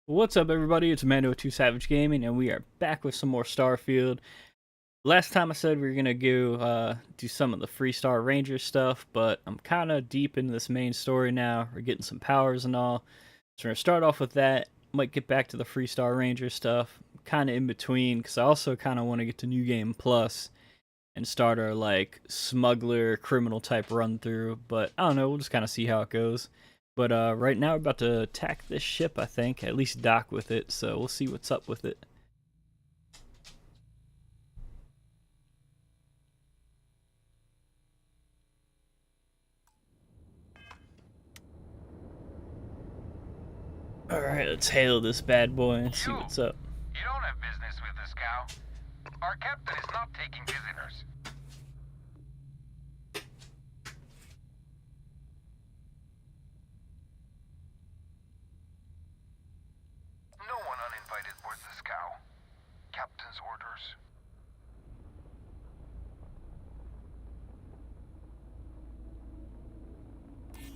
What's up, everybody? It's Pt.7 Savage Gaming, and we are back with some more Starfield. Last time I said we were gonna go do some of the Freestar Ranger stuff, but I'm kind of deep into this main story now. We're getting some powers and all, so we're gonna start off with that. Might get back to the Freestar Ranger stuff, kind of in between, because I also kind of want to get to New Game Plus and start our like smuggler criminal type run through. But I don't know. We'll just kind of see how it goes. But right now we're about to attack this ship, I think. At least dock with it, so we'll see what's up with it. Alright, let's hail this bad boy and see what's up. You don't have business with this cow. Our captain is not taking visitors. No one uninvited boards this cow. Captain's orders.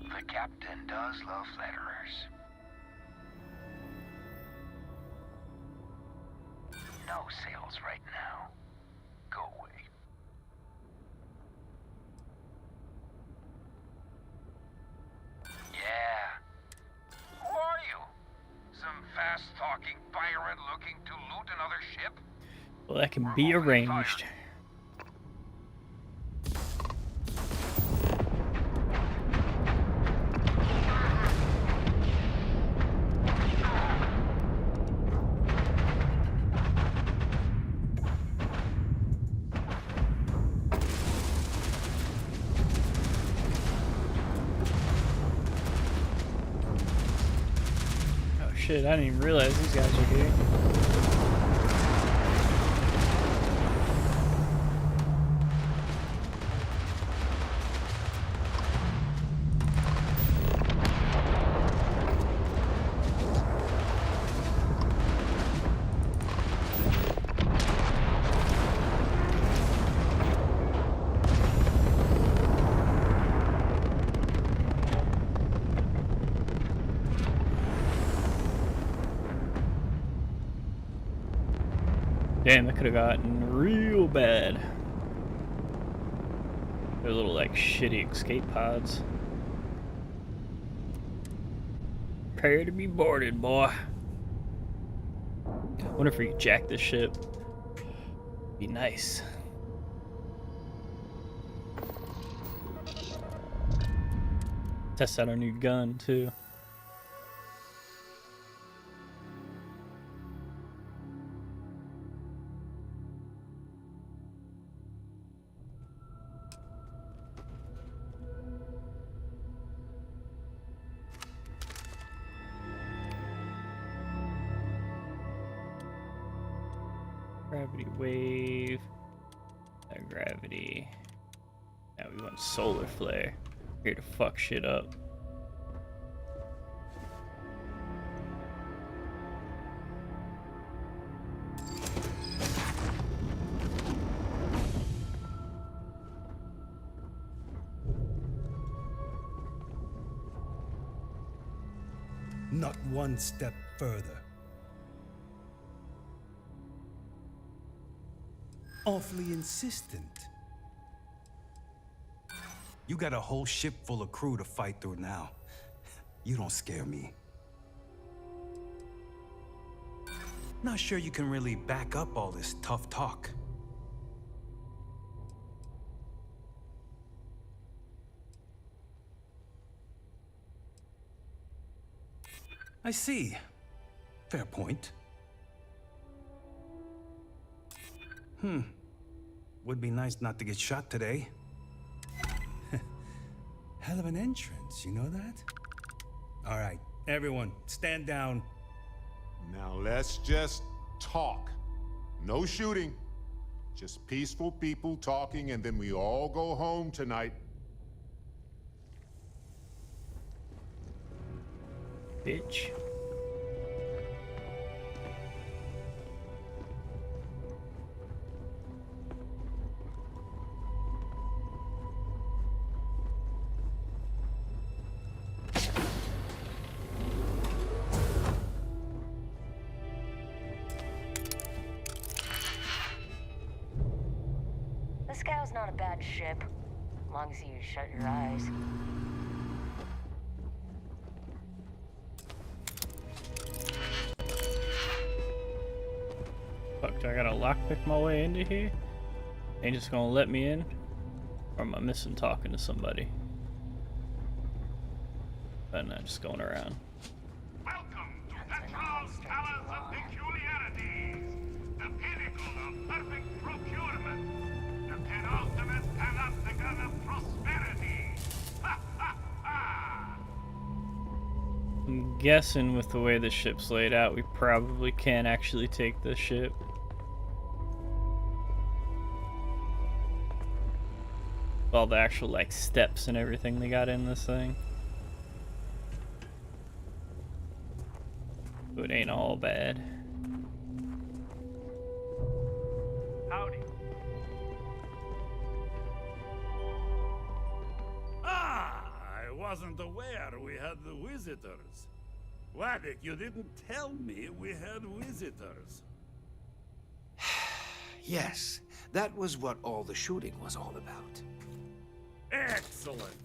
The captain does love flatterers. No sales right now. Go away. Yeah. Who are you? Some fast-talking pirate looking to loot another ship? Well, that can be arranged. Shit, I didn't even realize these guys are here. Damn, that could have gotten real bad. They're little, like, shitty escape pods. Prepare to be boarded, boy. Wonder if we could jack this ship. Be nice. Test out our new gun, too. Gravity wave, gravity. Now we want solar flare. Here to fuck shit up. Not one step further. Awfully insistent. You got a whole ship full of crew to fight through now. You don't scare me. Not sure you can really back up all this tough talk. I see. Fair point. Would be nice not to get shot today. Hell of an entrance, you know that? All right, everyone, stand down. Now let's just talk. No shooting. Just peaceful people talking, and then we all go home tonight. Bitch. not a bad ship, as long as you shut your eyes. Fuck, do I gotta lockpick my way into here? Ain't just gonna let me in? Or am I missing talking to somebody? I'm not just going around. Welcome to Petrol's Palace of Peculiarities, the pinnacle of perfect procurement, the penultimate panopticon of prosperity. Ha ha ha! I'm guessing with the way the ship's laid out, we probably can't actually take the ship. All the actual like steps and everything they got in this thing. So it ain't all bad. Howdy. Ah, I wasn't aware we had the visitors. Waddick, you didn't tell me we had visitors. Yes, that was what all the shooting was all about. Excellent.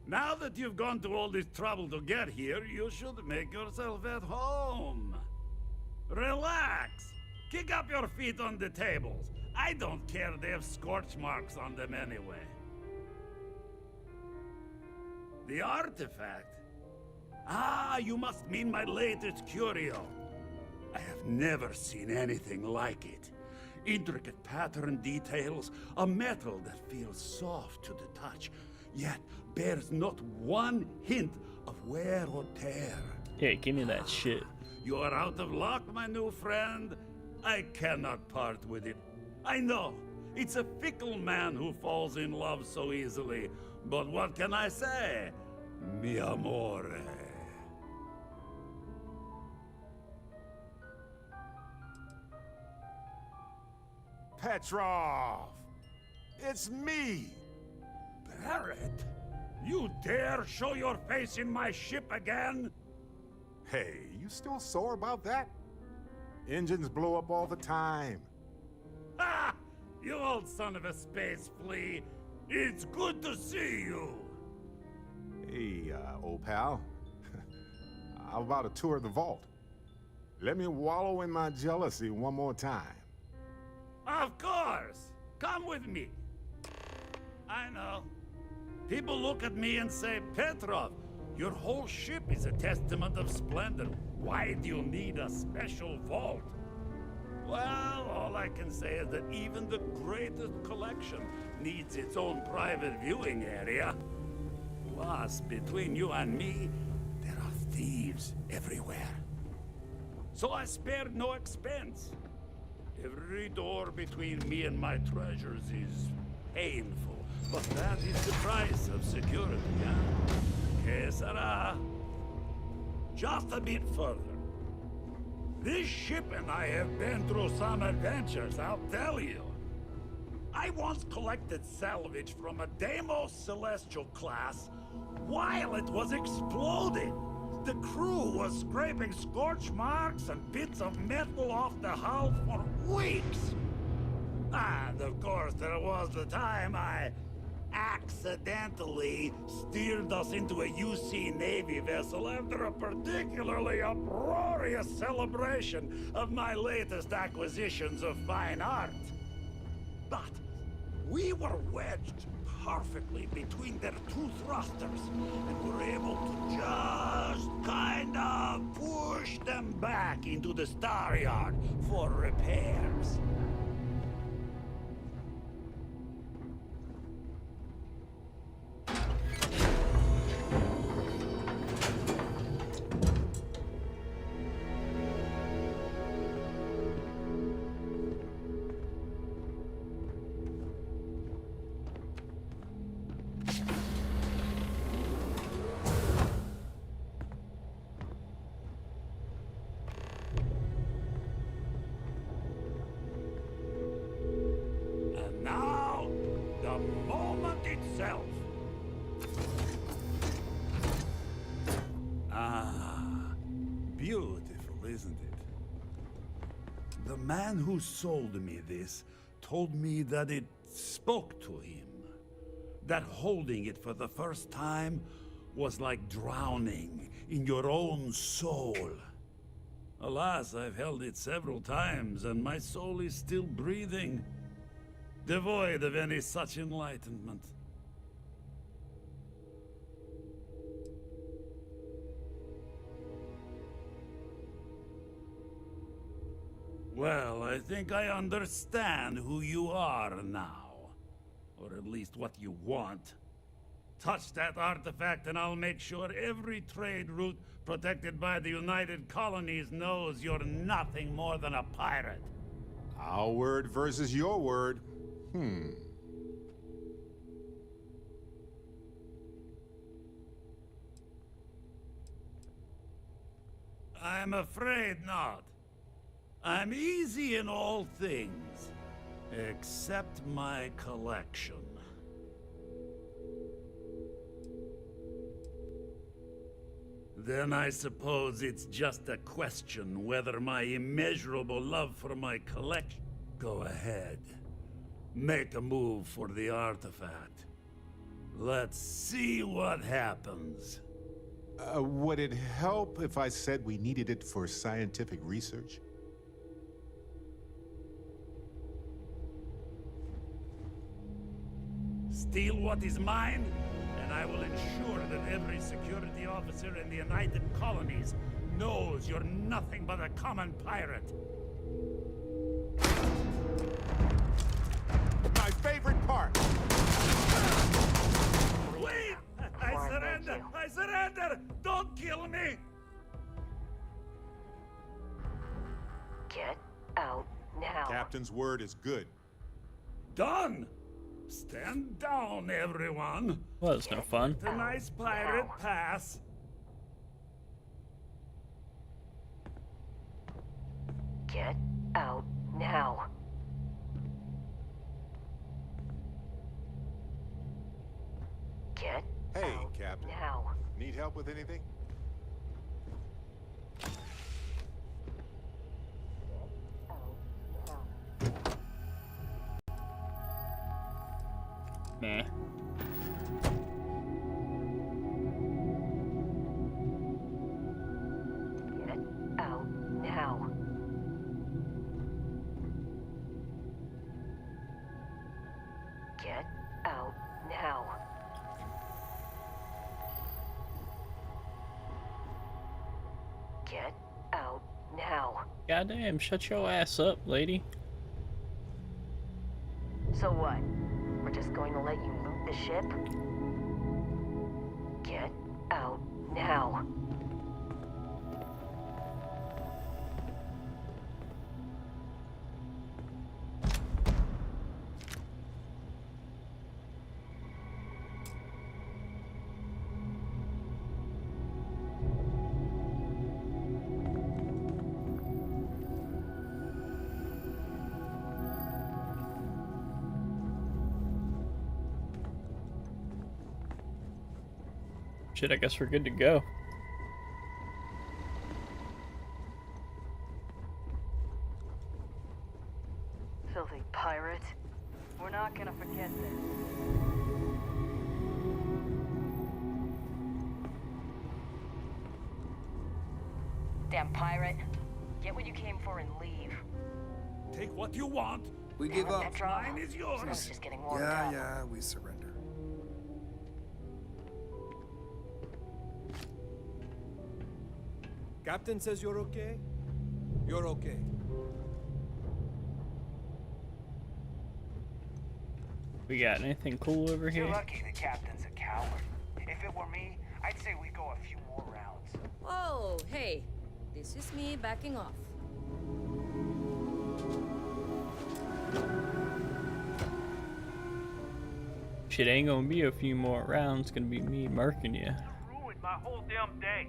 Now that you've gone to all this trouble to get here, you should make yourself at home. Relax. Kick up your feet on the tables. I don't care they have scorch marks on them anyway. The artifact? Ah, you must mean my latest curio. I have never seen anything like it. Intricate pattern details, a metal that feels soft to the touch, yet bears not one hint of wear or tear. Yeah, give me that shit. You are out of luck, my new friend. I cannot part with it. I know, it's a fickle man who falls in love so easily, but what can I say? Mi amore. Petrov! It's me! Barrett? You dare show your face in my ship again? Hey, you still sore about that? Engines blow up all the time. Ha! You old son of a space flea. It's good to see you. Hey, old pal. How about a tour of the vault? Let me wallow in my jealousy one more time. Of course! Come with me. I know. People look at me and say, Petrov, your whole ship is a testament of splendor. Why do you need a special vault? Well, all I can say is that even the greatest collection needs its own private viewing area. Plus, between you and me, there are thieves everywhere. So I spared no expense. Every door between me and my treasures is painful, but that is the price of security, huh? Que sera? Just a bit further. This ship and I have been through some adventures, I'll tell you. I once collected salvage from a Deimos Celestial class while it was exploding. The crew was scraping scorch marks and bits of metal off the hull for weeks. And of course, there was the time I accidentally steered us into a UC Navy vessel after a particularly uproarious celebration of my latest acquisitions of fine art. But we were wedged perfectly between their two thrusters, and were able to just kind of push them back into the star yard for repairs. And now, the moment itself. Ah, beautiful, isn't it? The man who sold me this told me that it spoke to him. That holding it for the first time was like drowning in your own soul. Alas, I've held it several times, and my soul is still breathing, devoid of any such enlightenment. Well, I think I understand who you are now. Or at least what you want. Touch that artifact and I'll make sure every trade route protected by the United Colonies knows you're nothing more than a pirate. Our word versus your word. I'm afraid not. I'm easy in all things, except my collection. Then I suppose it's just a question whether my immeasurable love for my collection... Go ahead. Make a move for the artifact. Let's see what happens. Would it help if I said we needed it for scientific research? Steal what is mine, and I will ensure that every security officer in the United Colonies knows you're nothing but a common pirate. My favorite part! Wait! I surrender! I surrender! Don't kill me! Get out now. Captain's word is good. Done! Stand down, everyone! Well, it's no fun. The nice pirate pass. Get out now. Get Hey, out Captain. now. Need help with anything? Meh. Get out now. Get out now. Get out now. Goddamn, shut your ass up, lady. So what? We're just going to let you loot the ship? Get out now. Shit, I guess we're good to go. Filthy pirate. We're not gonna forget this. Damn pirate. Get what you came for and leave. Take what you want. We give up. Petrov. Mine is yours. It's just getting warmed up. Yeah, we surrender. Captain says you're okay? You're okay. We got anything cool over You're here? lucky the captain's a coward. If it were me, I'd say we go a few more rounds. Oh, hey. This is me backing off. Shit ain't gonna be a few more rounds, it's gonna be me murking you. Ruined my whole damn day.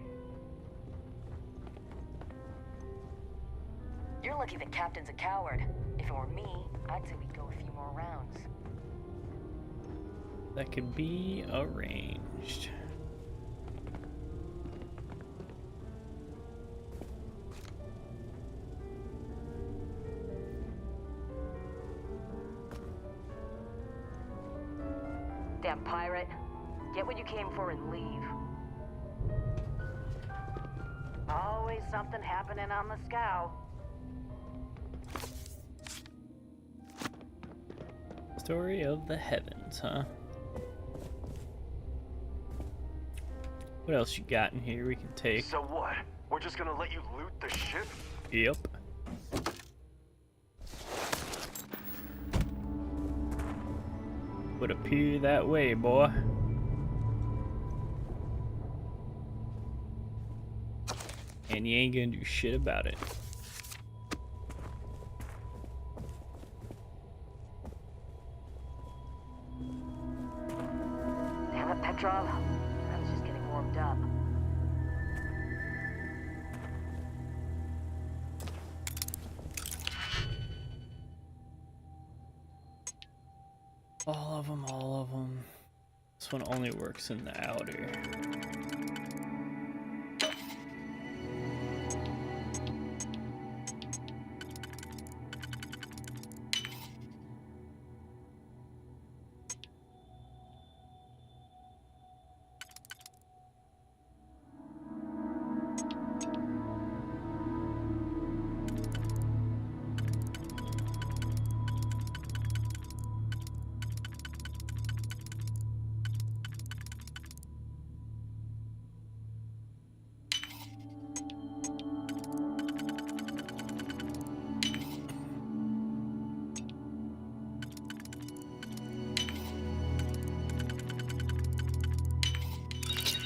You're lucky the captain's a coward. If it were me, I'd say we'd go a few more rounds. That could be arranged. Goddamn pirate. Get what you came for and leave. Always something happening on the scow. Story of the heavens, huh? What else you got in here we can take? So what? We're just gonna let you loot the ship? Yep. Would appear that way, boy. And you ain't gonna do shit about it. Damn it, Petrov. I was just getting warmed up. All of them, all of them. This one only works in the outer.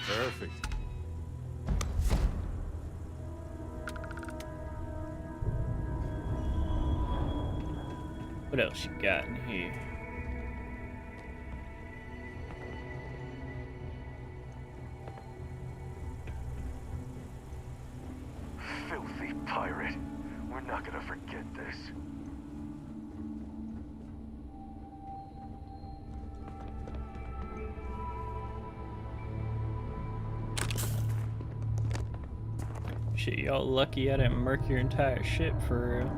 Perfect. What else you got in here? Filthy pirate. We're not gonna forget this. Shit, y'all lucky I didn't murk your entire ship for real.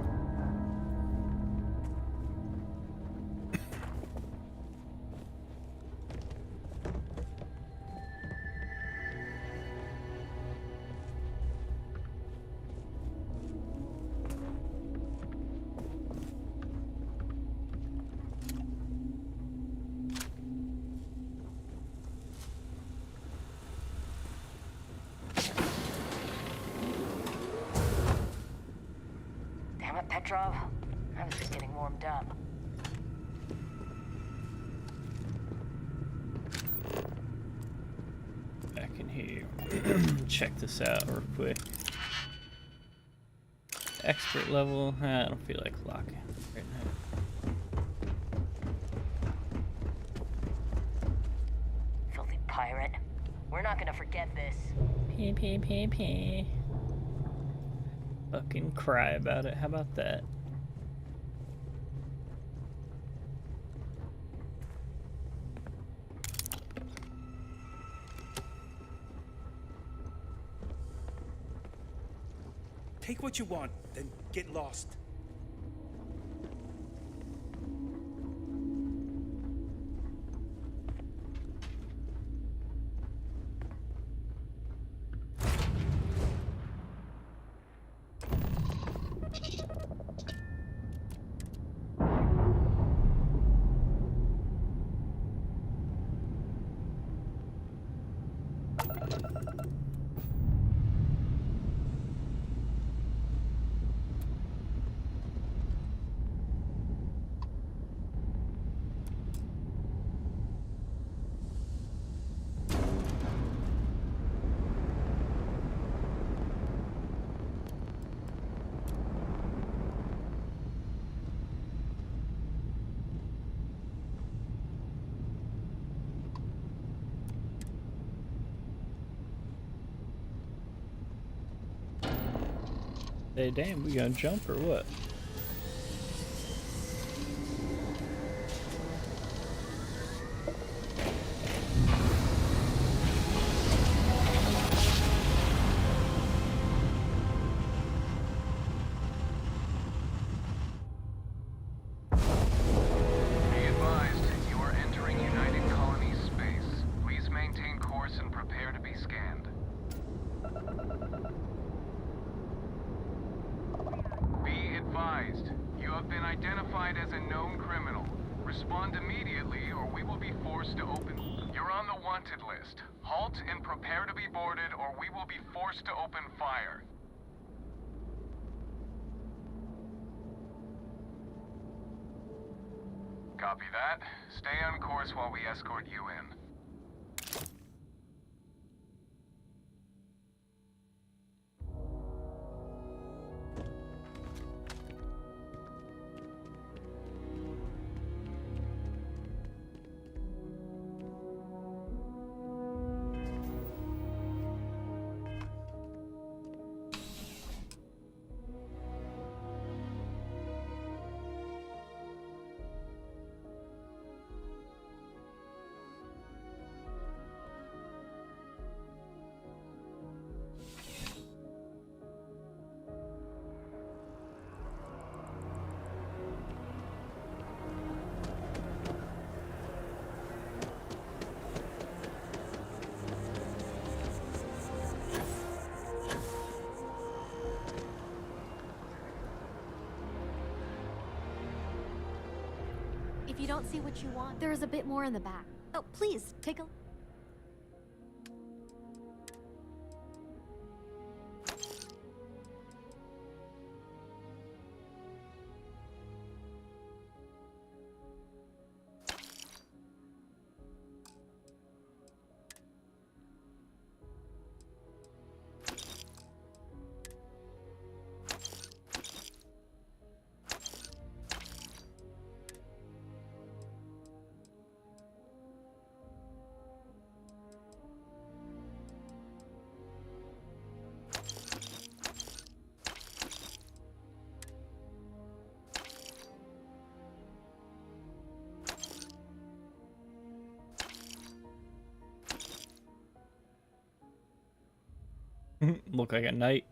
Damn it, Petrov. I was just getting warmed up. Back in here. Check this out real quick. Expert level. I don't feel like locking right now. Filthy pirate. We're not gonna forget this. Pee. Fucking cry about it. How about that? Take what you want, then get lost. Hey, damn, we gonna jump or what? Be advised, you are entering United Colonies scanned. Be advised, you have been identified as a known criminal. Respond immediately or we will be forced to open... You're on the wanted list. Halt and prepare to be boarded or we will be forced to open fire. Copy that. Stay on course while we escort you in. If you don't see what you want, there is a bit more in the back. Oh, please, take a... Look like a knight.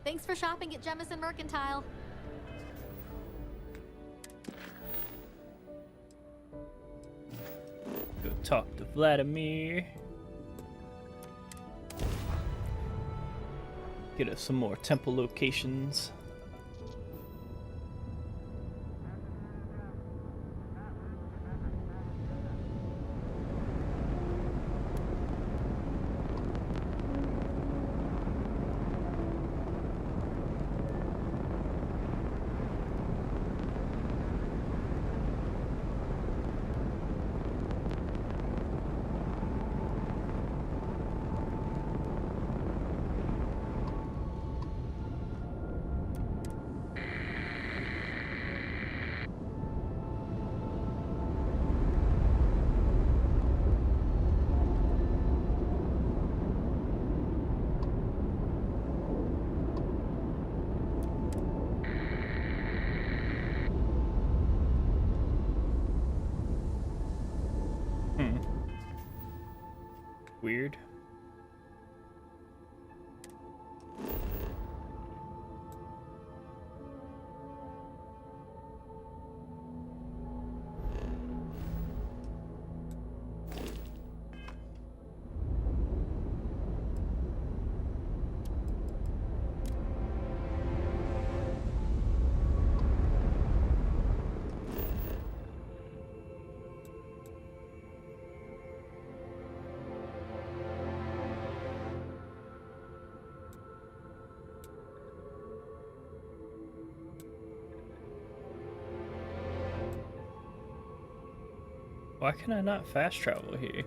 Thanks for shopping at Jemison Mercantile. Go talk to Vladimir. Get us some more temple locations. Weird. Why can I not fast travel here?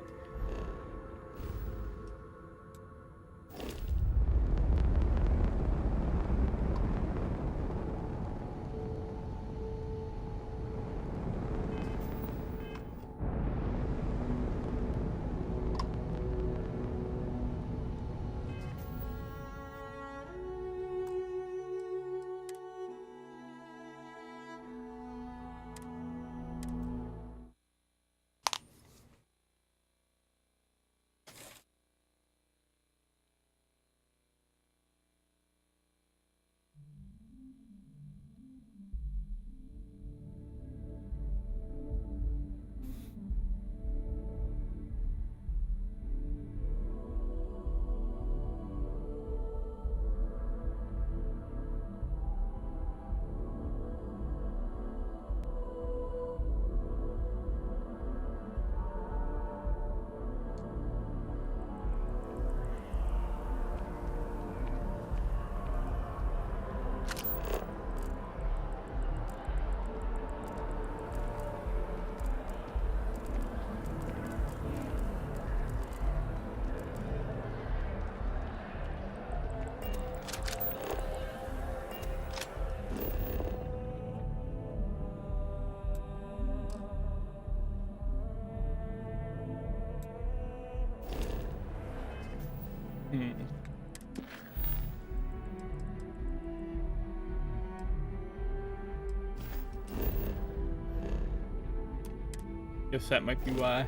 Guess that might be why.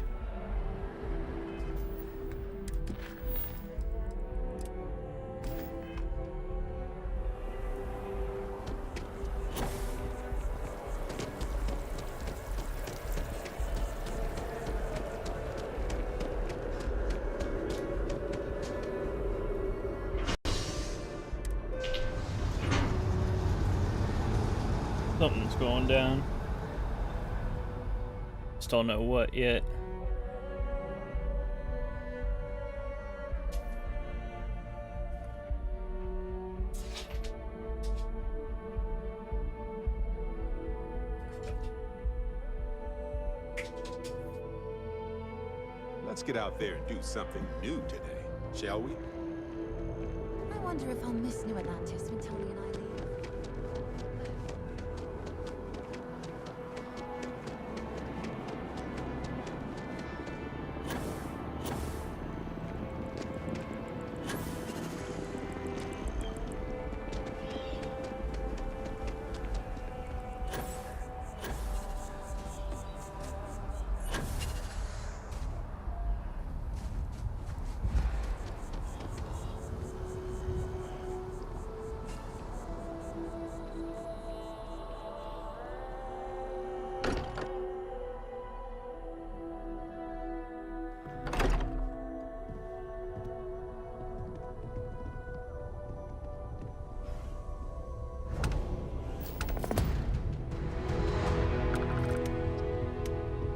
Something's going down. Just don't know what yet. Let's get out there and do something new today, shall we? I wonder if I'll miss New Atlantis when Tony and I leave.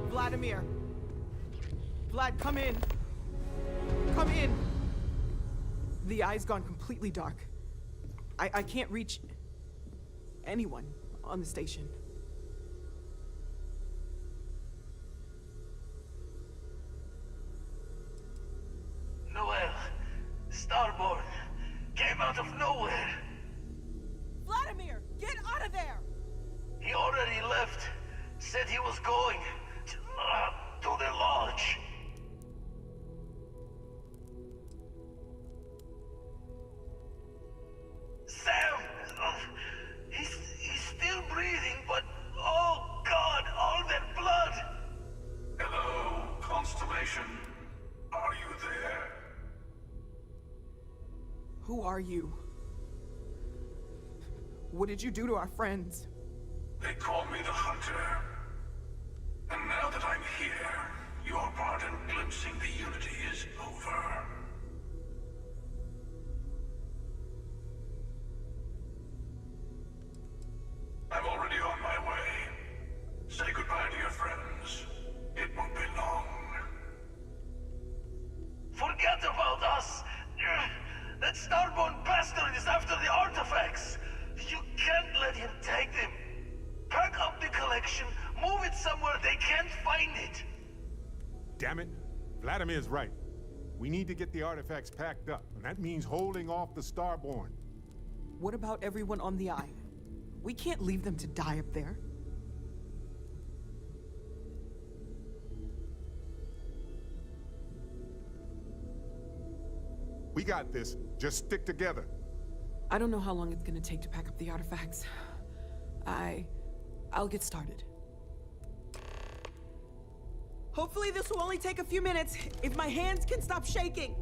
Vladimir! Vlad, come in! Come in! The eye's gone completely dark. I can't reach anyone on the station. Noel, Starborn, came out of nowhere. Vladimir, get out of there! He already left. Said he was going to the lodge. Sam! He's still breathing, but oh God, all that blood! Hello, Constellation. Are you there? Who are you? What did you do to our friends? They call me the Hunter. And now that I'm here, your part in glimpsing the Unity is over. I'm already on my way. Say goodbye to your friends. It won't be long. Forget about us! That Starborn bastard is after the artifacts! You can't let him take them! Pack up the collection, move it somewhere they can't find it! Damn it. Vladimir's right. We need to get the artifacts packed up, and that means holding off the Starborn. What about everyone on the Eye? We can't leave them to die up there. We got this. Just stick together. I don't know how long it's gonna take to pack up the artifacts. I'll get started. Hopefully this will only take a few minutes, if my hands can stop shaking.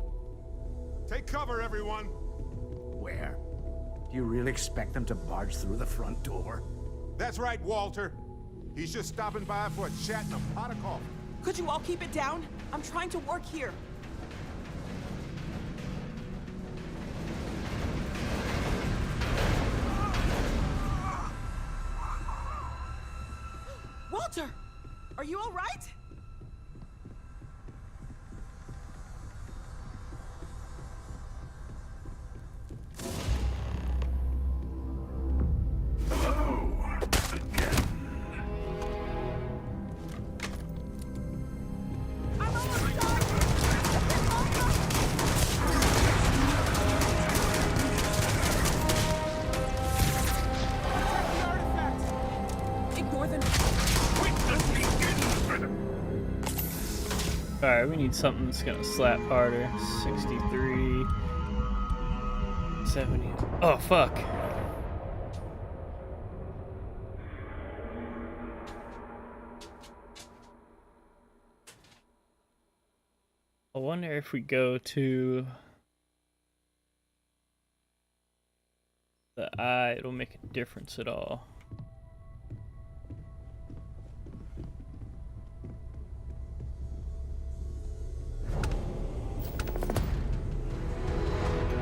Take cover, everyone. Where? Do you really expect them to barge through the front door? That's right, Walter. He's just stopping by for a chat and a pot of coffee. Could you all keep it down? I'm trying to work here. Walter! Are you all right? Alright, we need something that's gonna slap harder. 63, 70. Oh, fuck. I wonder if we go to the eye, it'll make a difference at all.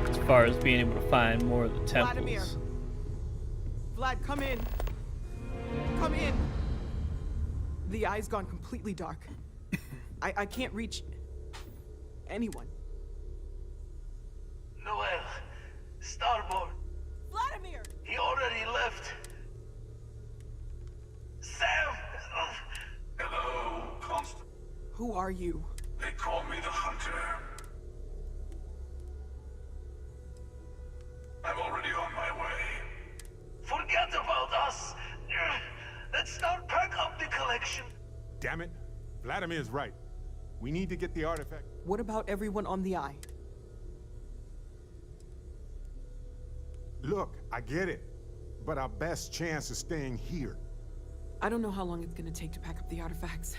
As far as being able to find more of the temples. Vladimir. Vlad, come in. Come in. The eye's gone completely dark. I can't reach anyone. Noel, Starborn. Vladimir! He already left. Sam! Hello, Constant. Who are you? They call me the Hunter. I'm already on my way. Forget about us! Let's start pack up the collection. Damn it. Vladimir's right. We need to get the artifact. What about everyone on the eye? Look, I get it. But our best chance is staying here. I don't know how long it's gonna take to pack up the artifacts.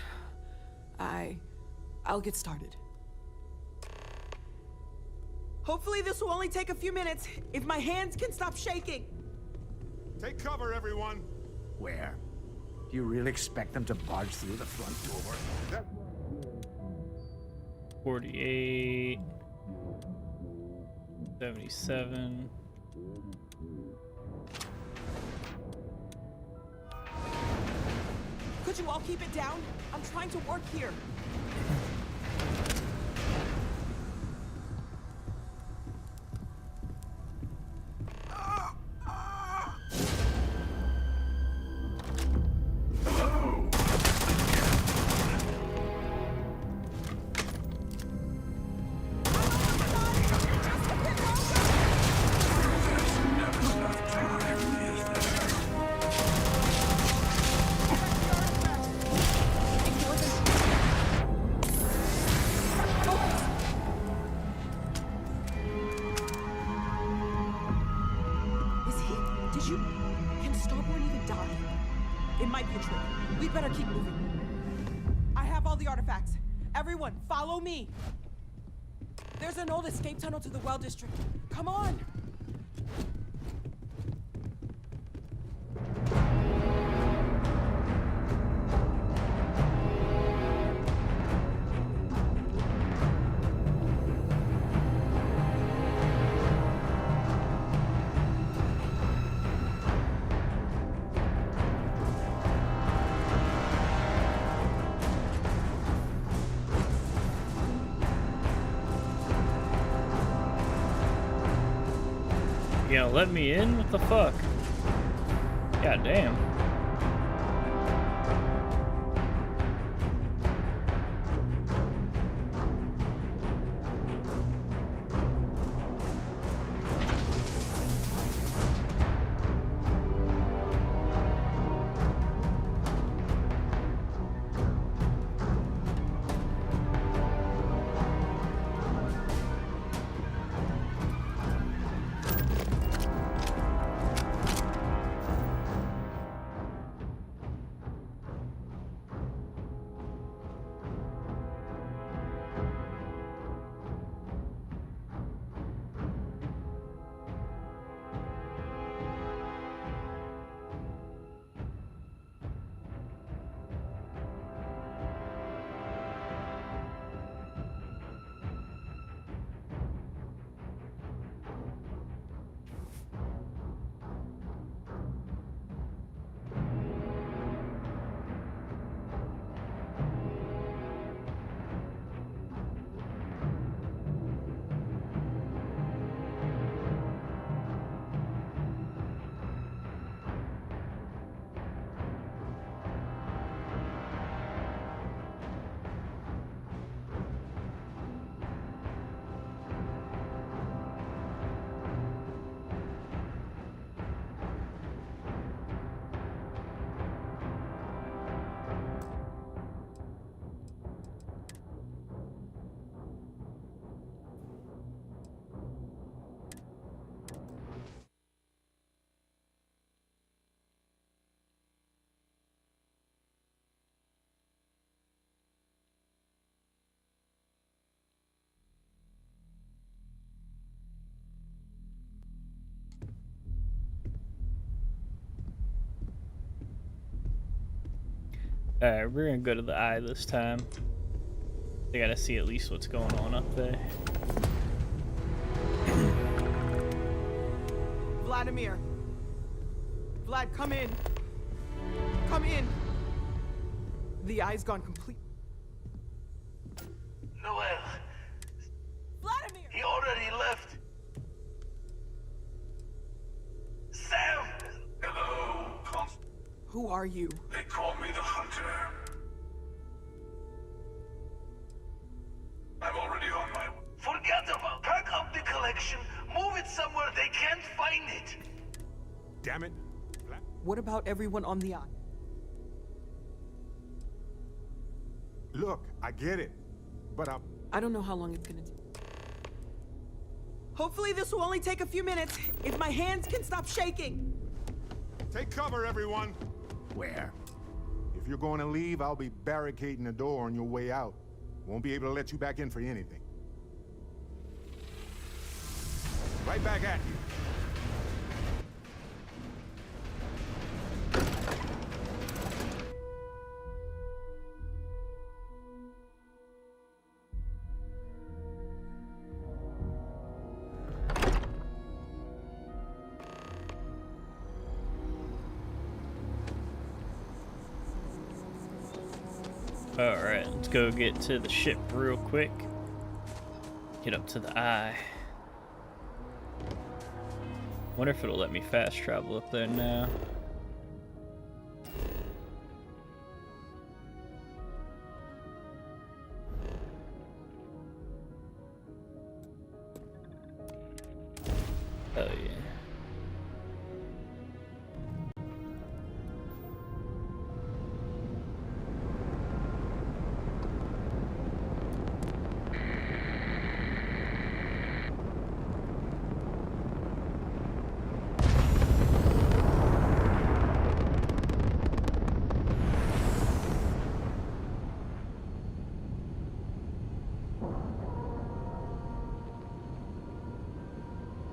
I'll get started. Hopefully this will only take a few minutes, if my hands can stop shaking. Take cover, everyone. Where? Do you really expect them to barge through the front door? 48, 77. Could you all keep it down? I'm trying to work here. Can Starborn even die? It might be a trick. We'd better keep moving. I have all the artifacts. Everyone, follow me. There's an old escape tunnel to the well district. Come on. You gonna let me in? What the fuck? God damn. Alright, we're gonna go to the eye this time. I gotta see at least what's going on up there. Vladimir. Vlad, come in. Come in. The eye's gone complete. Noel. Vladimir! He already left. Sam! Hello, Who are you? They call me the Hunter. I'm already on my way. Forget about. Pack up the collection. Move it somewhere they can't find it. Damn it. What about everyone on the eye? Look, I get it, but I don't know how long it's gonna take. Hopefully this will only take a few minutes, if my hands can stop shaking. Take cover, everyone. Where? If you're going to leave, I'll be barricading the door on your way out. Won't be able to let you back in for anything. Right back at you. Alright, let's go get to the ship real quick. Get up to the eye. Wonder if it'll let me fast travel up there now. Oh yeah.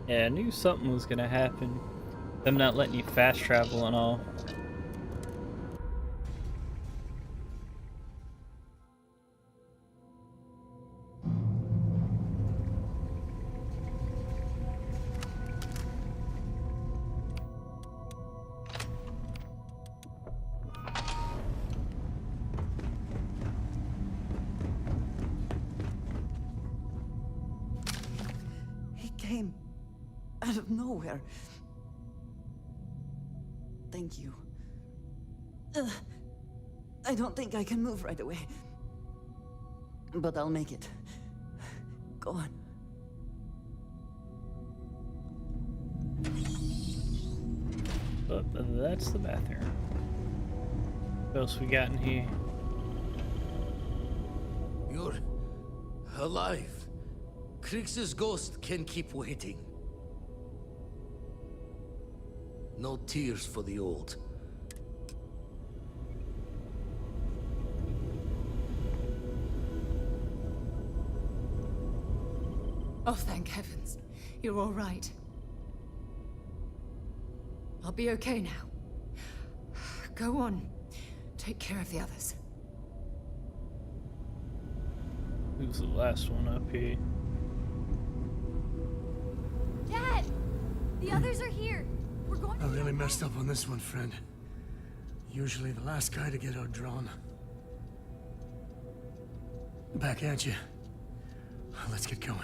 Yeah, I knew something was gonna happen. Them not letting you fast travel and all. He came out of nowhere. Thank you. I don't think I can move right away. But I'll make it. Go on. But that's the bathroom. What else we got in here? You're alive. Krix's ghost can keep waiting. No tears for the old. Oh, thank heavens. You're all right. I'll be okay now. Go on. Take care of the others. Who's the last one up here? Dad! The others are here. We're going I really messed up on this one, friend. Usually the last guy to get outdrawn. Back at you. Let's get going.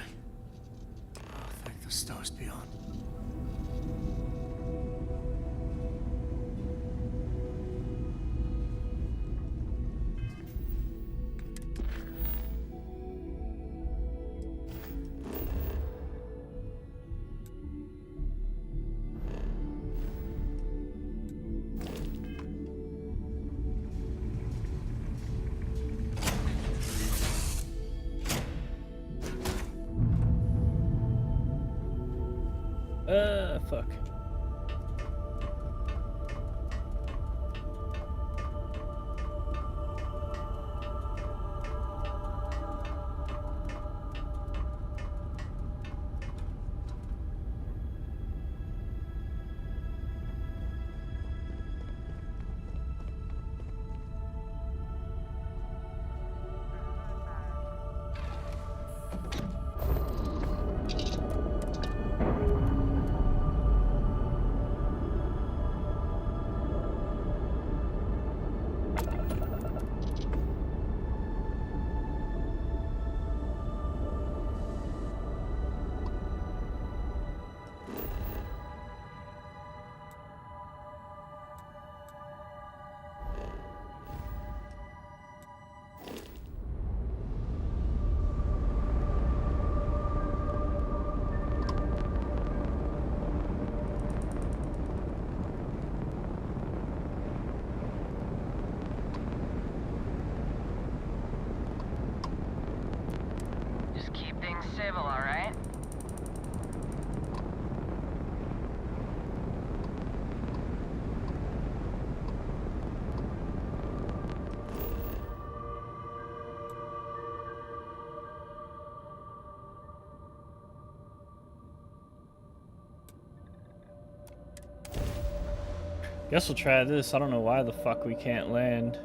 Oh, thank the stars beyond. Fuck. Guess we'll try this. I don't know why the fuck we can't land.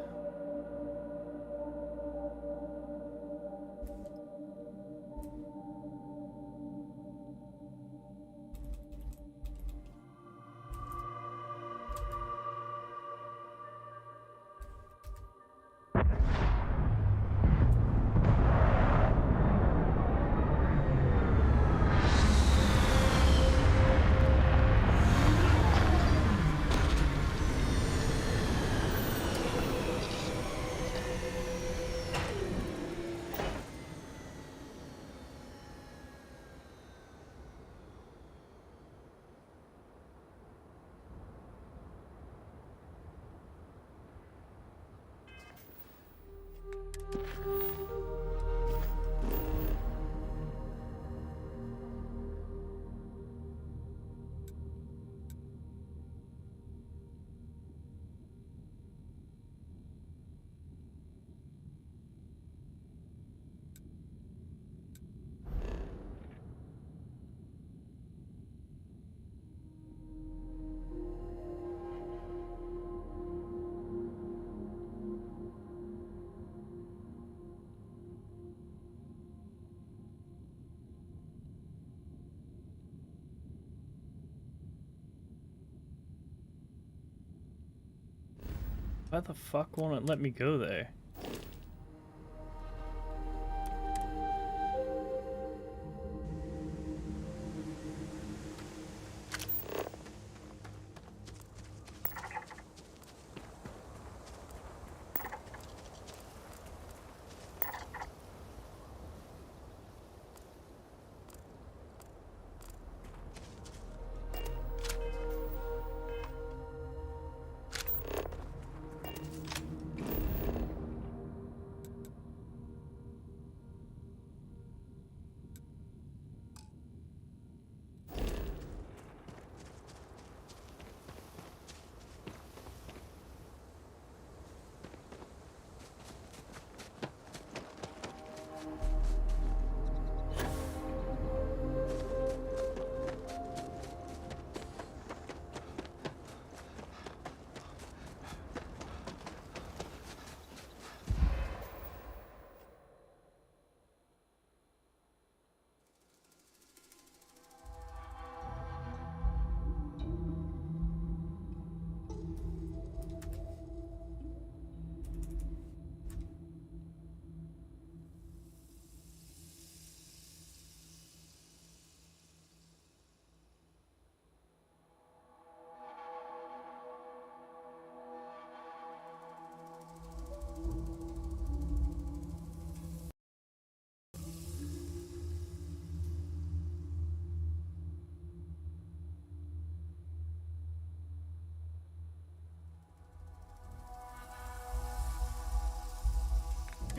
Why the fuck won't it let me go there?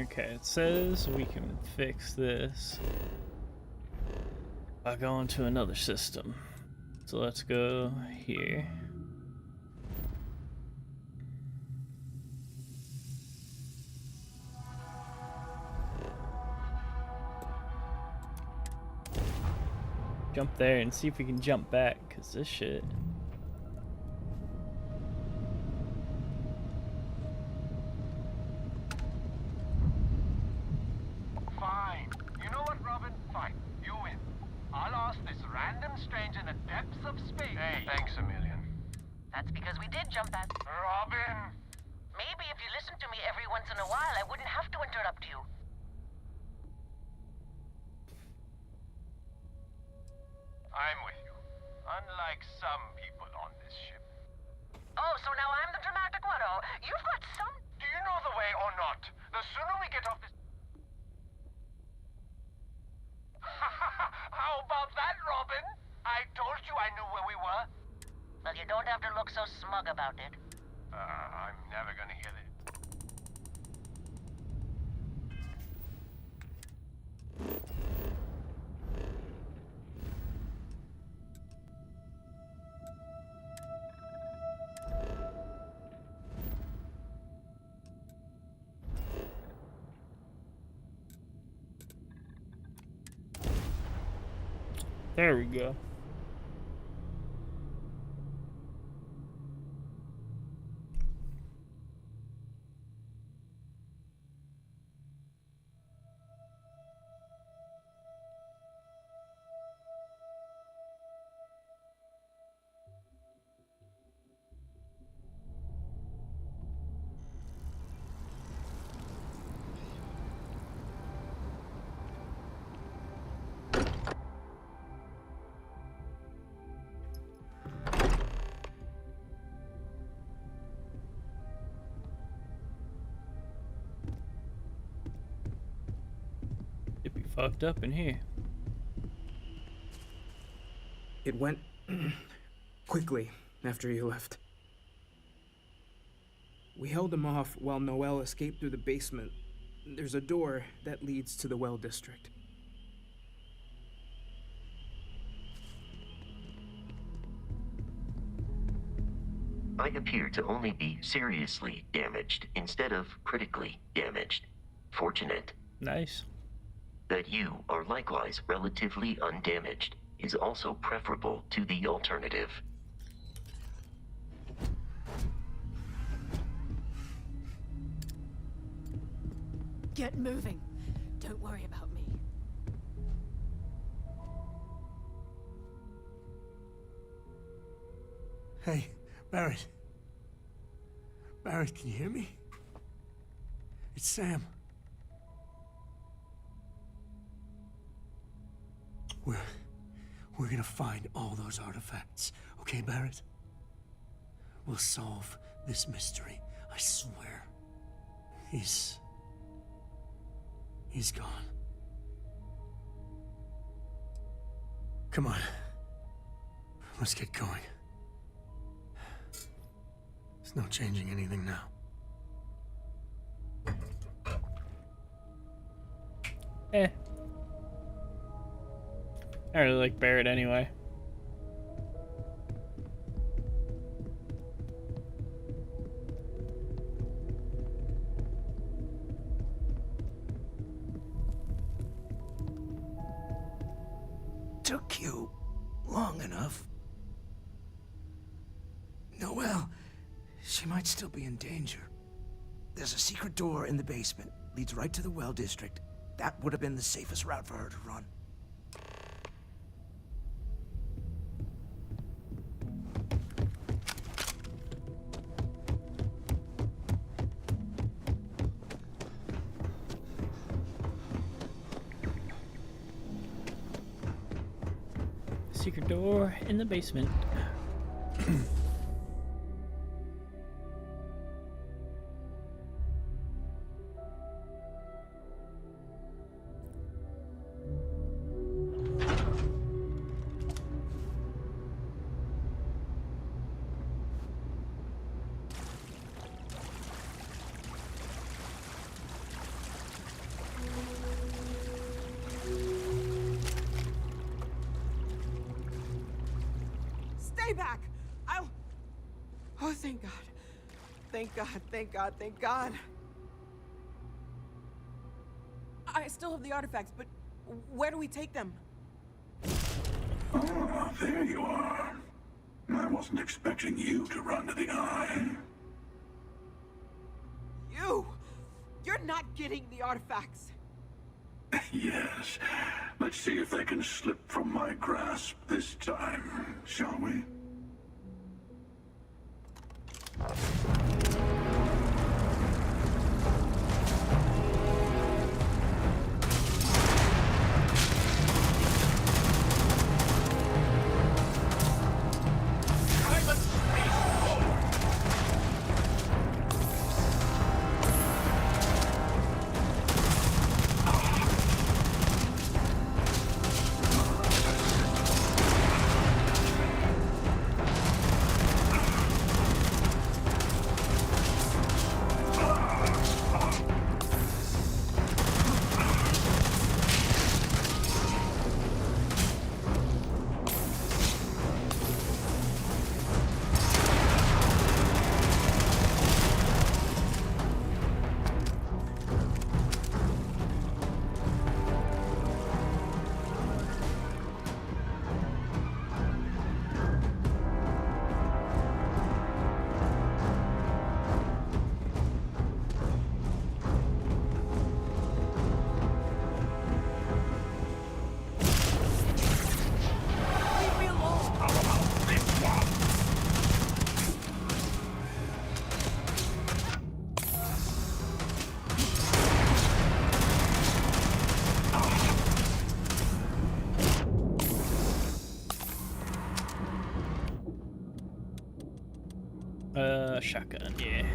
Okay, it says we can fix this by going to another system. So let's go here. Jump there and see if we can jump back, because this shit... Fine. You know what, Robin? Fine. You win. I'll ask this random stranger in the depths of space. Hey, thanks a million. That's because we did jump back. Robin! Maybe if you listened to me every once in a while, I wouldn't have to interrupt you. I'm with you. Unlike some people on this ship. Oh, so now I'm the dramatic one, oh? You've got some... Do you know the way or not? The sooner we get off this... How about that, Robin? I told you I knew where we were. Well, you don't have to look so smug about it. I'm never gonna hear this. There we go. fucked up in here. It went quickly after you left. We held him off while Noel escaped through the basement. There's a door that leads to the well district. I appear to only be seriously damaged instead of critically damaged. Fortunate. Nice. That you are likewise relatively undamaged is also preferable to the alternative. Get moving. Don't worry about me. Hey, Barrett. Barrett, can you hear me? It's Sam. We're gonna find all those artifacts. Okay, Barrett? We'll solve this mystery. I swear. He's gone. Come on. Let's get going. There's no changing anything now. I really like Barrett anyway. Took you long enough. Noel, she might still be in danger. There's a secret door in the basement. Leads right to the well district. That would have been the safest route for her to run. Secret door in the basement. Stay back! Oh, thank God. Thank God, thank God, thank God. I still have the artifacts, but where do we take them? Ah, there you are. I wasn't expecting you to run to the eye. You're not getting the artifacts. Yes. Let's see if they can slip from my grasp this time, shall we? Shotgun, yeah.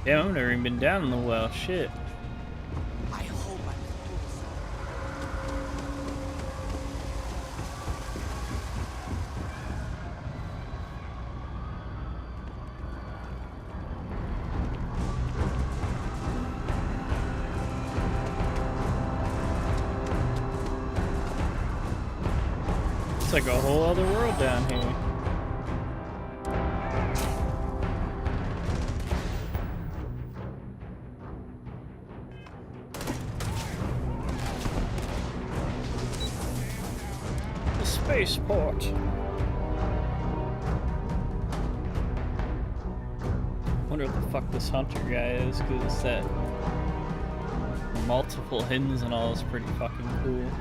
Yeah, I've never even been down in the well. Shit. I hope I can pull this It's like a whole other world down here. The spaceport. Wonder what the fuck this hunter guy is, because that multiple hidden and all is pretty fucking cool.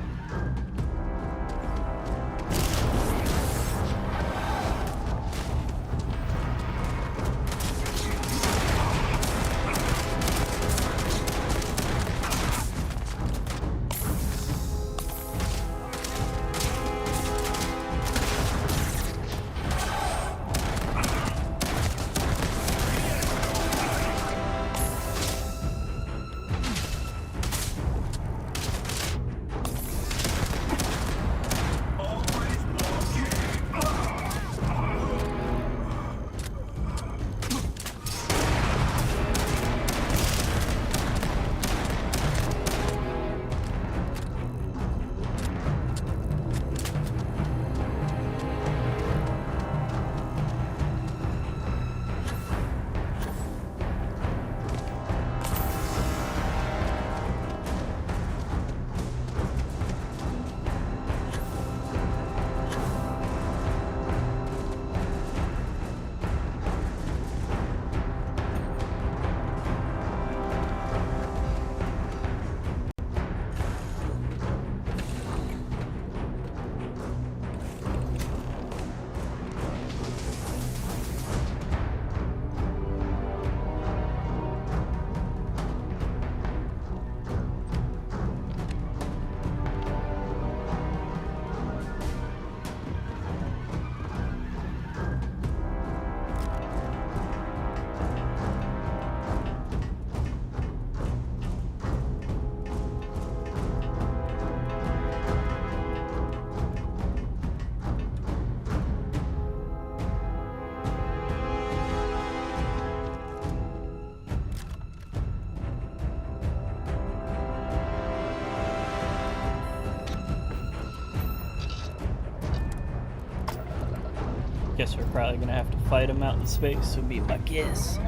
Guess we're probably gonna have to fight him out in space, would be my guess.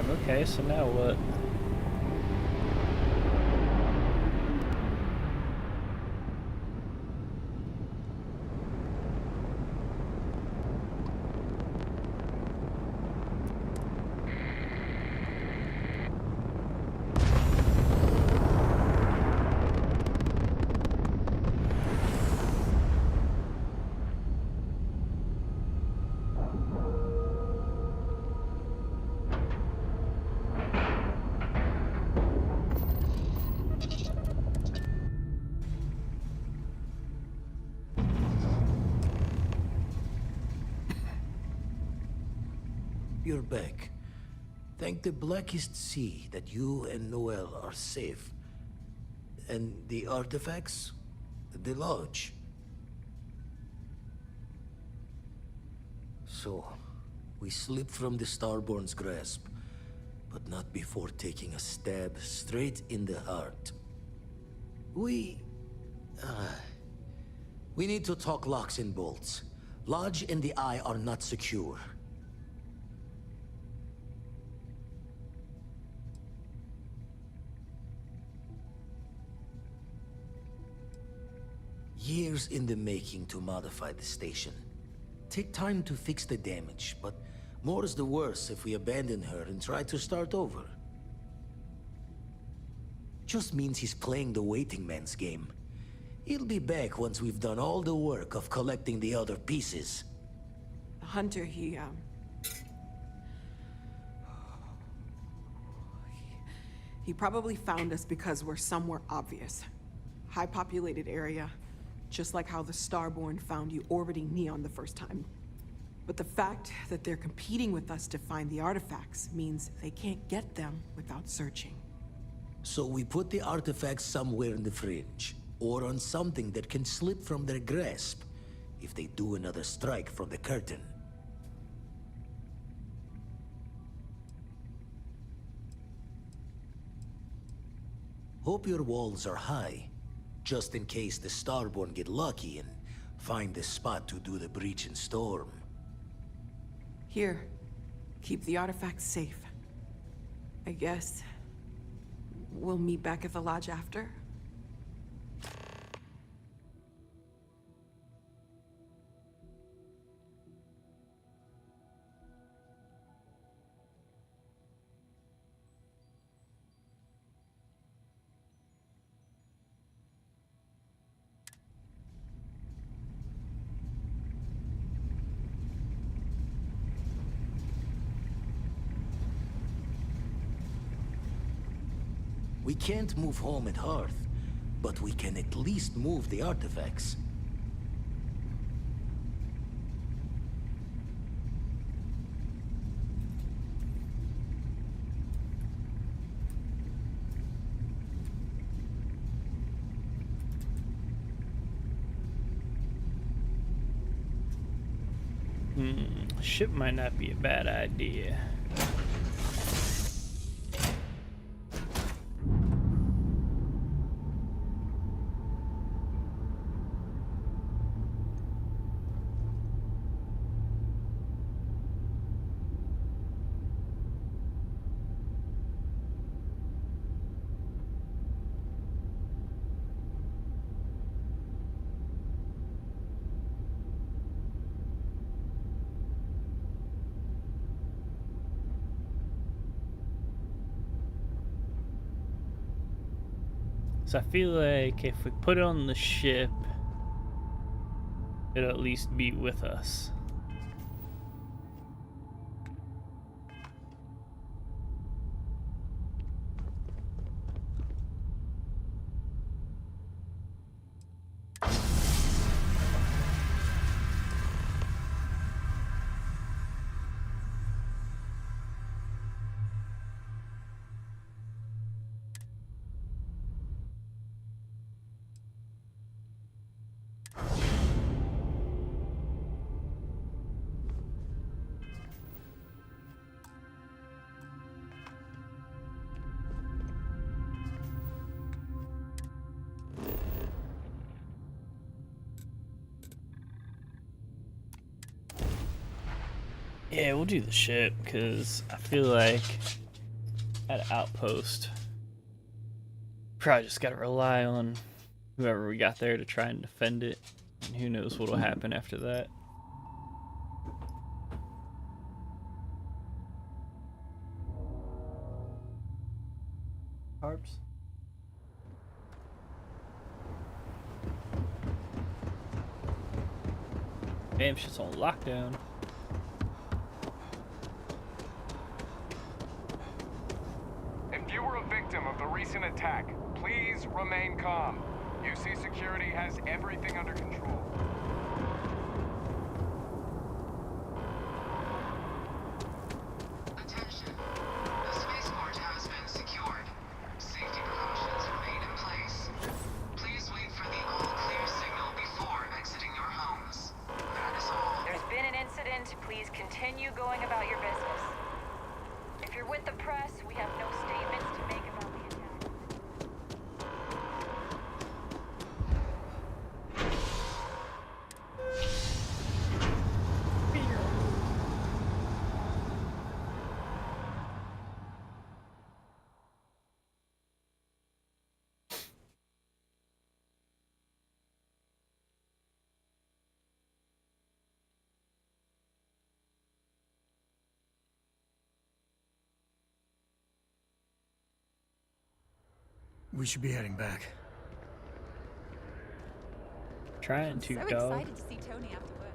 Damn, okay, so now what? You're back. Thank the blackest sea that you and Noel are safe. And the artifacts? The lodge. So, we slipped from the Starborn's grasp, but not before taking a stab straight in the heart. We need to talk locks and bolts. Lodge and the Eye are not secure. Years in the making to modify the station. Take time to fix the damage, but more is the worse if we abandon her and try to start over. Just means he's playing the waiting man's game. He'll be back once we've done all the work of collecting the other pieces. The hunter, he probably found us because we're somewhere obvious. High populated area. Just like how the Starborn found you orbiting Neon the first time. But the fact that they're competing with us to find the artifacts means they can't get them without searching. So we put the artifacts somewhere in the fringe, or on something that can slip from their grasp, if they do another strike from the curtain. Hope your walls are high. Just in case the Starborn get lucky and find the spot to do the breach and storm. Here, keep the artifacts safe. I guess we'll meet back at the lodge after? We can't move home at Hearth, but we can at least move the artifacts. Ship might not be a bad idea. So I feel like if we put it on the ship, it'll at least be with us. Yeah, we'll do the ship, because I feel like at an outpost. Probably just gotta rely on whoever we got there to try and defend it. And who knows what'll happen after that. Harps. Damn, shit's on lockdown. If you were a victim of the recent attack, please remain calm. UC Security has everything under control. Attention. The spaceport has been secured. Safety precautions remain in place. Please wait for the all-clear signal before exiting your homes. That is all. There's been an incident. Please continue going about your business. If you're with the press, we have no statements to make about the attack. We should be heading back. Trying to, So dog. excited to see Tony after work.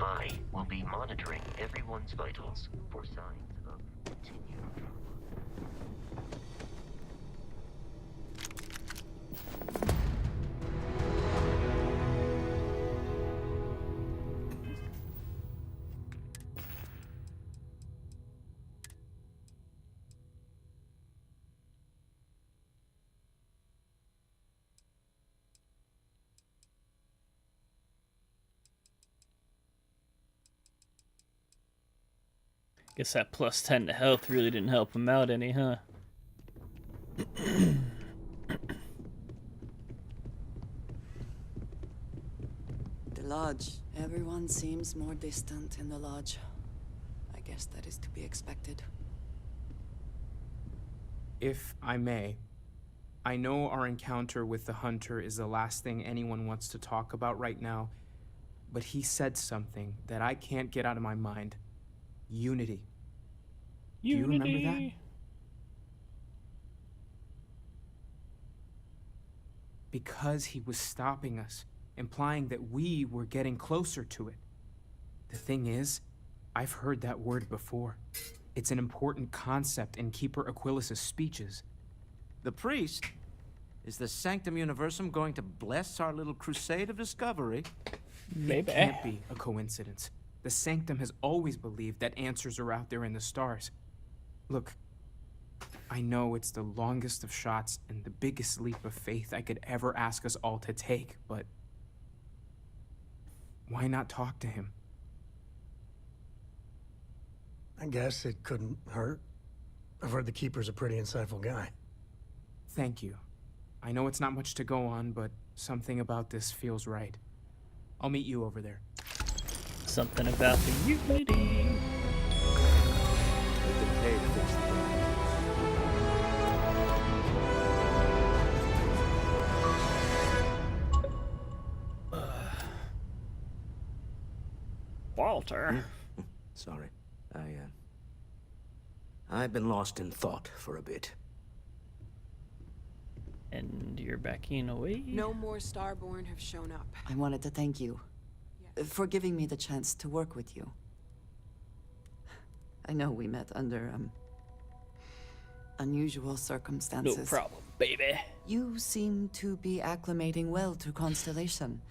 I will be monitoring everyone's vitals for signs of continued trauma. Guess that plus 10 to health really didn't help him out any, huh? The lodge. Everyone seems more distant in the lodge. I guess that is to be expected. If I may, I know our encounter with the Hunter is the last thing anyone wants to talk about right now, but he said something that I can't get out of my mind. Unity. Do you remember that? Because he was stopping us, implying that we were getting closer to it. The thing is, I've heard that word before. It's an important concept in Keeper Aquilas's speeches. The priest? Is the Sanctum Universum going to bless our little crusade of discovery? Maybe. It can't be a coincidence. The Sanctum has always believed that answers are out there in the stars. Look, I know it's the longest of shots and the biggest leap of faith I could ever ask us all to take, but why not talk to him? I guess it couldn't hurt. I've heard the Keeper's a pretty insightful guy. Thank you. I know it's not much to go on, but something about this feels right. I'll meet you over there. Something about the Unity. Walter. Sorry. I've been lost in thought for a bit. And And you're backing away? No more Starborn have shown up. I wanted to thank you for giving me the chance to work with you. I know we met under, unusual circumstances. No problem, baby. You seem to be acclimating well to Constellation.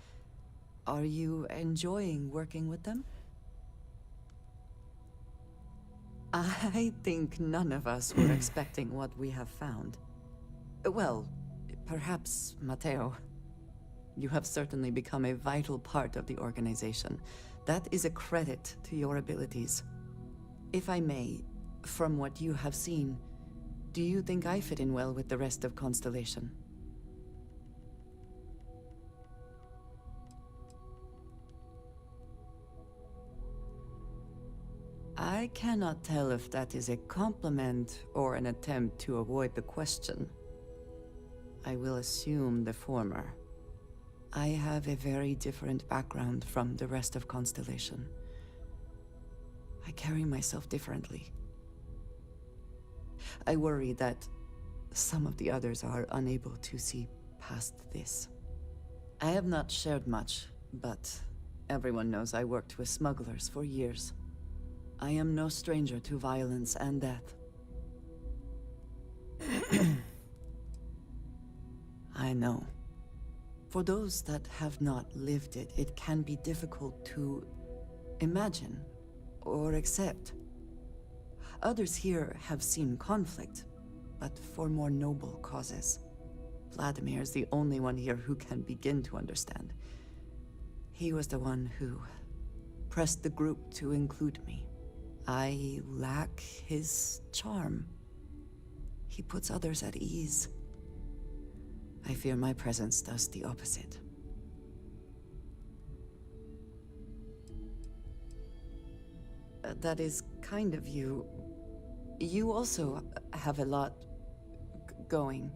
Are you enjoying working with them? I think none of us were expecting what we have found. Well, perhaps Mateo. You have certainly become a vital part of the organization. That is a credit to your abilities. If I may, from what you have seen, do you think I fit in well with the rest of Constellation? I cannot tell if that is a compliment or an attempt to avoid the question. I will assume the former. I have a very different background from the rest of Constellation. I carry myself differently. I worry that some of the others are unable to see past this. I have not shared much, but everyone knows I worked with smugglers for years. I am no stranger to violence and death. I know. For those that have not lived it, it can be difficult to imagine or accept. Others here have seen conflict, but for more noble causes. Vladimir is the only one here who can begin to understand. He was the one who pressed the group to include me. I lack his charm. He puts others at ease. I fear my presence does the opposite. That is kind of you. You also have a lot going.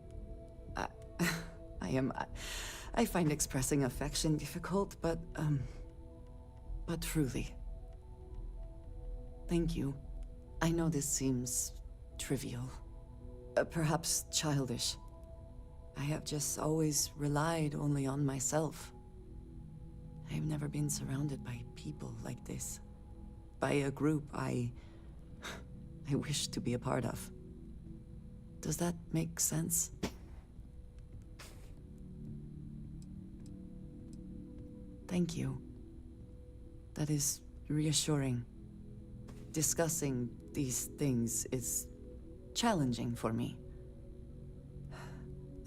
I find expressing affection difficult, but truly. Thank you. I know this seems trivial. Perhaps childish. I have just always relied only on myself. I have never been surrounded by people like this. By a group I wish to be a part of. Does that make sense? Thank you. That is reassuring. Discussing these things is challenging for me.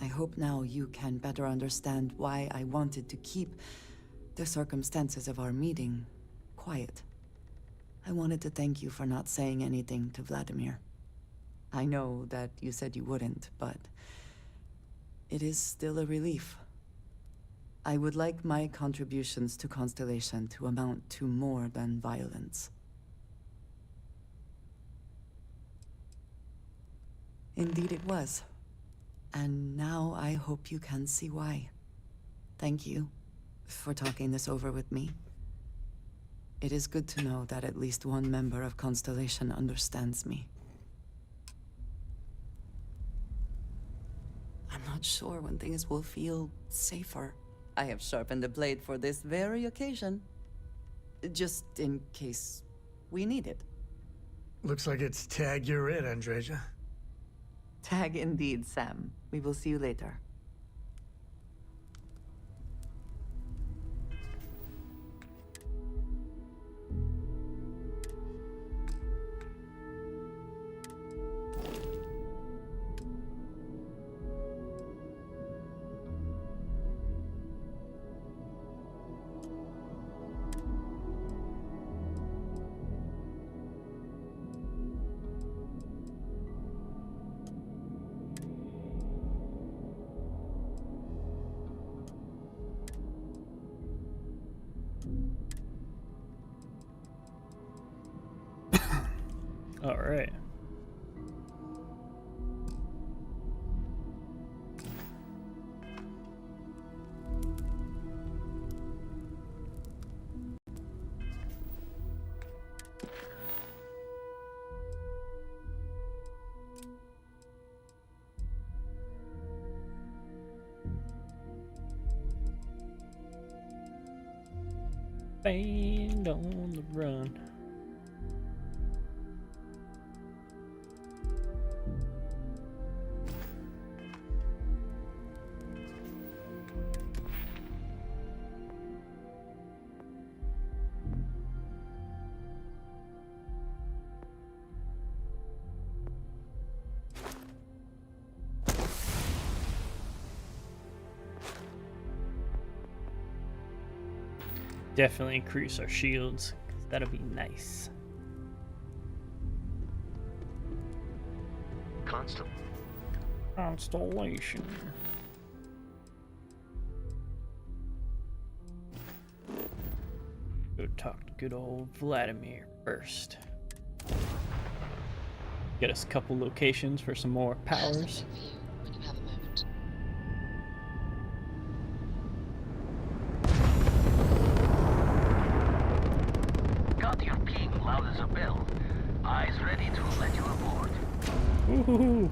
I hope now you can better understand why I wanted to keep the circumstances of our meeting quiet. I wanted to thank you for not saying anything to Vladimir. I know that you said you wouldn't, but it is still a relief. I would like my contributions to Constellation to amount to more than violence. Indeed it was. And now I hope you can see why. Thank you for talking this over with me. It is good to know that at least one member of Constellation understands me. I'm not sure when things will feel safer. I have sharpened the blade for this very occasion. Just in case we need it. Looks like it's tag you're it, Andreja. Tag indeed, Sam. We will see you later. All right. Band on the run. Definitely increase our shields, 'cause that'll be nice. Constellation. Go talk to good old Vladimir first. Get us a couple locations for some more powers. Got your ping loud as a bell. Eyes ready to let you aboard. Woohoo!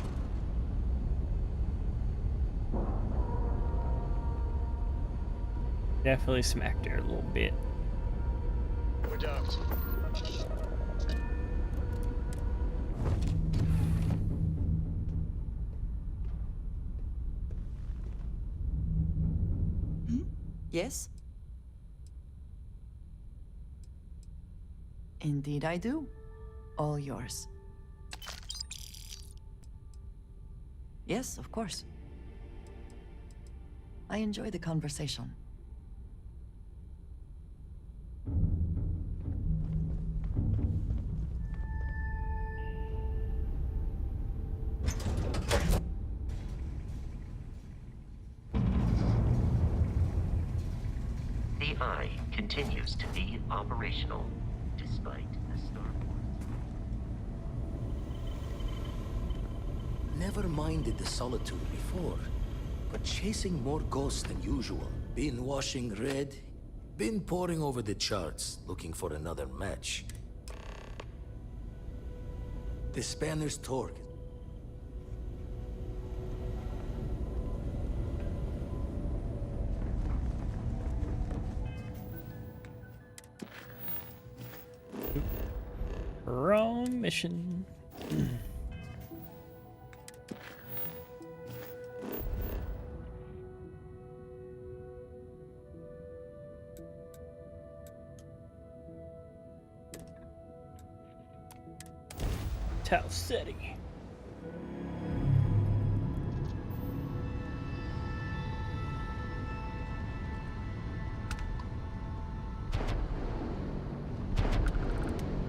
Definitely smacked her a little bit. We're docked. Yes? Indeed I do. All yours. Yes, of course. I enjoy the conversation. The Eye continues to be operational, despite the starport. Never minded the solitude before, but chasing more ghosts than usual. Been washing red, been poring over the charts, looking for another match. The Spanner's Torque. Wrong mission. Tau City.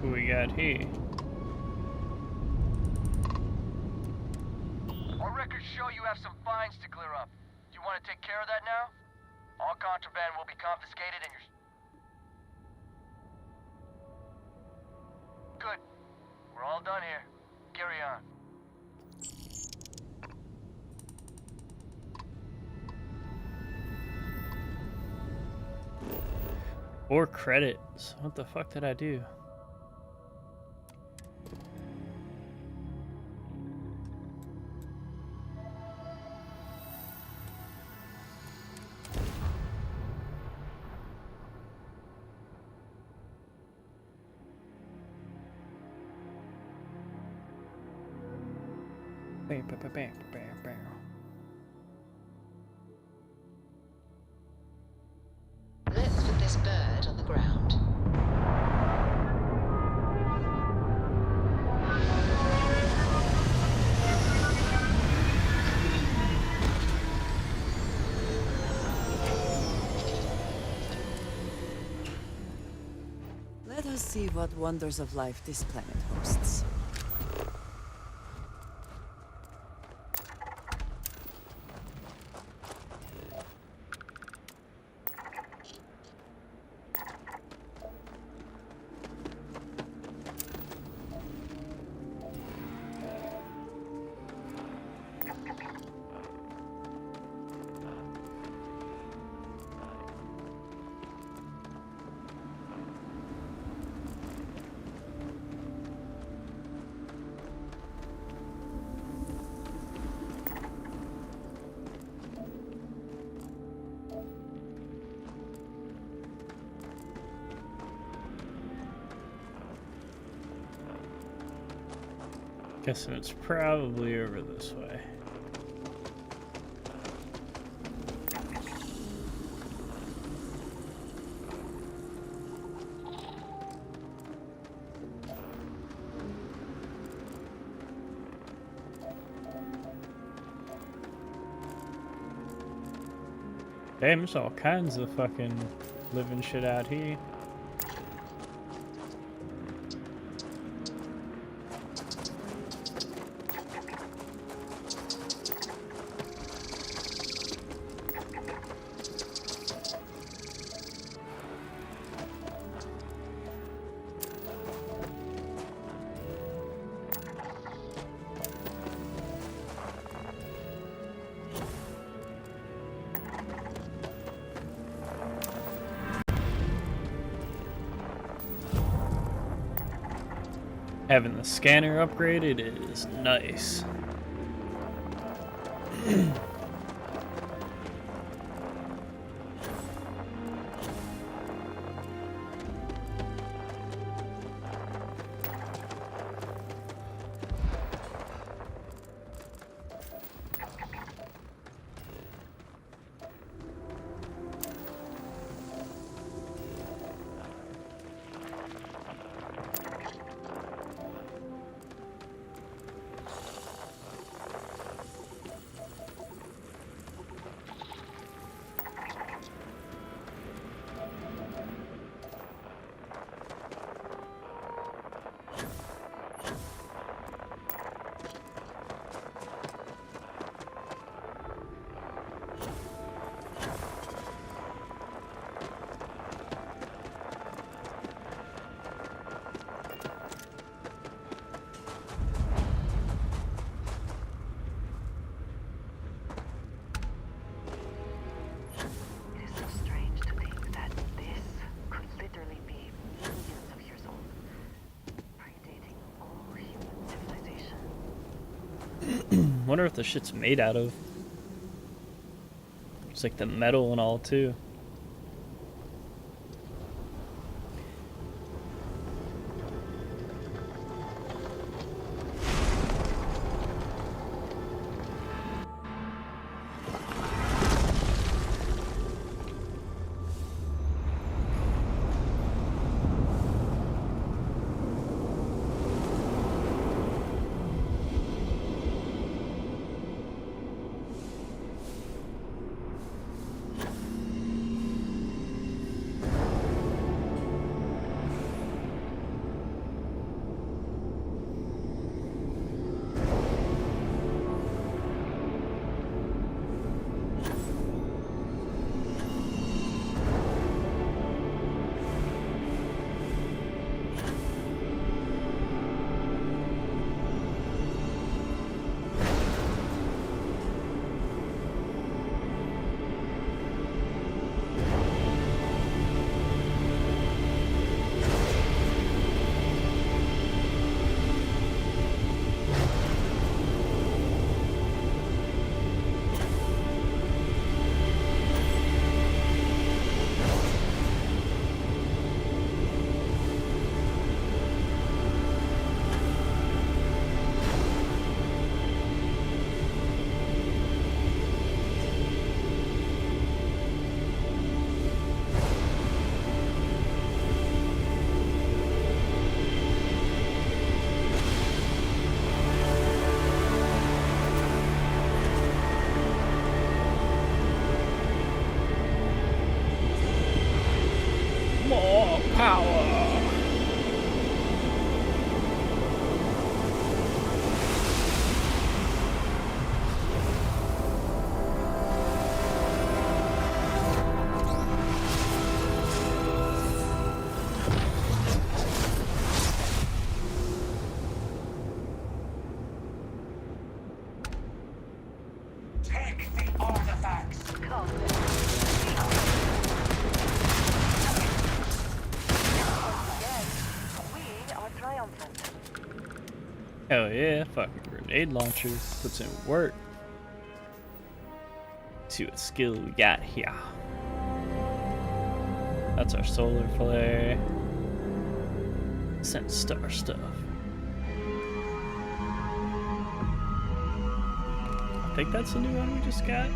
Who we got here? Our records show you have some fines to clear up. Do you want to take care of that now? All contraband will be confiscated and your... Good. We're all done here. Carry on. Or credits. What the fuck did I do? Bam, bam, bam, bam, bam, bam. Let's put this bird on the ground. Let us see what wonders of life this planet hosts. Guessing it's probably over this way. Damn, there's all kinds of fucking living shit out here. Having the scanner upgraded is nice. Wonder what the shit's made out of. It's like the metal and all too. More power. Take the artifacts. Come. Triumphant. Hell yeah, fucking grenade launchers puts in work. See what skill we got here. That's our solar flare. Send star stuff. think that's the new one we just got.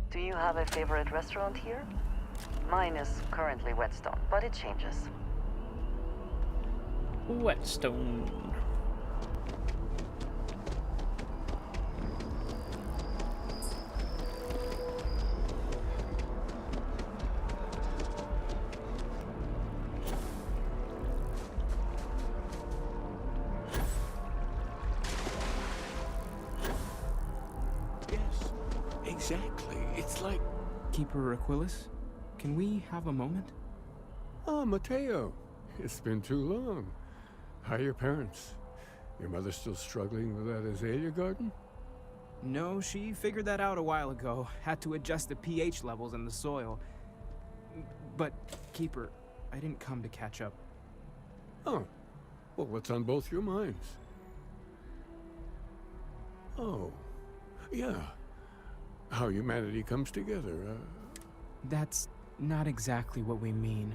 Do you have a favorite restaurant here? Mine is currently Whetstone, but it changes. Whetstone. Yes, exactly. It's like... Keeper Aquilus, can we have a moment? Oh, Mateo. It's been too long. How are your parents? Your mother still struggling with that azalea garden? No, she figured that out a while ago. Had to adjust the pH levels in the soil. But, Keeper, I didn't come to catch up. Oh. Well, what's on both your minds? Oh. Yeah. How humanity comes together, That's not exactly what we mean.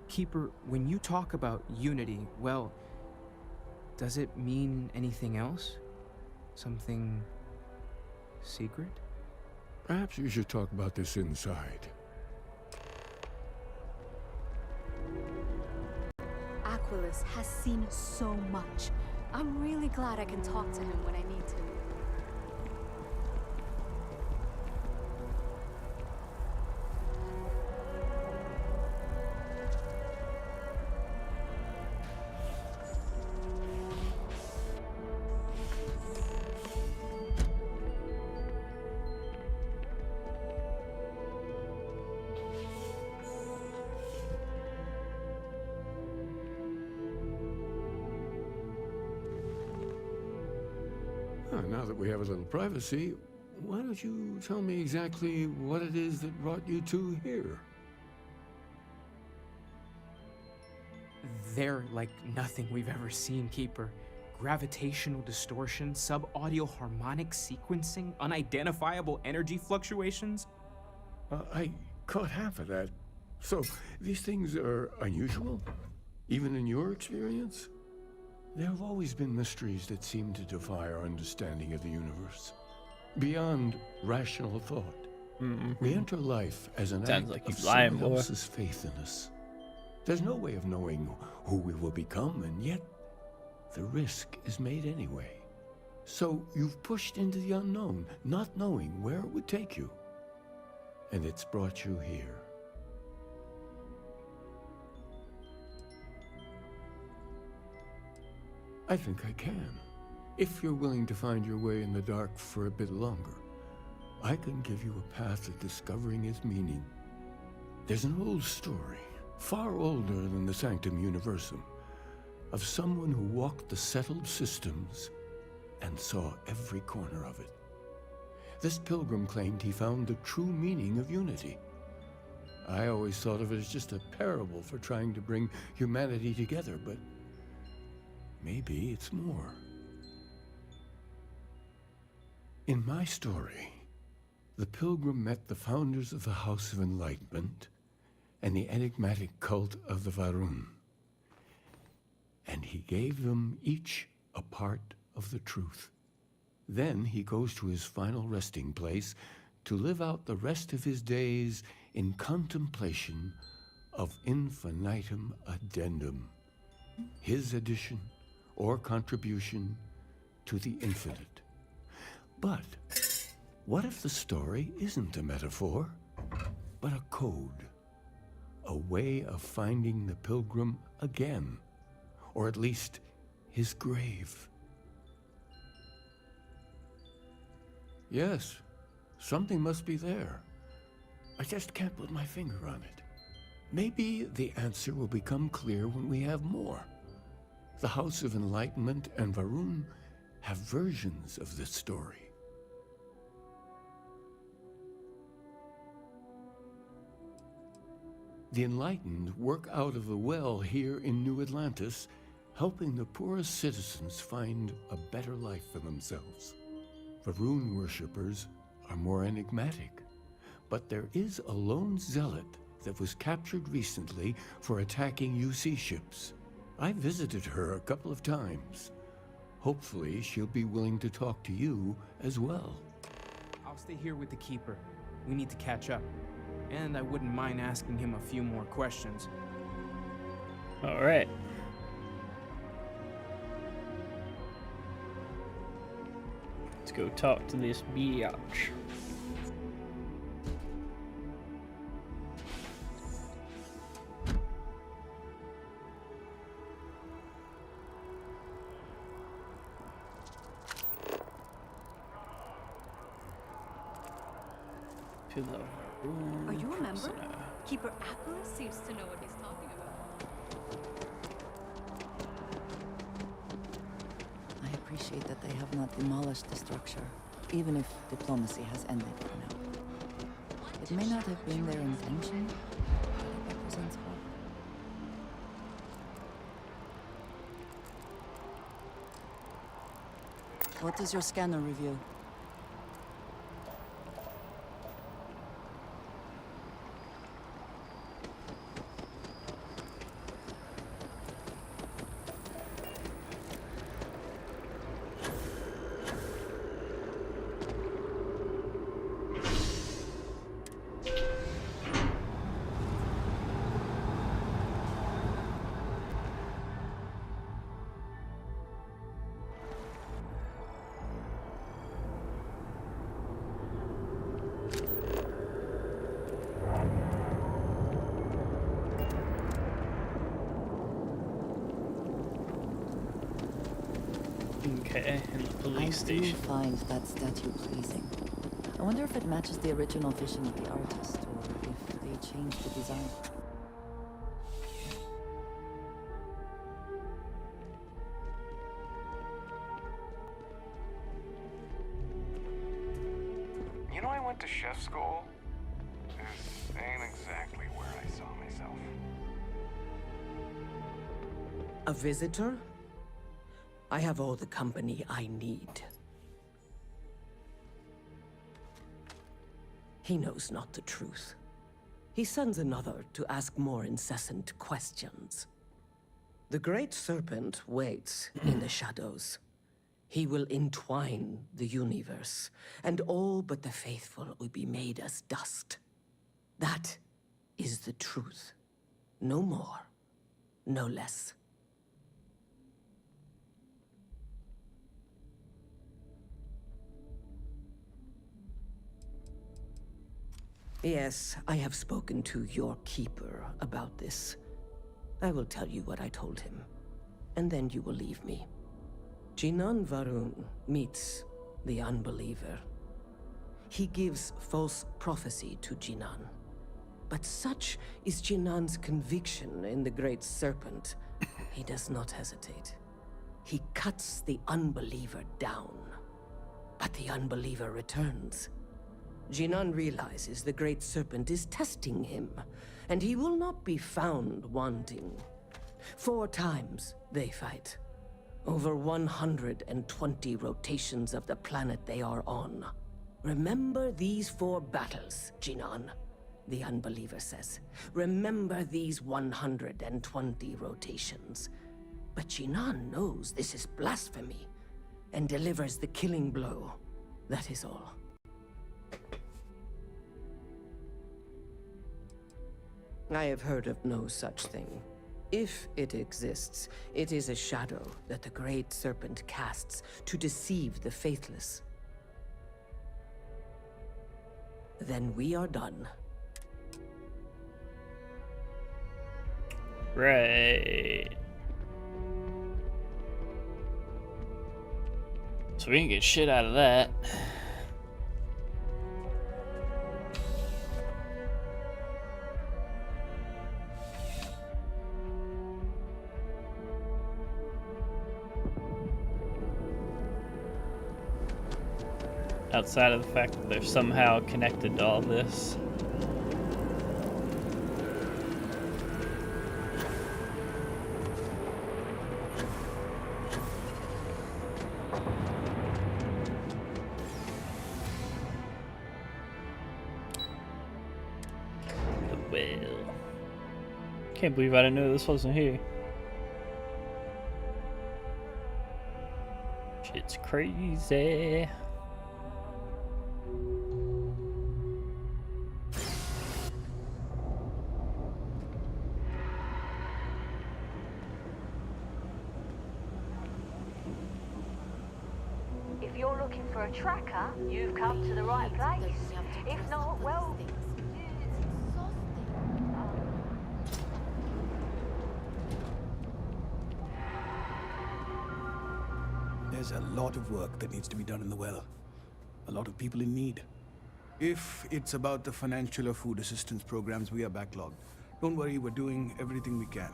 Keeper, when you talk about unity, well, does it mean anything else? Something secret? Perhaps you should talk about this inside. Aquilus has seen so much. I'm really glad I can talk to him when I need to. Now that we have a little privacy, why don't you tell me exactly what it is that brought you two here? They're like nothing we've ever seen, Keeper. Gravitational distortion, sub-audio harmonic sequencing, unidentifiable energy fluctuations. I caught half of that. So, these things are unusual? Even in your experience? There have always been mysteries that seem to defy our understanding of the universe. Beyond rational thought. We enter life as an Sounds act like of you lying, someone boy. else's faith in us. There's no way of knowing who we will become, and yet the risk is made anyway. So you've pushed into the unknown, not knowing where it would take you. And it's brought you here. I think I can. If you're willing to find your way in the dark for a bit longer, I can give you a path to discovering its meaning. There's an old story, far older than the Sanctum Universum, of someone who walked the settled systems and saw every corner of it. This pilgrim claimed he found the true meaning of unity. I always thought of it as just a parable for trying to bring humanity together, but maybe it's more. In my story, the pilgrim met the founders of the House of Enlightenment and the enigmatic cult of the Varun. And he gave them each a part of the truth. Then he goes to his final resting place to live out the rest of his days in contemplation of infinitum addendum, his addition or contribution to the infinite. But what if the story isn't a metaphor, but a code? A way of finding the pilgrim again, or at least his grave. Yes, something must be there. I just can't put my finger on it. Maybe the answer will become clear when we have more. The House of Enlightenment and Varun have versions of this story. The Enlightened work out of the well here in New Atlantis, helping the poorest citizens find a better life for themselves. Varun worshippers are more enigmatic, but there is a lone zealot that was captured recently for attacking UC ships. I visited her a couple of times. Hopefully she'll be willing to talk to you as well. I'll stay here with the Keeper. We need to catch up. And I wouldn't mind asking him a few more questions. All right. Let's go talk to this biatch. To the room. Are you a member? Keeper Apple seems to know what he's talking about. I appreciate that they have not demolished the structure, even if diplomacy has ended for now. It may not have been their intention, but it represents hope. What does your scanner reveal? Okay, in the police station. I do find that statue pleasing. I wonder if it matches the original vision of the artist, or if they changed the design. You know, I went to chef school. This ain't exactly where I saw myself. A visitor? I have all the company I need. He knows not the truth. He sends another to ask more incessant questions. The Great Serpent waits in the shadows. He will entwine the universe, and all but the faithful will be made as dust. That is the truth. No more, no less. Yes, I have spoken to your keeper about this. I will tell you what I told him, and then you will leave me. Jinan Varun meets the unbeliever. He gives false prophecy to Jinan. But such is Jinan's conviction in the Great Serpent, he does not hesitate. He cuts the unbeliever down, but the unbeliever returns. Jinan realizes the Great Serpent is testing him, and he will not be found wanting. 4 times they fight. Over 120 rotations of the planet they are on. Remember these 4 battles, Jinan, the Unbeliever says. Remember these 120 rotations. But Jinan knows this is blasphemy and delivers the killing blow. That is all. I have heard of no such thing. If it exists, it is a shadow that the Great Serpent casts to deceive the faithless. Then we are done. Right. So we can get shit out of that. Outside of the fact that they're somehow connected to all this. The whale. Can't believe I didn't know this wasn't here. Shit's crazy. If you're looking for a tracker, you've come to the right place. If not, well... There's a lot of work that needs to be done in the well. A lot of people in need. If it's about the financial or food assistance programs, we are backlogged. Don't worry, we're doing everything we can.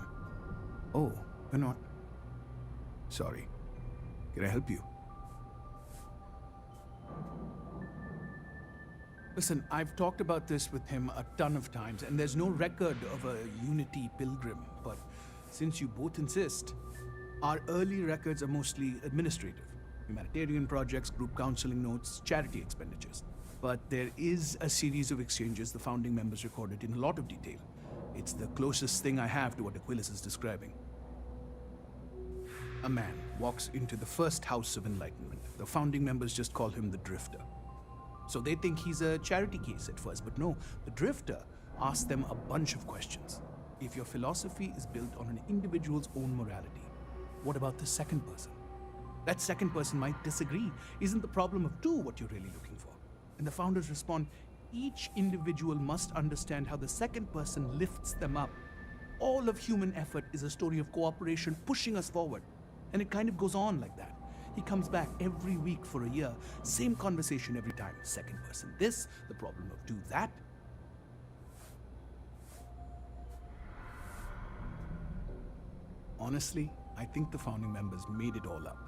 Oh, we're not. Sorry. Can I help you? Listen, I've talked about this with him a ton of times, and there's no record of a Unity pilgrim, but since you both insist, our early records are mostly administrative. Humanitarian projects, group counseling notes, charity expenditures. But there is a series of exchanges the founding members recorded in a lot of detail. It's the closest thing I have to what Aquilas is describing. A man walks into the first house of enlightenment. The founding members just call him the Drifter. So they think he's a charity case at first, but no, the Drifter asks them a bunch of questions. If your philosophy is built on an individual's own morality, what about the second person? That second person might disagree. Isn't the problem of two what you're really looking for? And the founders respond, each individual must understand how the second person lifts them up. All of human effort is a story of cooperation pushing us forward. And it kind of goes on like that. He comes back every week for a year. Same conversation every time. Second person this, the problem of two that. Honestly, I think the founding members made it all up.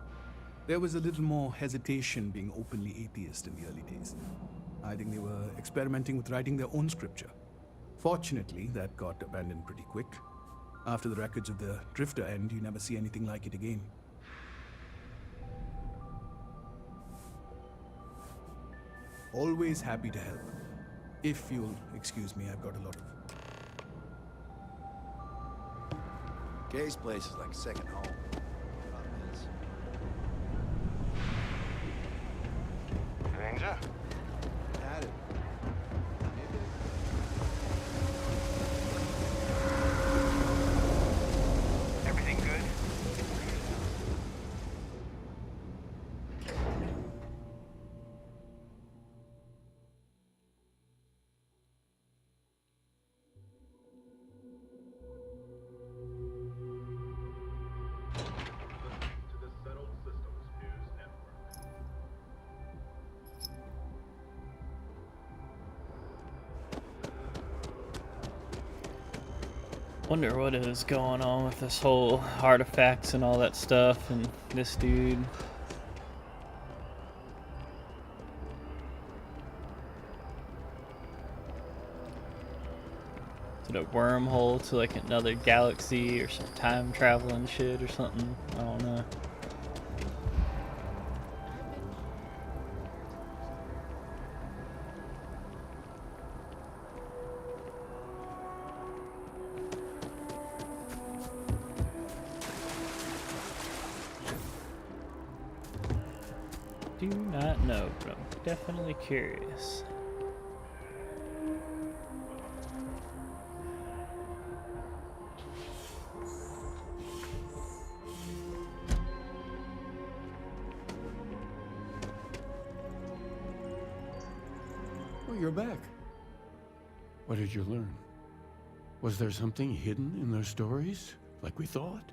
There was a little more hesitation being openly atheist in the early days. I think they were experimenting with writing their own scripture. Fortunately, that got abandoned pretty quick. After the records of the Drifter end, you never see anything like it again. Always happy to help. If you'll excuse me, I've got a lot of... Kay's place is like second home. Ranger? Had it. Everything good? Wonder what is going on with this whole artifacts and all that stuff and this dude. Is it a wormhole to like another galaxy or some time traveling shit or something? I don't know. do not know, but I'm definitely curious. Well, you're back. What did you learn? Was there something hidden in their stories, like we thought?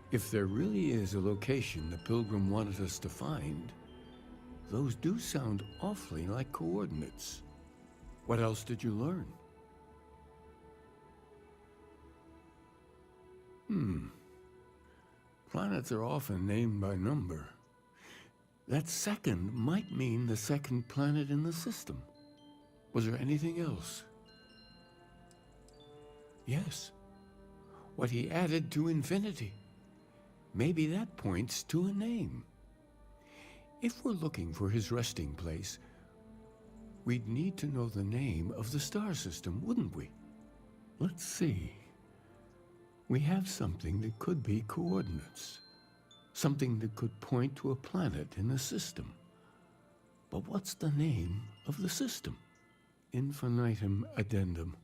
If there really is a location the Pilgrim wanted us to find, those do sound awfully like coordinates. What else did you learn? Planets are often named by number. That second might mean the second planet in the system. Was there anything else? Yes. What he added to infinity. Maybe that points to a name. If we're looking for his resting place, we'd need to know the name of the star system, wouldn't we? Let's see. We have something that could be coordinates. Something that could point to a planet in the system. But what's the name of the system? Infinitum addendum.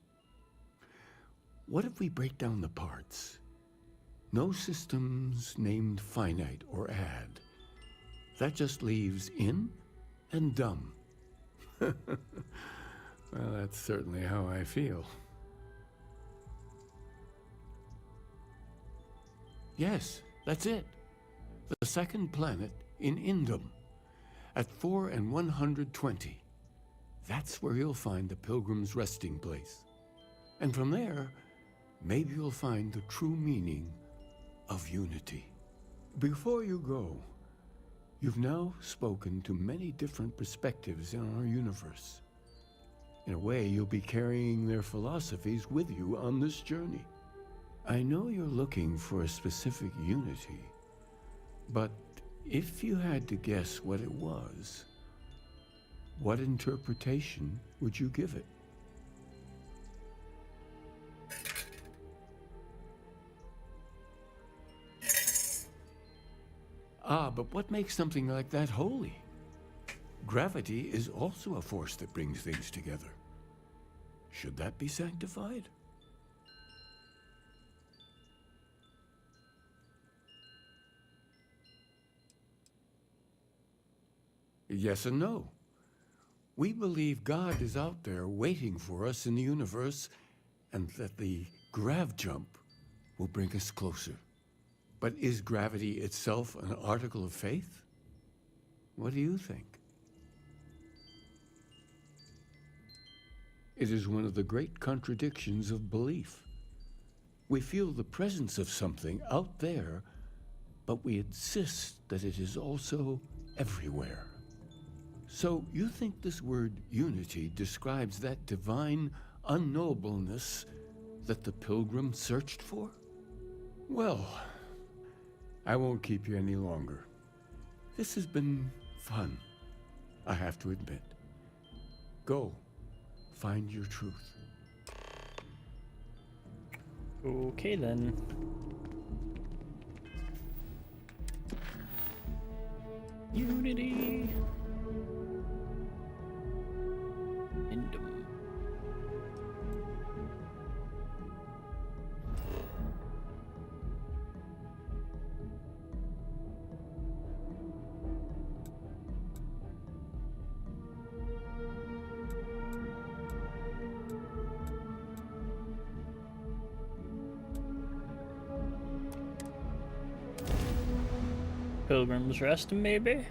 What if we break down the parts? No systems named finite or add. That just leaves in and dumb. Well, that's certainly how I feel. Yes, that's it. The second planet in Indum, at 4 and 120. That's where you'll find the Pilgrim's resting place. And from there, maybe you'll find the true meaning of unity. Before you go, you've now spoken to many different perspectives in our universe. In a way, you'll be carrying their philosophies with you on this journey. I know you're looking for a specific unity, but if you had to guess what it was, what interpretation would you give it? Ah, but what makes something like that holy? Gravity is also a force that brings things together. Should that be sanctified? Yes and no. We believe God is out there waiting for us in the universe, and that the grav jump will bring us closer. But is gravity itself an article of faith? What do you think? It is one of the great contradictions of belief. We feel the presence of something out there, but we insist that it is also everywhere. So you think this word unity describes that divine unknowableness that the Pilgrim searched for? Well, I won't keep you any longer. This has been fun, I have to admit. Go, find your truth. Okay then. Unity. Indum. Pilgrim's Rest, maybe?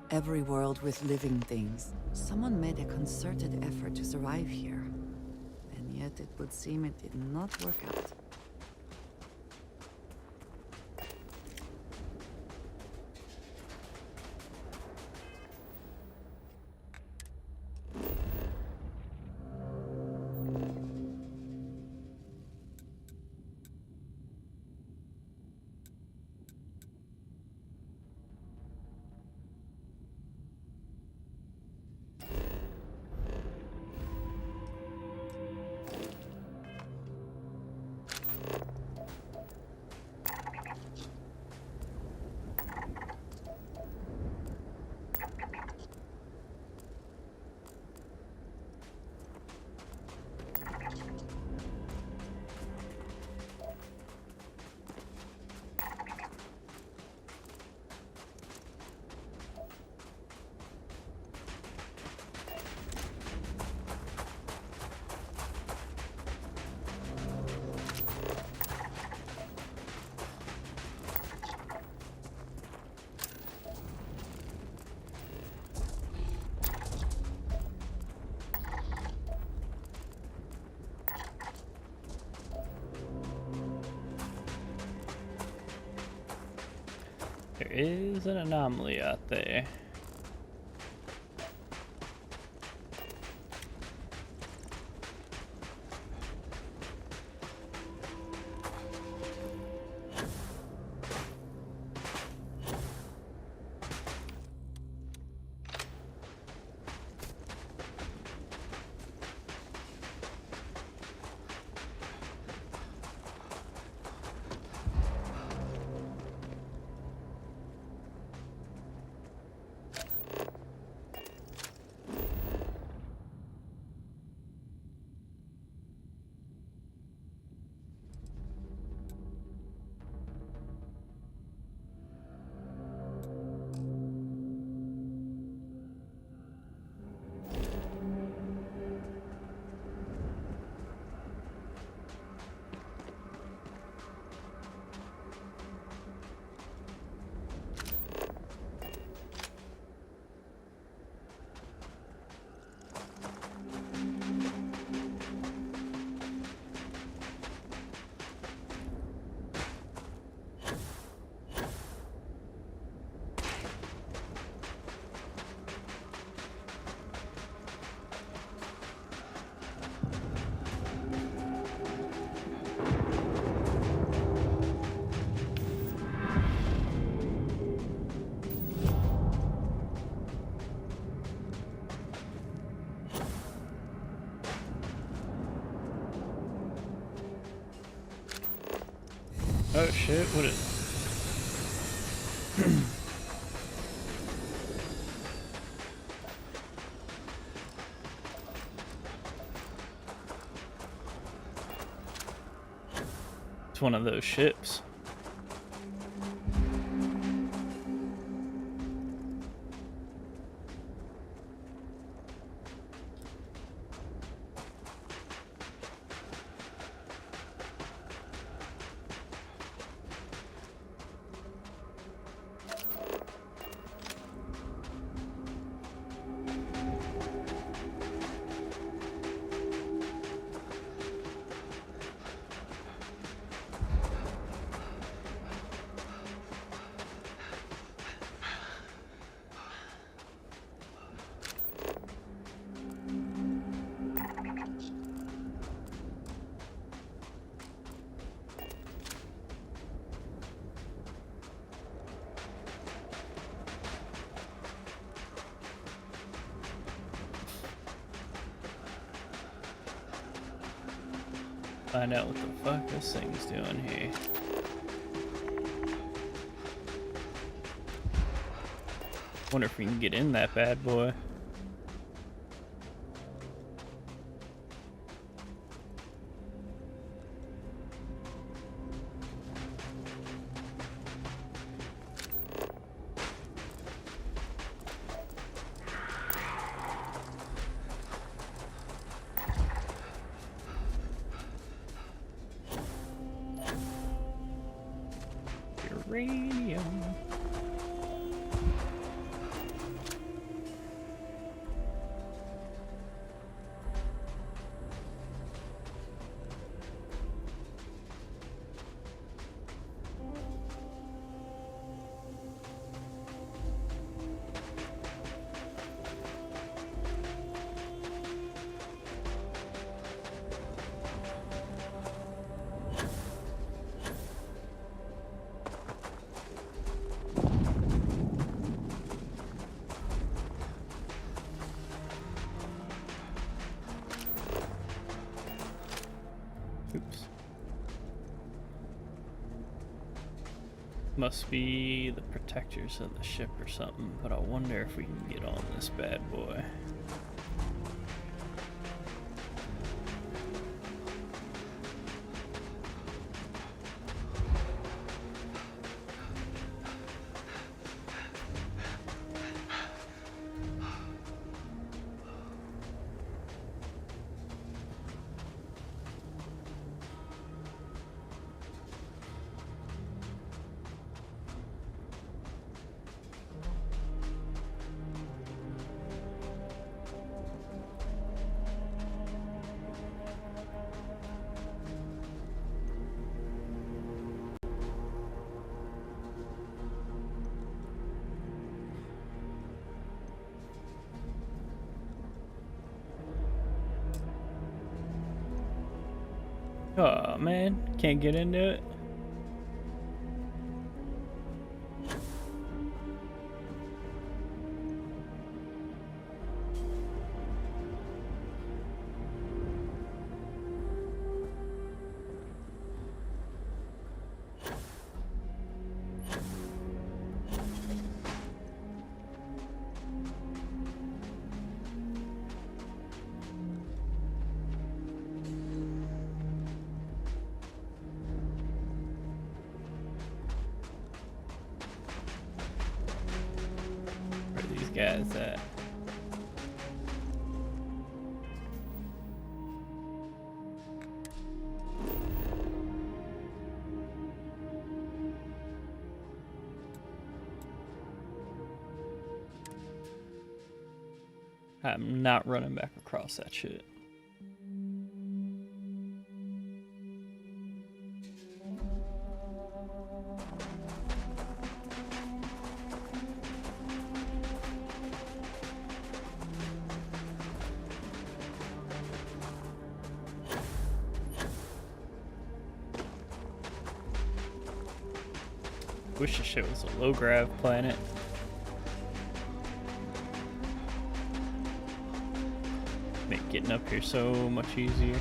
Every world with living things. Someone made a concerted effort to survive here. And yet it would seem it did not work out. is an anomaly out there. Oh shit, what is it? It's one of those ships. Find out what the fuck this thing's doing here. Wonder if we can get in that bad boy. Uranium. Oops. Must be the protectors of the ship or something, but I wonder if we can get on this bad boy. Oh man, can't get into it. Where are these guys at? I'm not running back across that shit. Wish this shit was a low grav planet. Make getting up here so much easier.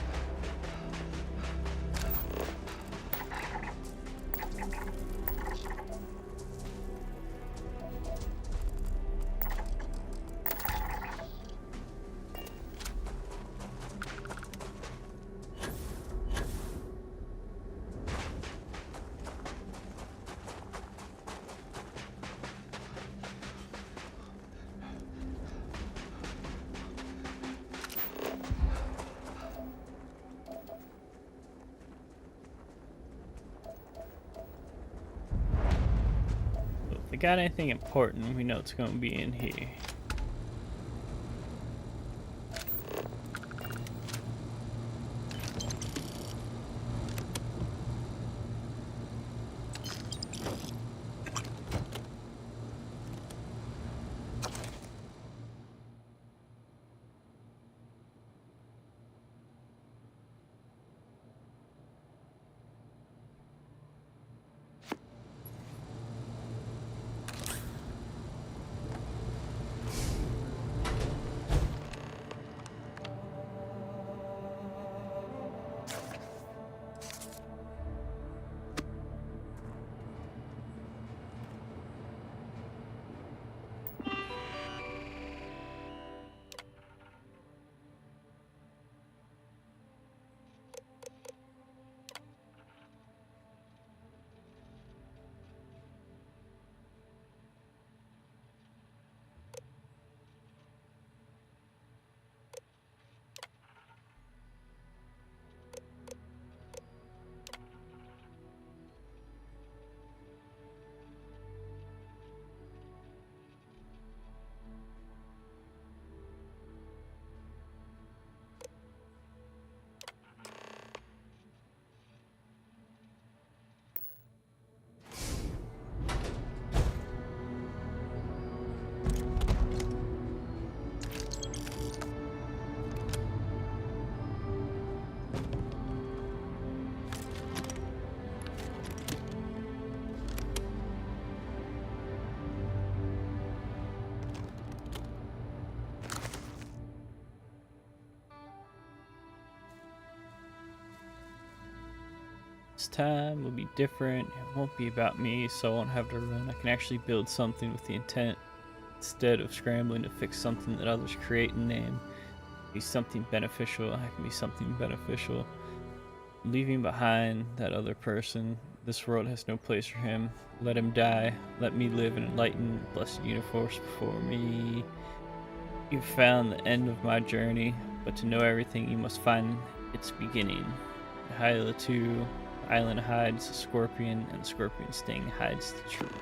If they got anything important, we know it's gonna be in here. This time will be different. It won't be about me, so I won't have to run. I can actually build something with the intent instead of scrambling to fix something that others create and name. Be something beneficial. I can be something beneficial. Leaving behind that other person. This world has no place for him. Let him die. Let me live in enlightened, blessed universe before me. You've found the end of my journey, but to know everything, you must find its beginning. Hyla 2. The island hides the scorpion, and the scorpion sting hides the truth.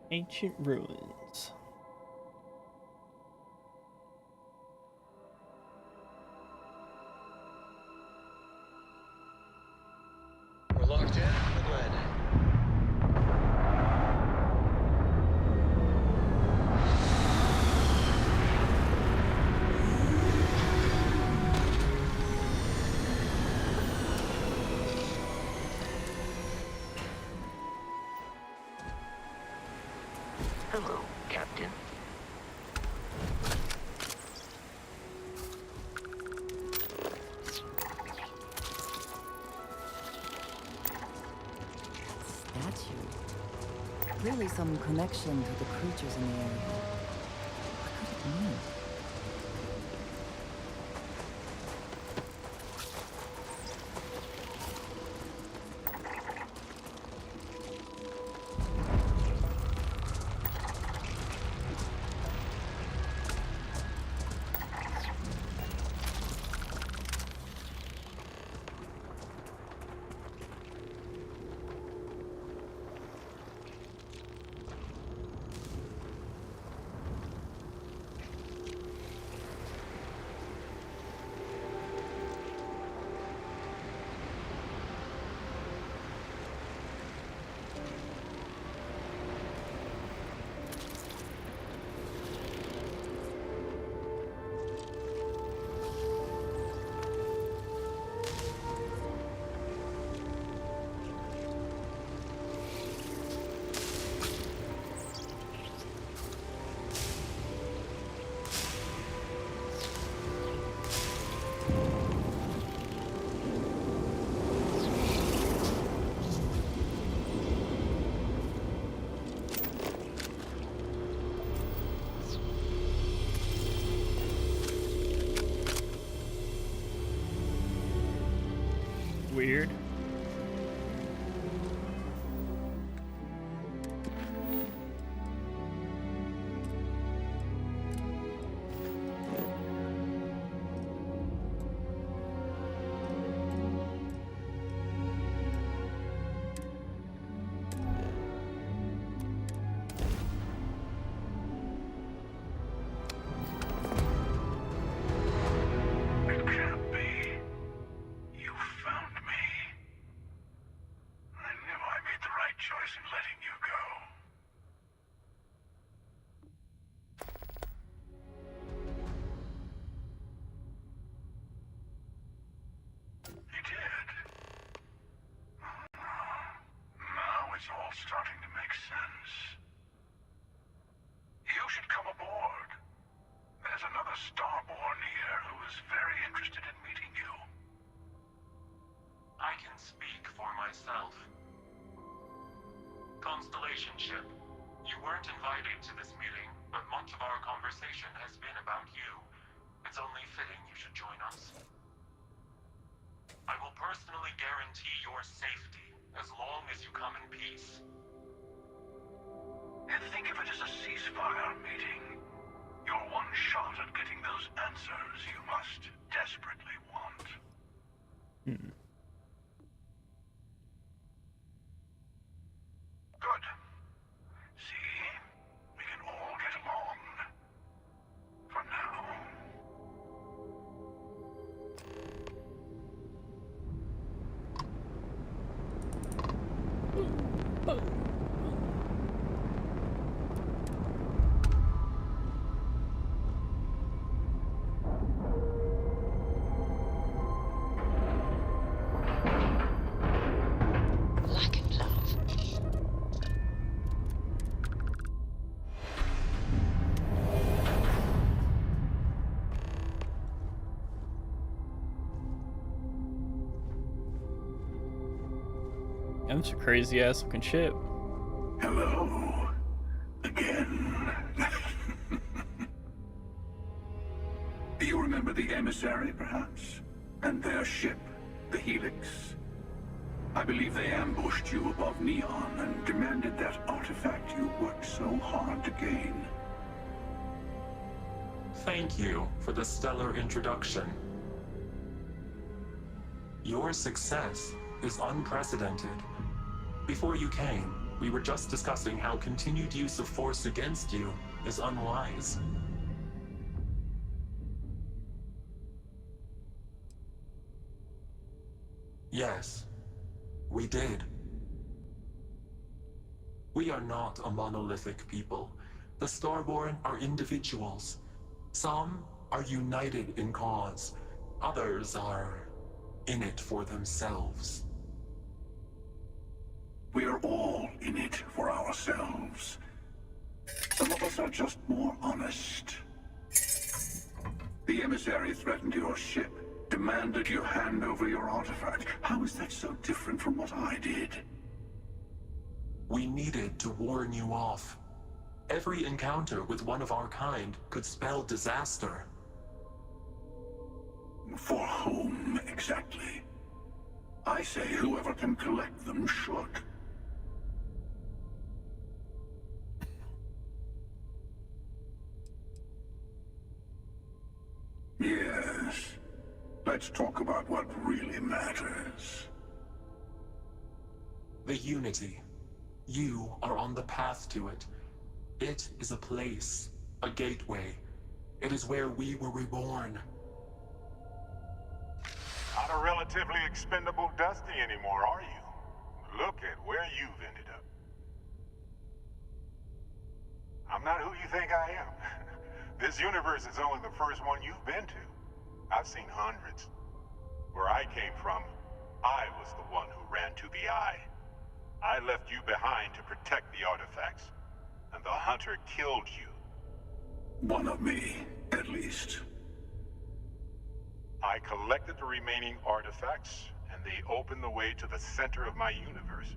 Ancient ruins. We're locked in and led. Hello, Captain. Statue. Clearly some connection to the creatures in the area. What could it mean? Weird. It can't be. You found me. I knew I made the right choice in letting you go. You did. Now it's all starting to make sense. You should come aboard. There's another Starborn here who is very interested in meeting you. I can speak for myself. Constellation ship, you weren't invited to this meeting, but much of our conversation has been about you. It's only fitting you should join us. I will personally guarantee your safety as long as you come in peace. And think of it as a ceasefire meeting. Your one shot at getting those answers you must desperately want. Good. See? We can all get along. For now. Lack of love. That's a crazy ass looking ship. Hello. Again. You remember the emissary, perhaps? And their ship, the Helix? I believe they ambushed you above Neon and demanded that artifact you worked so hard to gain. Thank you for the stellar introduction. Your success is unprecedented. Before you came, We were just discussing how continued use of force against you is unwise. Yes, we did. We are not a monolithic people. The Starborn are individuals. Some are united in cause. Others are in it for themselves. We are all in it for ourselves. Some of us are just more honest. The emissary threatened your ship, demanded you hand over your artifact. How is that so different from what I did? We needed to warn you off. Every encounter with one of our kind could spell disaster. For whom, exactly? I say whoever can collect them should. Yes. Let's talk about what really matters. The Unity. You are on the path to it. It is a place, a gateway. It is where we were reborn. Not a relatively expendable Dusty anymore, are you? Look at where you've ended up. I'm not who you think I am. This universe is only the first one you've been to. I've seen hundreds. Where I came from, I was the one who ran to the Eye. I left you behind to protect the artifacts, and the Hunter killed you. One of me, at least. I collected the remaining artifacts, and they opened the way to the center of my universe,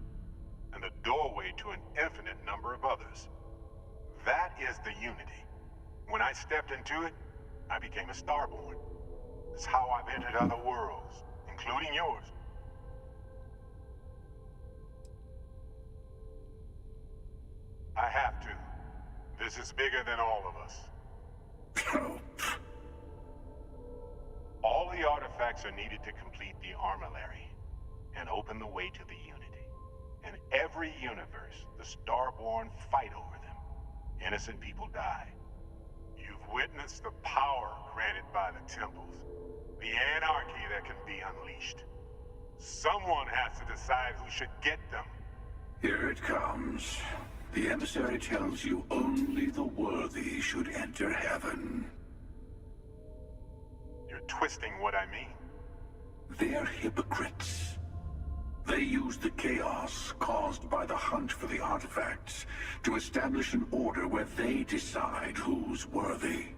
and the doorway to an infinite number of others. That is the Unity. When I stepped into it, I became a Starborn. It's how I've entered other worlds, including yours. I have to. This is bigger than all of us. All the artifacts are needed to complete the armillary and open the way to the Unity. In every universe, the Starborn fight over them. Innocent people die. You've witnessed the power granted by the temples, the anarchy that can be unleashed. Someone has to decide who should get them. Here it comes. The emissary tells you only the worthy should enter heaven. You're twisting what I mean. They're hypocrites. They use the chaos caused by the hunt for the artifacts to establish an order where they decide who's worthy.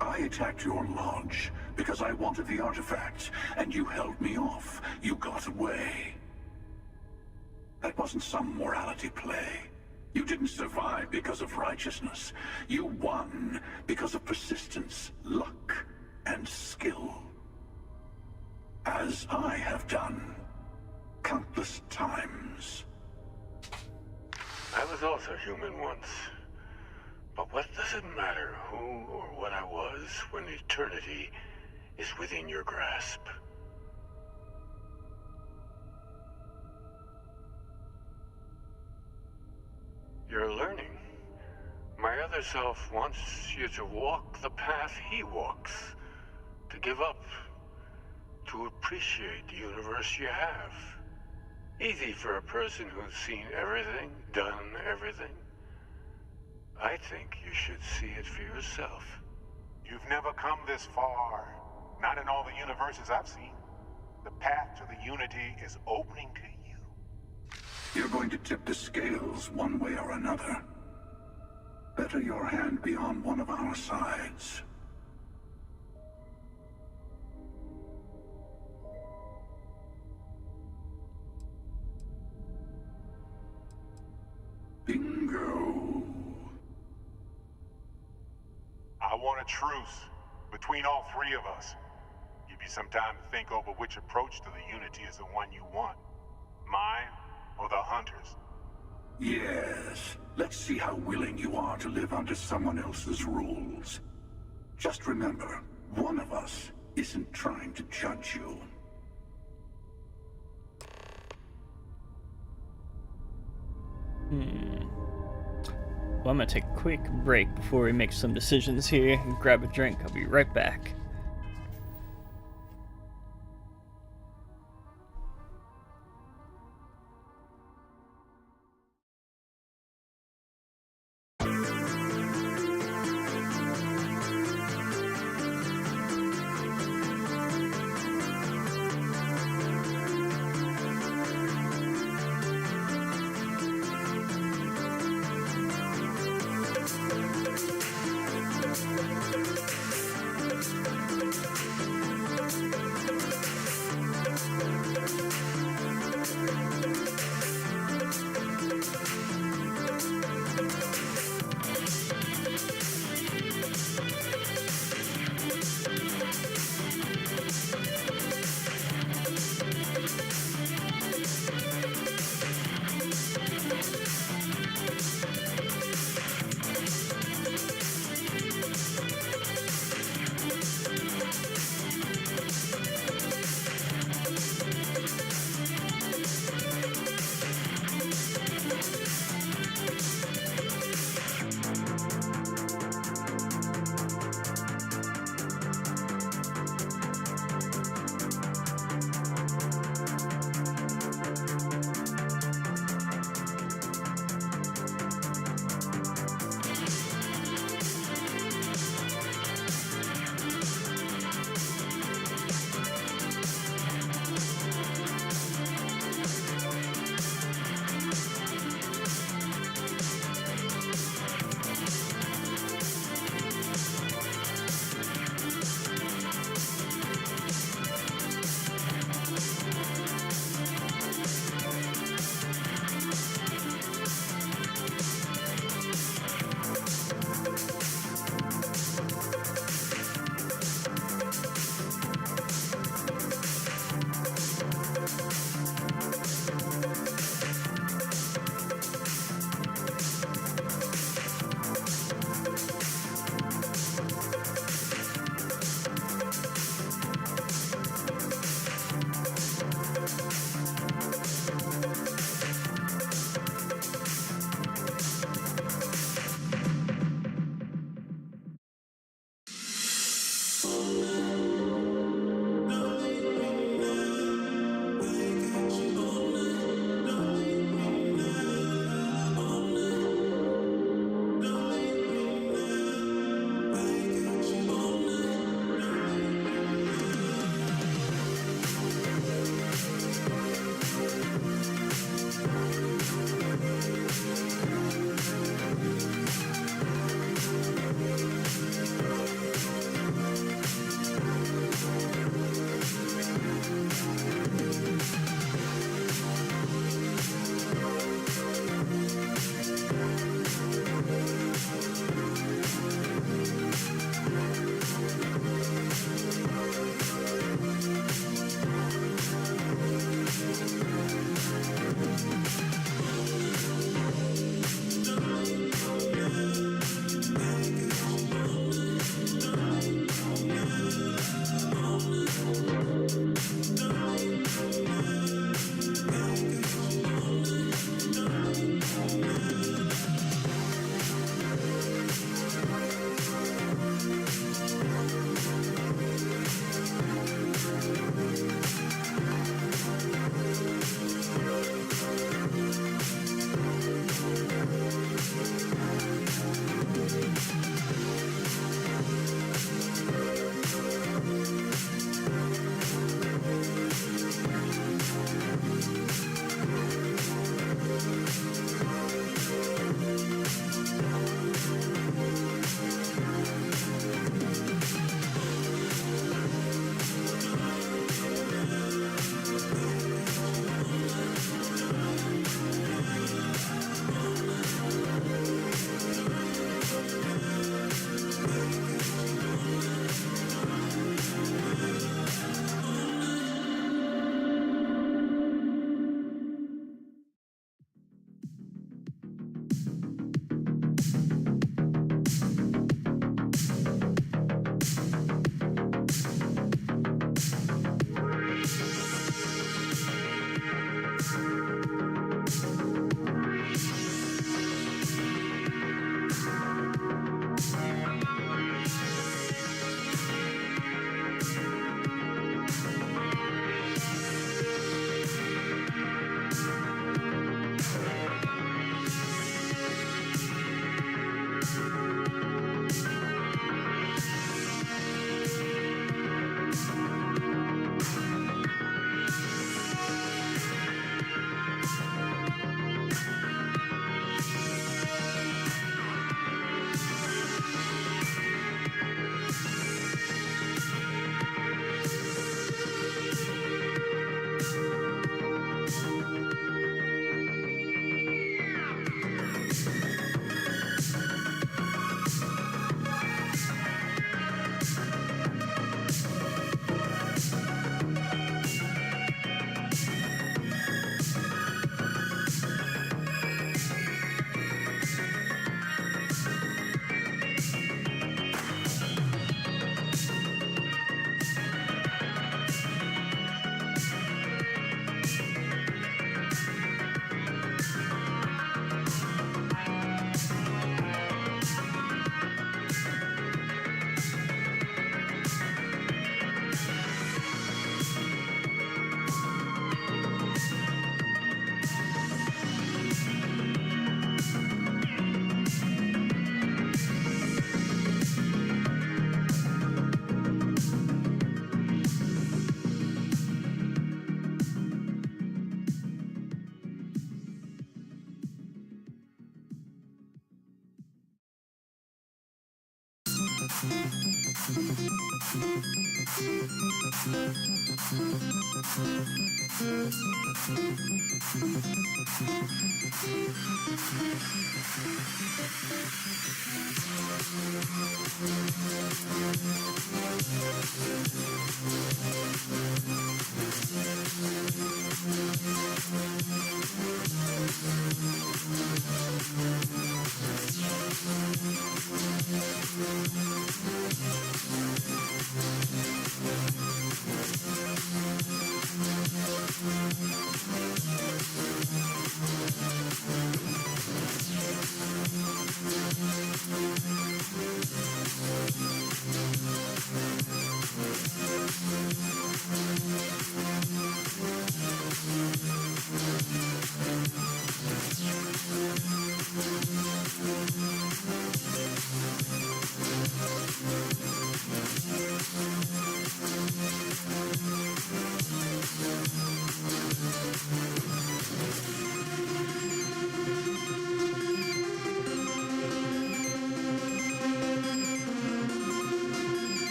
I attacked your lodge because I wanted the artifacts, and you held me off. You got away. That wasn't some morality play. You didn't survive because of righteousness. You won because of persistence, luck, and skill. As I have done countless times. I was also human once. But what does it matter who or what I was when eternity is within your grasp? You're learning. My other self wants you to walk the path he walks. To give up. To appreciate the universe you have. Easy for a person who's seen everything, done everything. I think you should see it for yourself. You've never come this far. Not in all the universes I've seen. The path to the Unity is opening to you. You're going to tip the scales one way or another. Better your hand be on one of our sides. Bingo. I want a truce between all three of us. Give you some time to think over which approach to the Unity is the one you want. Mine or the Hunters? Yes. Let's see how willing you are to live under someone else's rules. Just remember, one of us isn't trying to judge you. Well, I'm gonna take a quick break before we make some decisions here and grab a drink. I'll be right back.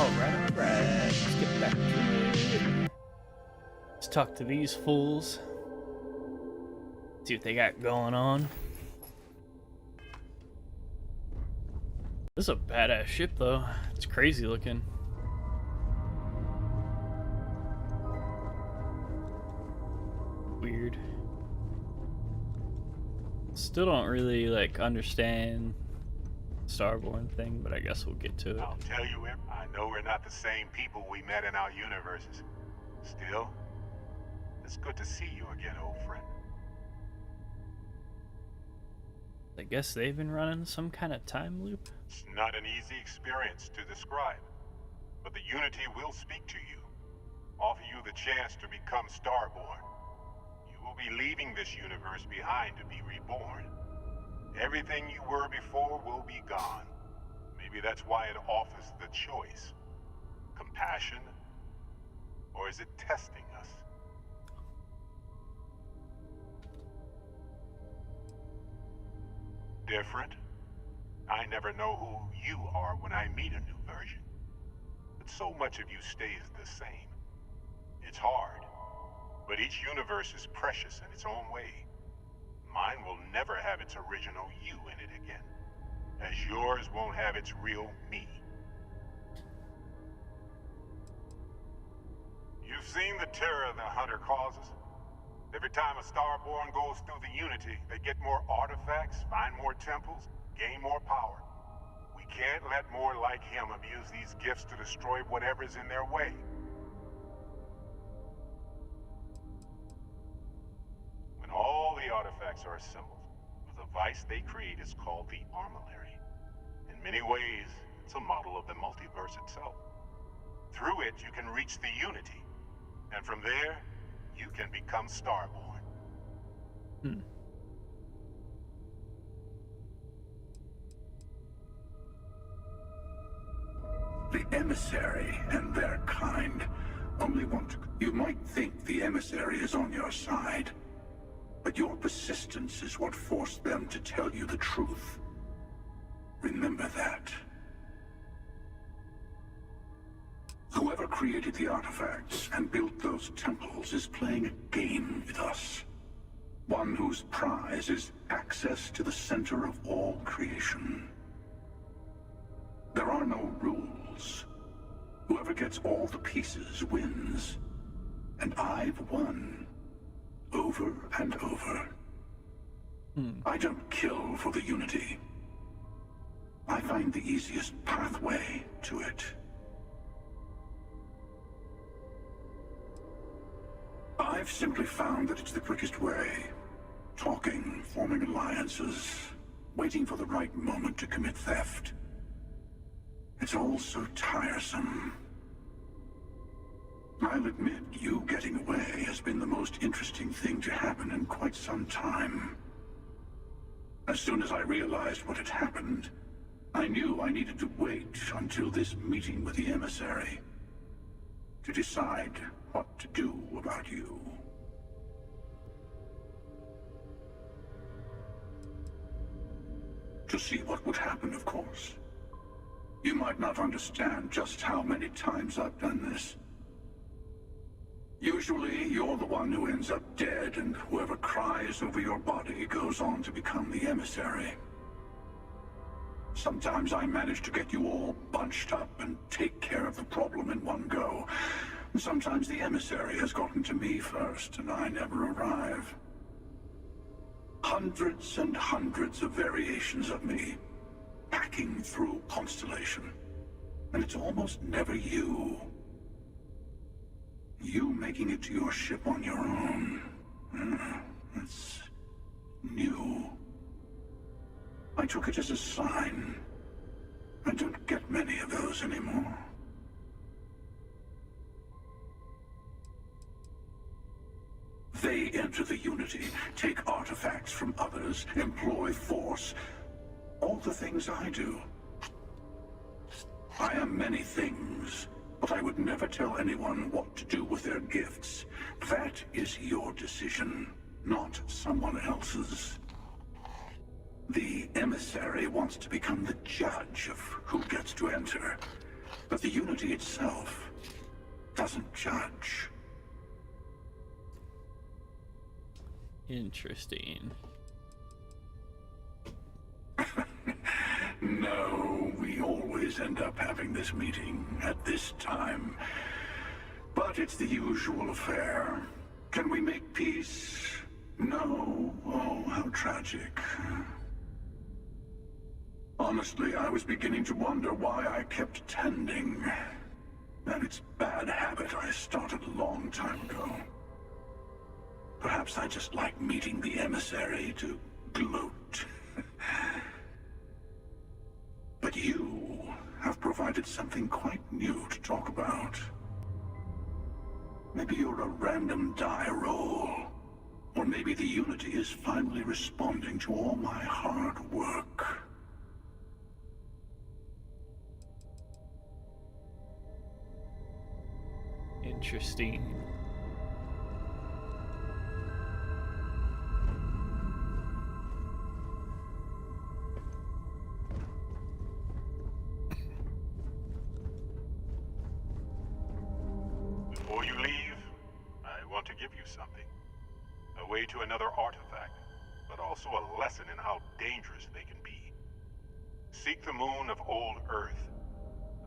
Alright, let's get back to it. Let's talk to these fools. See what they got going on. This is a badass ship, though. It's crazy looking. Weird. Still don't really like understand Starborn thing, but I guess we'll get to it. I'll tell you, I know we're not the same people we met in our universes. Still, it's good to see you again, old friend. I guess they've been running some kind of time loop. It's not an easy experience to describe, but the Unity will speak to you, offer you the chance to become Starborn. You will be leaving this universe behind to be reborn. Everything you were before will be gone. Maybe that's why it offers the choice. Compassion? Or is it testing us? Different? I never know who you are when I meet a new version. But so much of you stays the same. It's hard, but each universe is precious in its own way. Mine will never have its original you in it again, as yours won't have its real me. You've seen the terror the Hunter causes. Every time a Starborn goes through the Unity, they get more artifacts, find more temples, gain more power. We can't let more like him abuse these gifts to destroy whatever's in their way. When all the artifacts are assembled, the device they create is called the Armillary. In many ways, it's a model of the multiverse itself. Through it, you can reach the Unity, and from there, you can become Starborn. The emissary and their kind only want to... You might think the emissary is on your side, but your persistence is what forced them to tell you the truth. Remember that. Whoever created the artifacts and built those temples is playing a game with us. One whose prize is access to the center of all creation. There are no rules. Whoever gets all the pieces wins. And I've won. Over and over. I don't kill for the Unity. I find the easiest pathway to it. I've simply found that it's the quickest way. Talking, forming alliances, waiting for the right moment to commit theft. It's all so tiresome. I'll admit, you getting away has been the most interesting thing to happen in quite some time. As soon as I realized what had happened, I knew I needed to wait until this meeting with the emissary to decide what to do about you. To see what would happen, of course. You might not understand just how many times I've done this. Usually, you're the one who ends up dead, and whoever cries over your body goes on to become the emissary. Sometimes I manage to get you all bunched up and take care of the problem in one go. Sometimes the emissary has gotten to me first, and I never arrive. Hundreds and hundreds of variations of me, packing through Constellation. And it's almost never you. You making it to your ship on your own. That's new. I took it as a sign. I don't get many of those anymore. They enter the Unity, take artifacts from others, employ force. All the things I do. I am many things, but I would never tell anyone what to do with their gifts. That is your decision, not someone else's. The emissary wants to become the judge of who gets to enter, but the Unity itself doesn't judge. Interesting. No, we always end up having this meeting at this time. But it's the usual affair. Can we make peace? No. Oh, how tragic. Honestly, I was beginning to wonder why I kept tending. And it's a bad habit I started a long time ago. Perhaps I just like meeting the emissary to gloat. But you have provided something quite new to talk about. Maybe you're a random die roll. Or maybe the Unity is finally responding to all my hard work. Interesting. Before you leave, I want to give you something. A way to another artifact, but also a lesson in how dangerous they can be. Seek the moon of old Earth.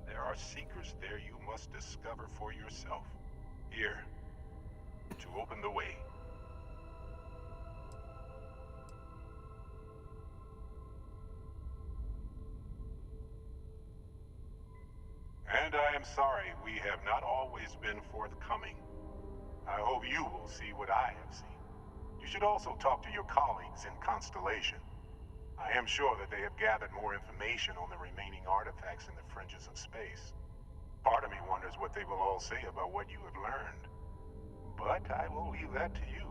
There are secrets there you must discover for yourself. Here, to open the way. And I am sorry we have not always been forthcoming. I hope you will see what I have seen. You should also talk to your colleagues in Constellation. I am sure that they have gathered more information on the remaining artifacts in the fringes of space. Part of me wonders what they will all say about what you have learned. But I will leave that to you.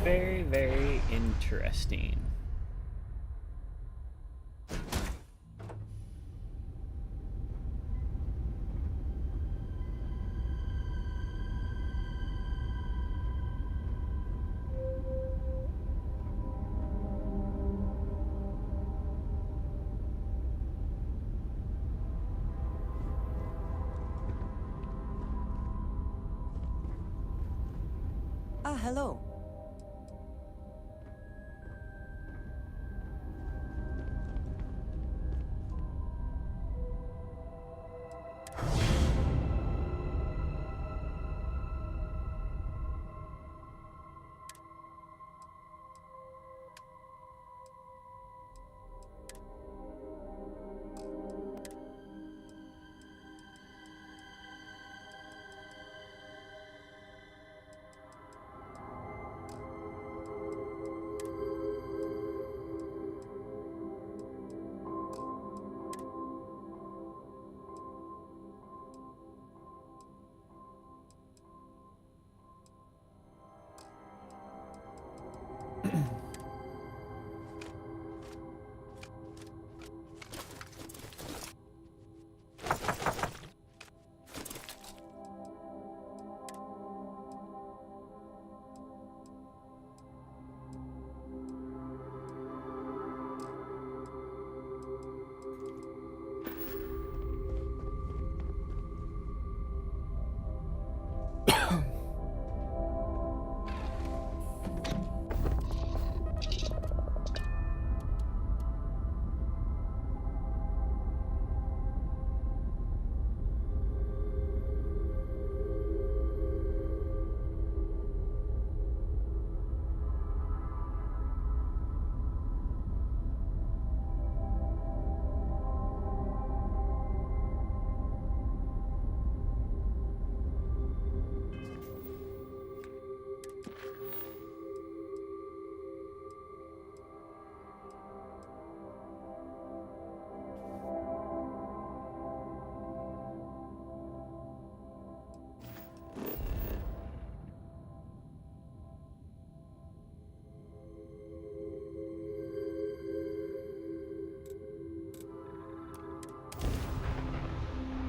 Very, very interesting. Ah, hello.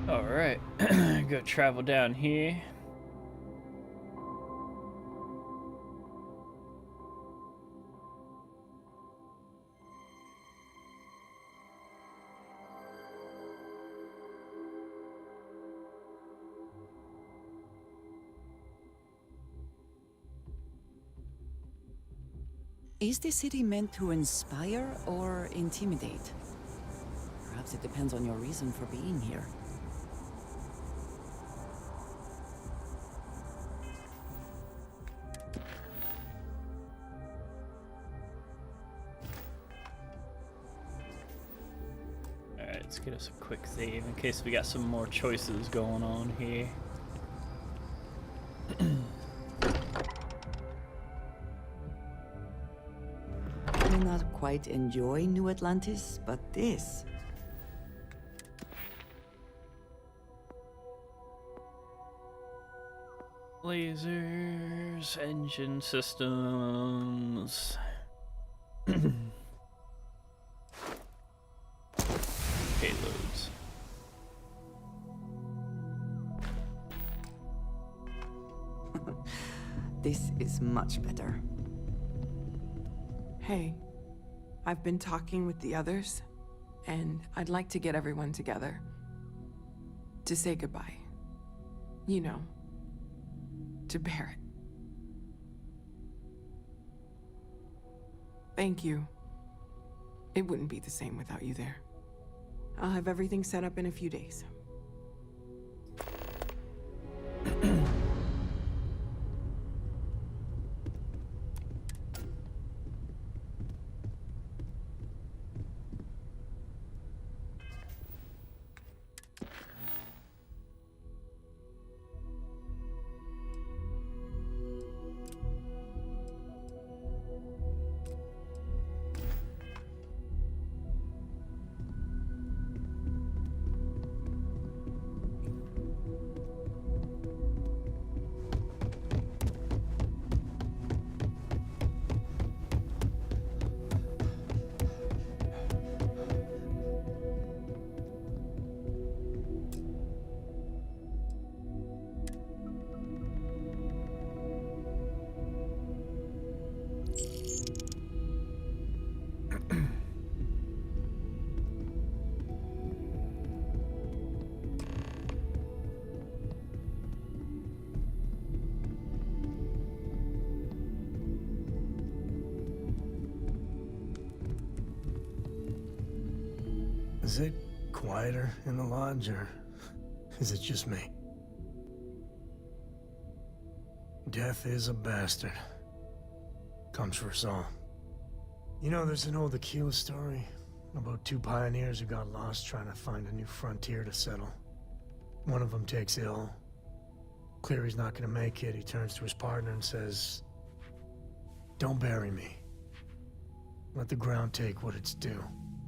Alright, go travel down here. Is the city meant to inspire or intimidate? Perhaps it depends on your reason for being here. Alright, let's get us a quick save in case we got some more choices going on here. I may not quite enjoy New Atlantis, but this... Lasers, engine systems. Payloads. This is much better. Hey, I've been talking with the others, and I'd like to get everyone together. To say goodbye. You know, to Barrett. Thank you. It wouldn't be the same without you there. I'll have everything set up in a few days. Is it quieter in the lodge, or is it just me? Death is a bastard. Comes for us all. You know, there's an old Aquila story about two pioneers who got lost trying to find a new frontier to settle. One of them takes ill. Clear he's not gonna make it, he turns to his partner and says, "Don't bury me. Let the ground take what it's due.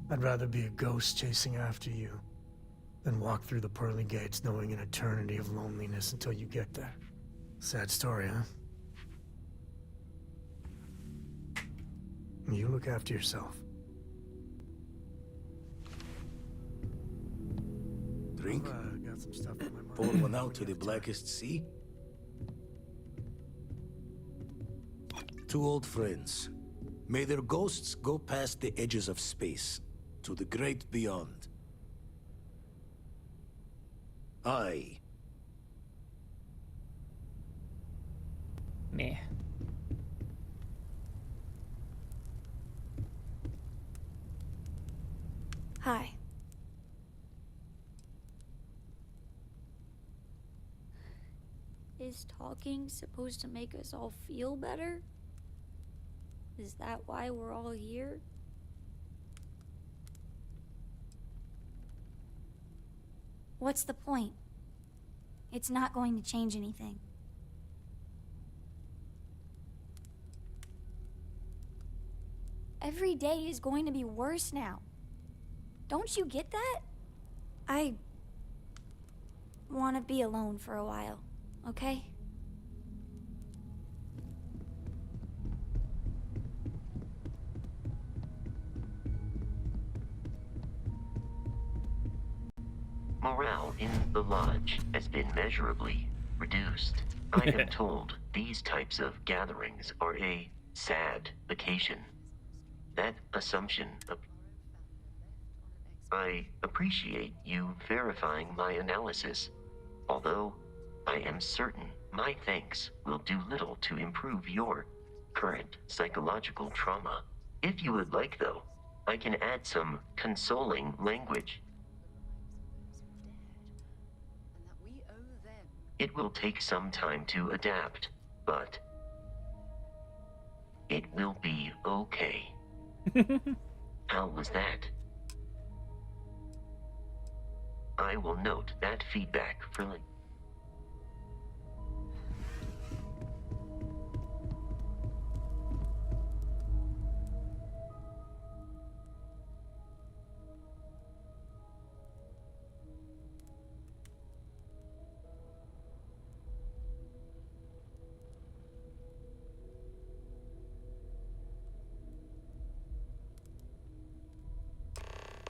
I'd rather be a ghost chasing after you than walk through the pearly gates knowing an eternity of loneliness until you get there." Sad story, huh? You look after yourself. Drink? Got some stuff in my mind. Pour one out to the blackest sea? Two old friends. May their ghosts go past the edges of space, to the great beyond. I... Meh. Hi. Is talking supposed to make us all feel better? Is that why we're all here? What's the point? It's not going to change anything. Every day is going to be worse now. Don't you get that? I want to be alone for a while, okay? Morale in the lodge has been measurably reduced. I am told these types of gatherings are a sad vacation. That assumption... I appreciate you verifying my analysis, although I am certain my thanks will do little to improve your current psychological trauma. If you would like, though, I can add some consoling language. It will take some time to adapt, but it will be okay. How was that? I will note that feedback for later.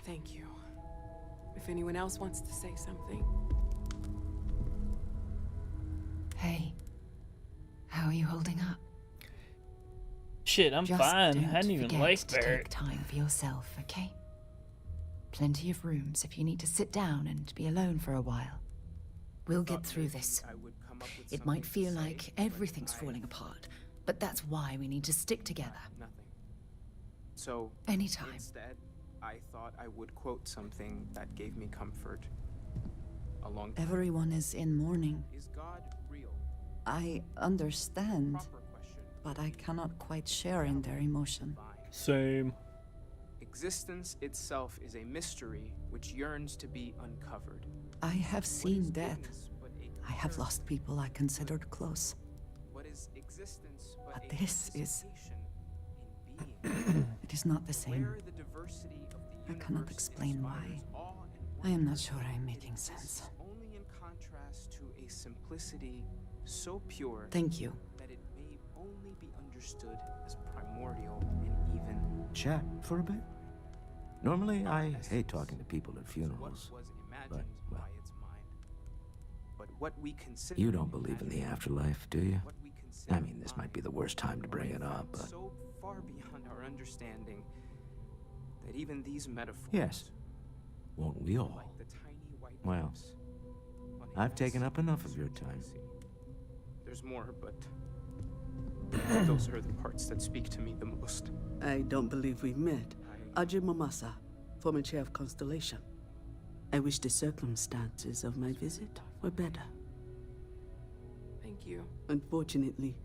Thank you. If anyone else wants to say something. Hey, how are you holding up? Shit, I'm Just fine. don't I didn't even forget like to Barrett. take time for yourself, okay? Plenty of rooms if you need to sit down and be alone for a while. We'll get through this. It might feel like everything's falling apart, but that's why we need to stick together. Nothing. So, Anytime. instead, I thought I would quote something that gave me comfort. A long time. Everyone is in mourning. Is God real? I understand, but I cannot quite share in their emotion. Same. Existence itself is a mystery which yearns to be uncovered. I have seen death. I have lost people I considered close. What is existence But this is... It is not the same. I cannot explain why. I am not sure I'm making sense. Only in contrast to a simplicity so pure Thank you. that it may only be understood as primordial and even Chat for a bit? Normally, I hate talking to people at funerals. But, well, but what we consider you don't believe in the afterlife, do you? I mean, this might be the worst time to bring it up, but... so far beyond our understanding that even these metaphors. Yes. Won't we all? Like the tiny white Well, lips on a I've taken up enough of your time. There's more, but those are the parts that speak to me the most. I don't believe we've met. Ajay Mamasa, former chair of Constellation. I wish the circumstances of my visit were better. Thank you. Unfortunately,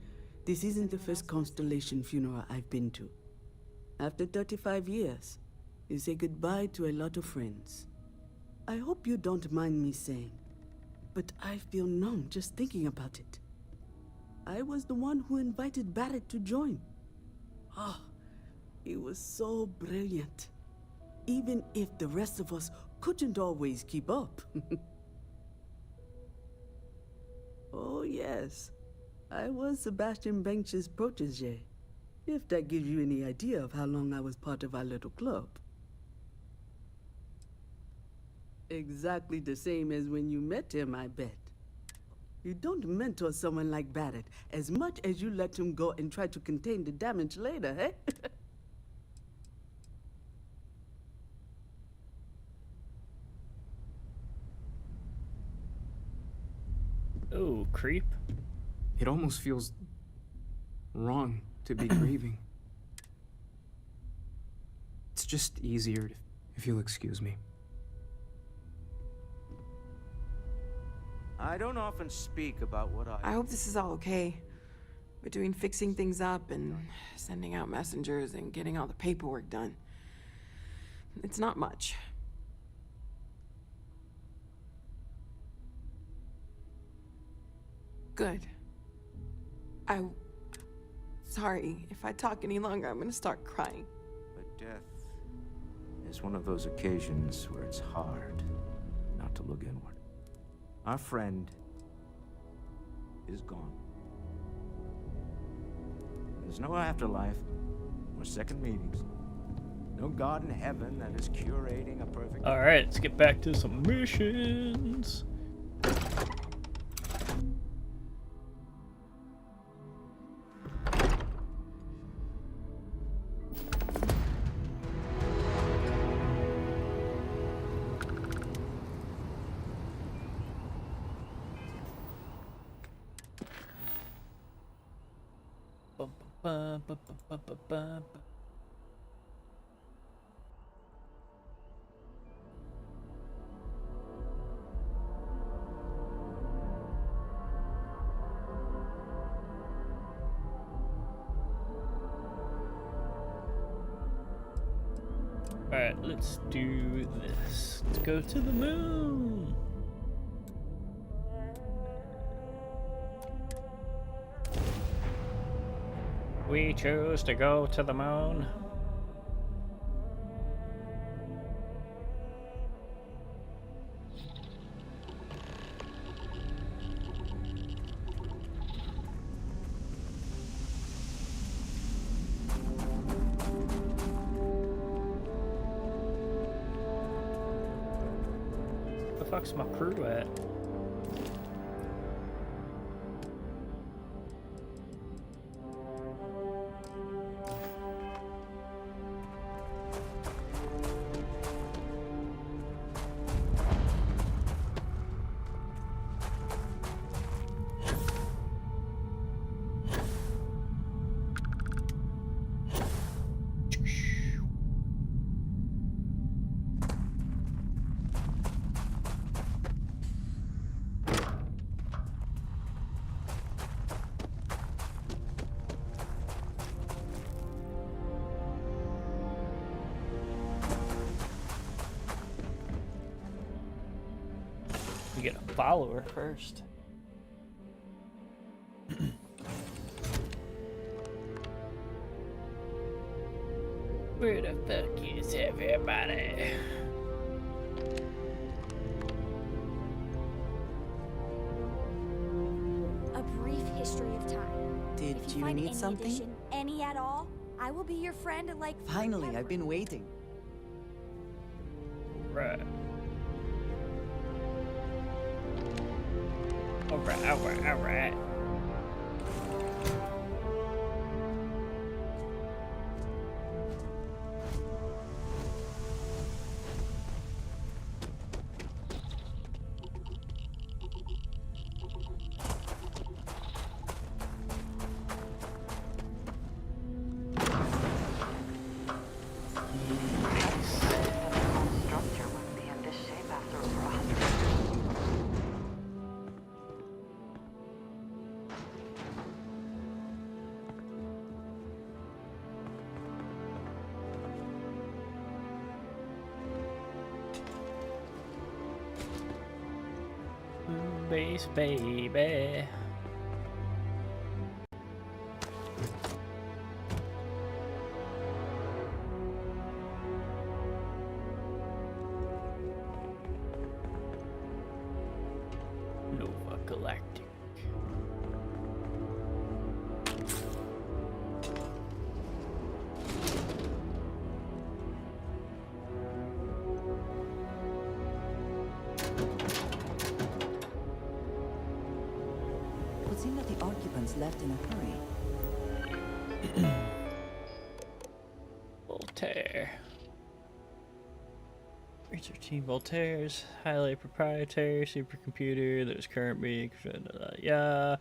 this isn't the first Constellation funeral I've been to. After 35 years, you say goodbye to a lot of friends. I hope you don't mind me saying, but I feel numb just thinking about it. I was the one who invited Barrett to join. Oh, he was so brilliant. Even if the rest of us couldn't always keep up. Oh yes, I was Sebastian Banks's protege. If that gives you any idea of how long I was part of our little club. Exactly the same as when you met him, I bet. You don't mentor someone like Barrett as much as you let him go and try to contain the damage later, eh? Oh, creep. It almost feels wrong to be grieving. It's just easier if you'll excuse me. I don't often speak about what I hope this is all okay. Between fixing things up and sending out messengers and getting all the paperwork done. It's not much. Good. Sorry, if I talk any longer, I'm gonna start crying. But death is one of those occasions where it's hard not to look inward. Our friend is gone. There's no afterlife, or second meetings. No God in heaven that is curating a perfect... Alright, let's get back to some missions. Ba, ba, ba, ba, ba, ba, ba. Alright, let's do this. Let's go to the moon! We choose to go to the moon. Where the fuck's my crew at? We get a follower first. Where the fuck is everybody? A brief history of time. Did If you find need any something? addition, any at all, I will be your friend like Finally, forever. I've been waiting. Right. Alright, alright, alright. Structure wouldn't be in this shape after over 100 years. Base baby. Nova Galactic. It would seem that the occupants left in a hurry. Voltaire. Research team Voltaire's highly proprietary supercomputer that is currently yeah.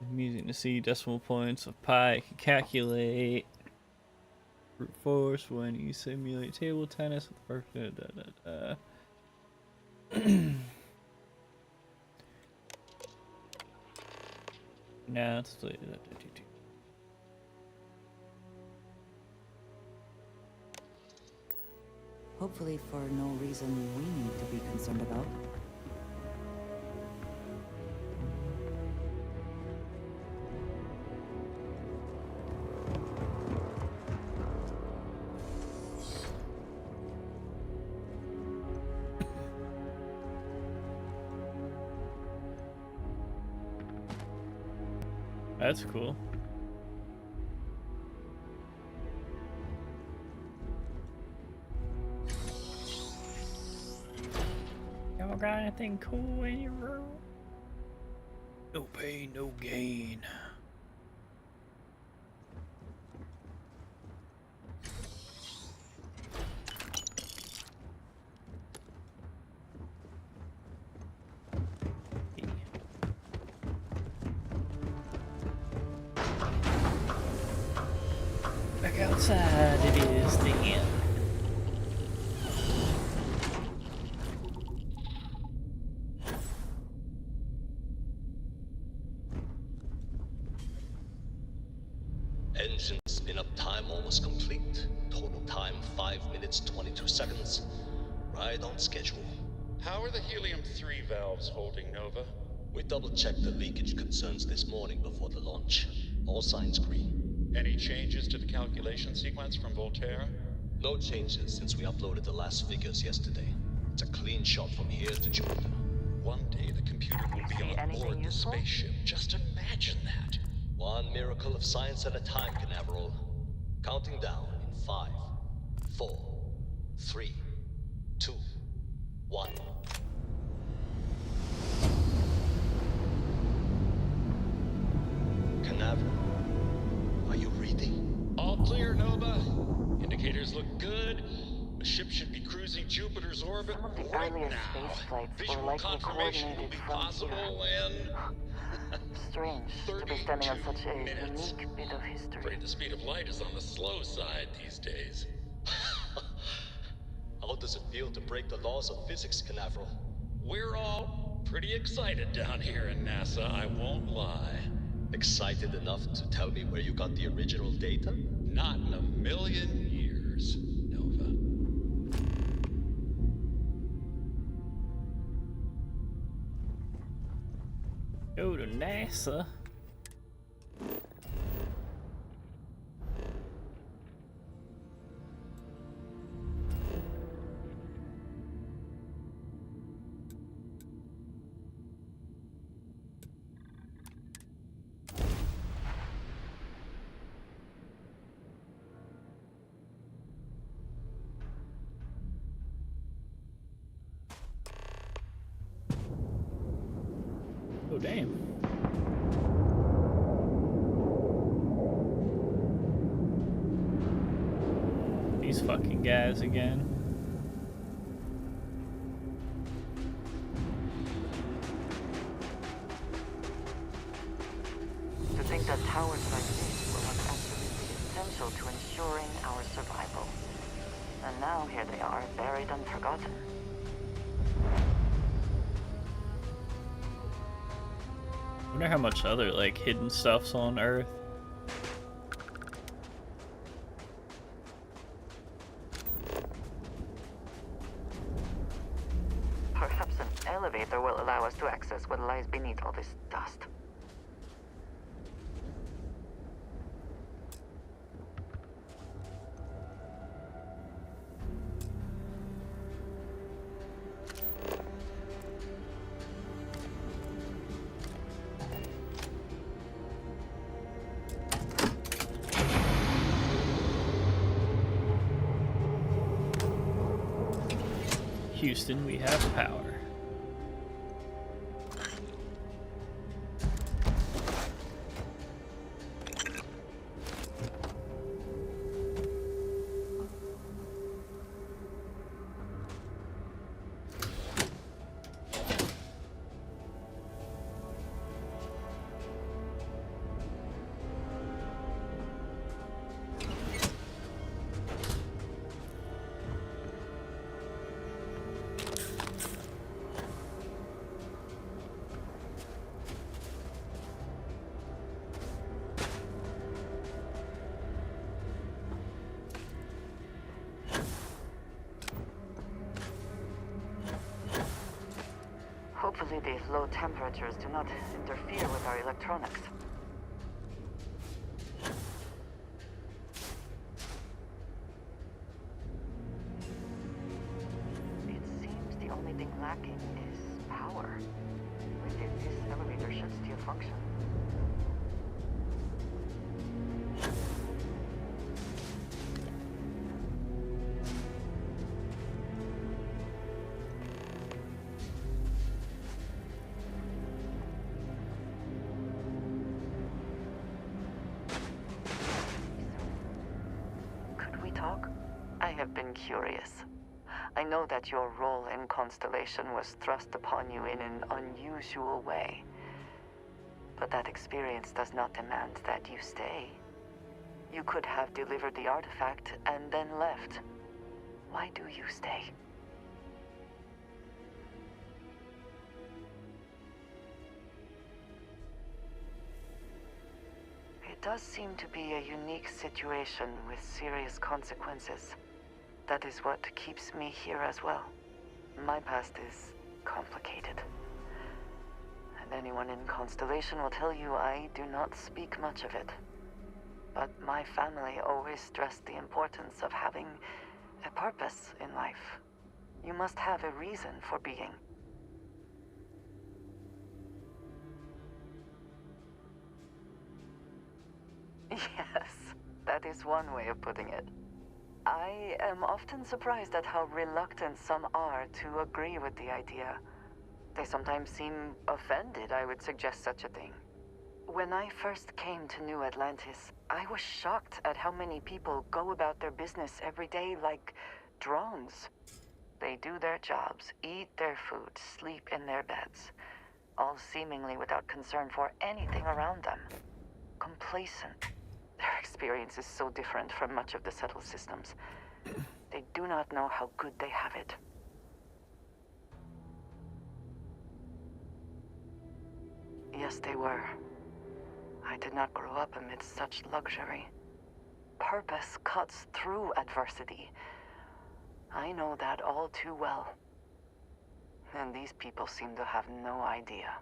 I'm using to see decimal points of pi. It can calculate brute force when you simulate table tennis with the Now it's Hopefully for no reason we need to be concerned about. That's cool. Y'all got anything cool in your room? No pain, no gain. outside it is then. Engine spin-up time almost complete. Total time 5 minutes 22 seconds. Right on schedule. How are the helium-3 valves holding, Nova? We double-checked the leakage concerns this morning before the launch. All signs green. Any changes to the calculation sequence from Volterra? No changes since we uploaded the last figures yesterday. It's a clean shot from here to Jupiter. One day the computer will be on board the spaceship. Just imagine that. One miracle of science at a time, Canaveral. Counting down in 5, 4, 3, 2, 1. Canaveral, are you reading? All clear, Nova. Indicators look good. The ship should be cruising Jupiter's orbit right now. Visual confirmation will be possible in... Strange to be standing on such a unique bit of history. Afraid the speed of light is on the slow side these days. How does it feel to break the laws of physics, Canaveral? We're all pretty excited down here in NASA, I won't lie. Excited enough to tell me where you got the original data? Not in a million years, Nova. Go to NASA. Oh, damn. These fucking guys again. To think that towers like this were once absolutely essential to ensuring our survival. And now here they are, buried and forgotten. I wonder how much other, like, hidden stuff's on Earth. Perhaps an elevator will allow us to access what lies beneath all this dust. Houston, we have power. Hopefully these low temperatures do not interfere with our electronics. It seems the only thing lacking is power. When did this elevator should still function? I have been curious. I know that your role in Constellation was thrust upon you in an unusual way. But that experience does not demand that you stay. You could have delivered the artifact and then left. Why do you stay? It does seem to be a unique situation with serious consequences. That is what keeps me here as well. My past is complicated. And anyone in Constellation will tell you I do not speak much of it. But my family always stressed the importance of having a purpose in life. You must have a reason for being. Yes, that is one way of putting it. I am often surprised at how reluctant some are to agree with the idea. They sometimes seem offended I would suggest such a thing. When I first came to New Atlantis, I was shocked at how many people go about their business every day like drones. They do their jobs, eat their food, sleep in their beds, all seemingly without concern for anything around them. Complacent. Their experience is so different from much of the settled systems. They do not know how good they have it. Yes, they were. I did not grow up amidst such luxury. Purpose cuts through adversity. I know that all too well. And these people seem to have no idea.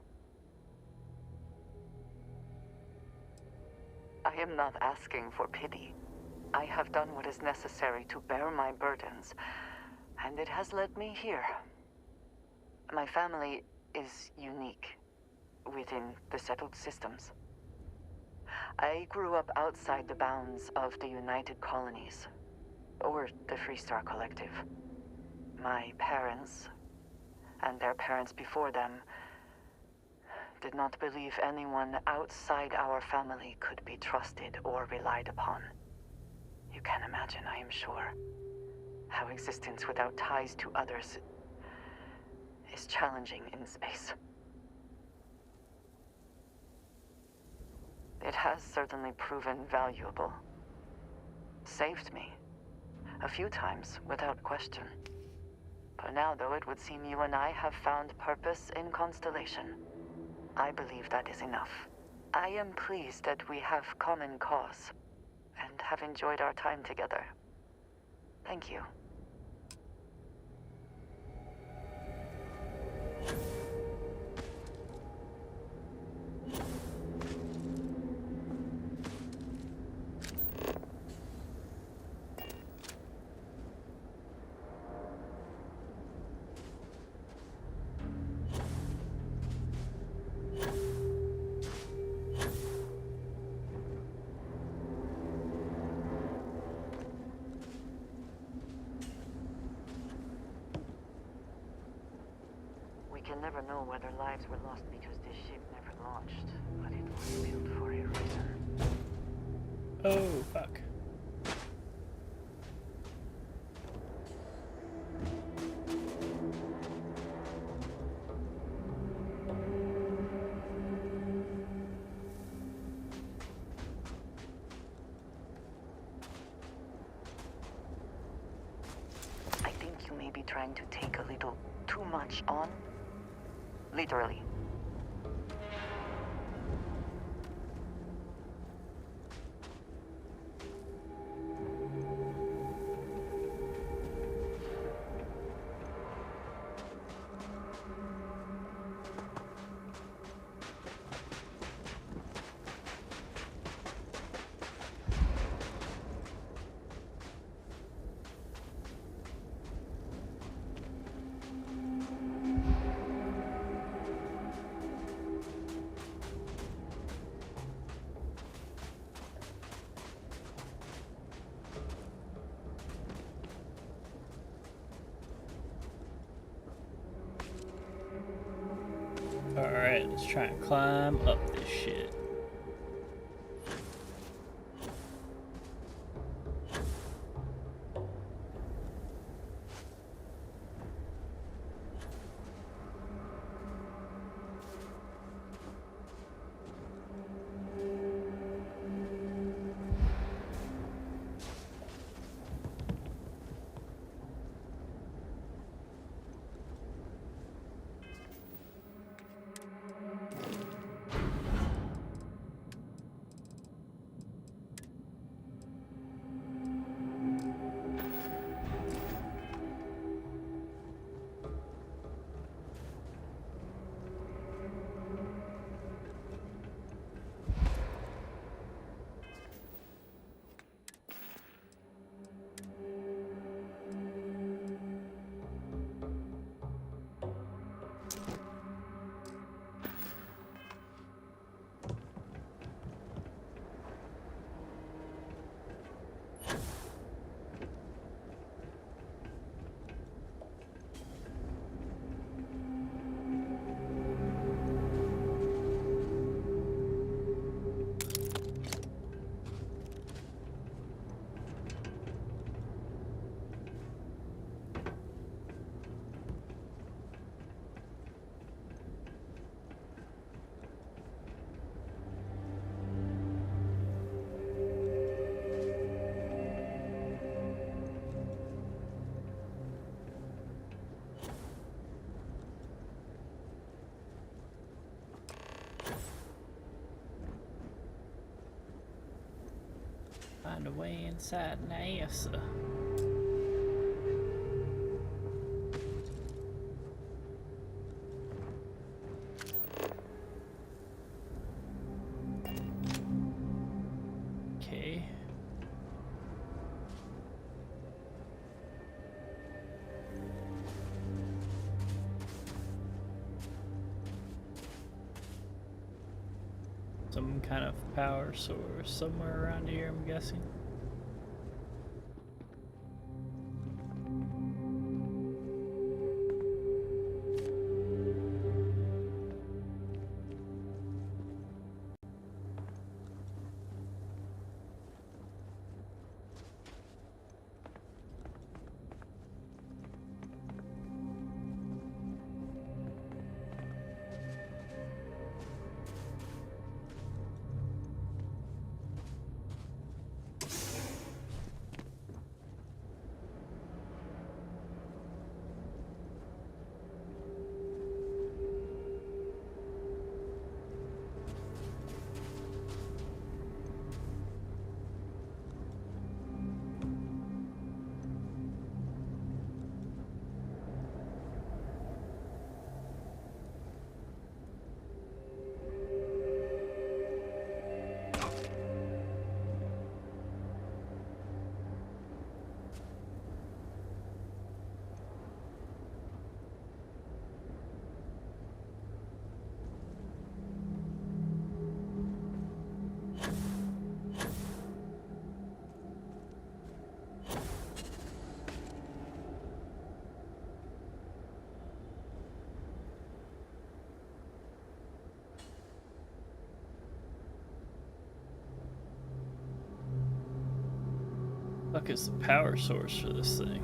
I am not asking for pity. I have done what is necessary to bear my burdens, and it has led me here. My family is unique within the settled systems. I grew up outside the bounds of the United Colonies, or the Freestar Collective. My parents, and their parents before them, did not believe anyone outside our family could be trusted or relied upon. You can imagine, I am sure, how existence without ties to others is challenging in space. It has certainly proven valuable. Saved me. A few times, without question. For now, though, it would seem you and I have found purpose in Constellation. I believe that is enough. I am pleased that we have common cause, and have enjoyed our time together. Thank you. We can never know whether lives were lost because this ship never launched, but it was built for a reason. Oh, fuck. I think you may be trying to take a little too much on. Literally. Alright, let's try and climb up this shit. find a way inside NASA. Okay. Some kind of power source somewhere around here, I'm guessing. Fuck is the power source for this thing?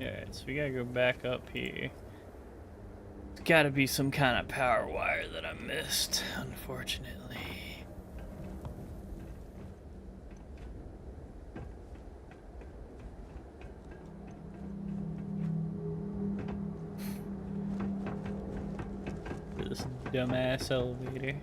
Alright, so we gotta go back up here. There's gotta be some kind of power wire that I missed, unfortunately. This dumbass elevator.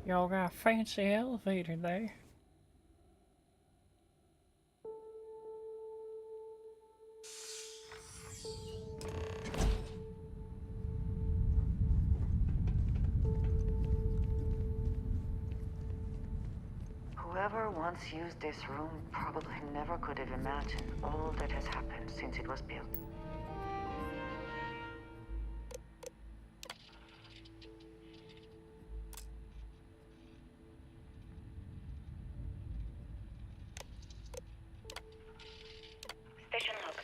Y'all got a fancy elevator there. Whoever once used this room probably never could have imagined all that has happened since it was built. Station log.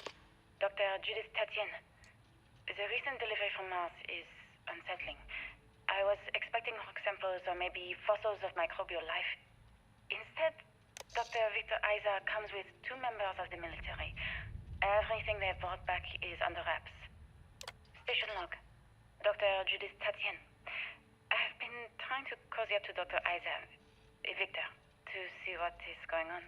Dr. Judith Tatienne. The recent delivery from Mars is unsettling. I was expecting rock samples or maybe fossils of microbial life. Instead, Dr. Victor Isa comes with 2 members of the military. Everything they've brought back is under wraps. Station log. Dr. Judith Tatienne. I've been trying to cozy up to Dr. Isa. Victor, to see what is going on.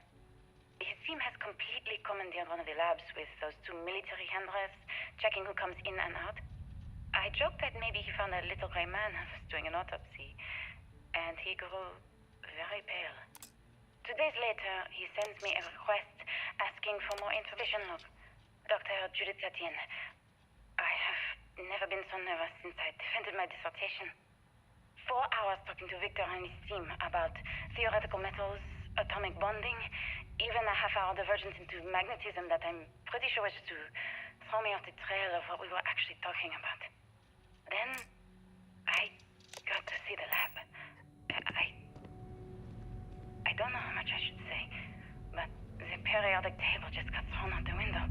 His team has completely commandeered one of the labs with those two military handrails, checking who comes in and out. I joked that maybe he found a little gray man who was doing an autopsy, and he grew very pale. 2 days later, he sends me a request asking for more information. Look, Dr. Judith Etienne, I have never been so nervous since I defended my dissertation. 4 hours talking to Victor and his team about theoretical metals, atomic bonding, even a half-hour divergence into magnetism that I'm pretty sure was to throw me off the trail of what we were actually talking about. Then, I got to see the lab. I don't know how much I should say, but the periodic table just got thrown out the window.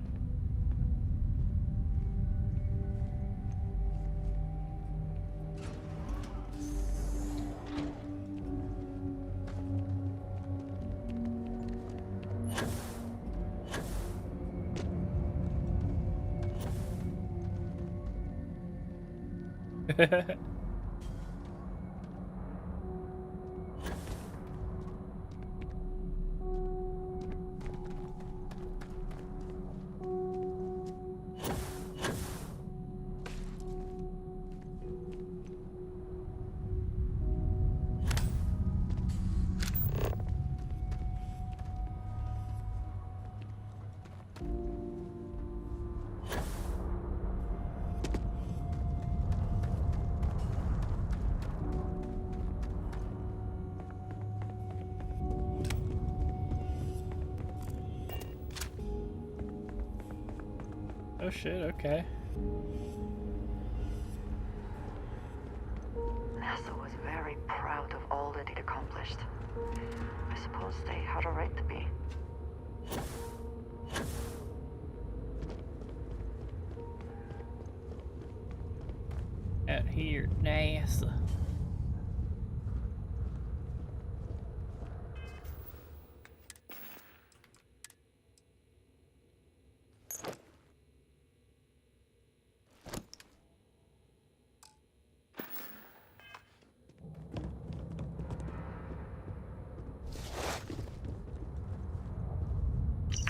Oh shit, okay. NASA was very proud of all that it accomplished. I suppose they had a right to be. Out here, NASA.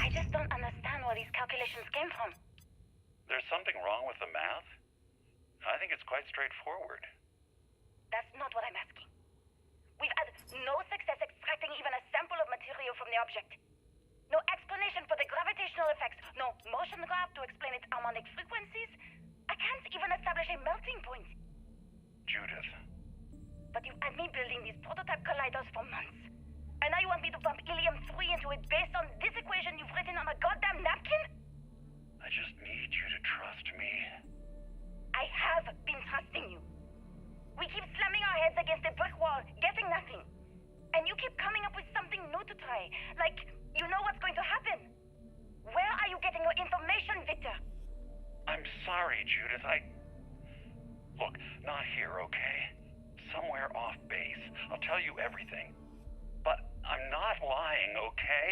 I just don't understand where these calculations came from. There's something wrong with the math? I think it's quite straightforward. That's not what I'm asking. We've had no success extracting even a sample of material from the object. No explanation for the gravitational effects. No motion graph to explain its harmonic frequencies. I can't even establish a melting point. Judith. But you've had me building these prototype colliders for months. And now you want me to pump helium-3 into it based on this equation you've written on a goddamn napkin? I just need you to trust me. I have been trusting you. We keep slamming our heads against a brick wall, getting nothing. And you keep coming up with something new to try. Like, you know what's going to happen. Where are you getting your information, Victor? I'm sorry, Judith. Look, not here, okay? Somewhere off base. I'll tell you everything. But I'm not lying, okay?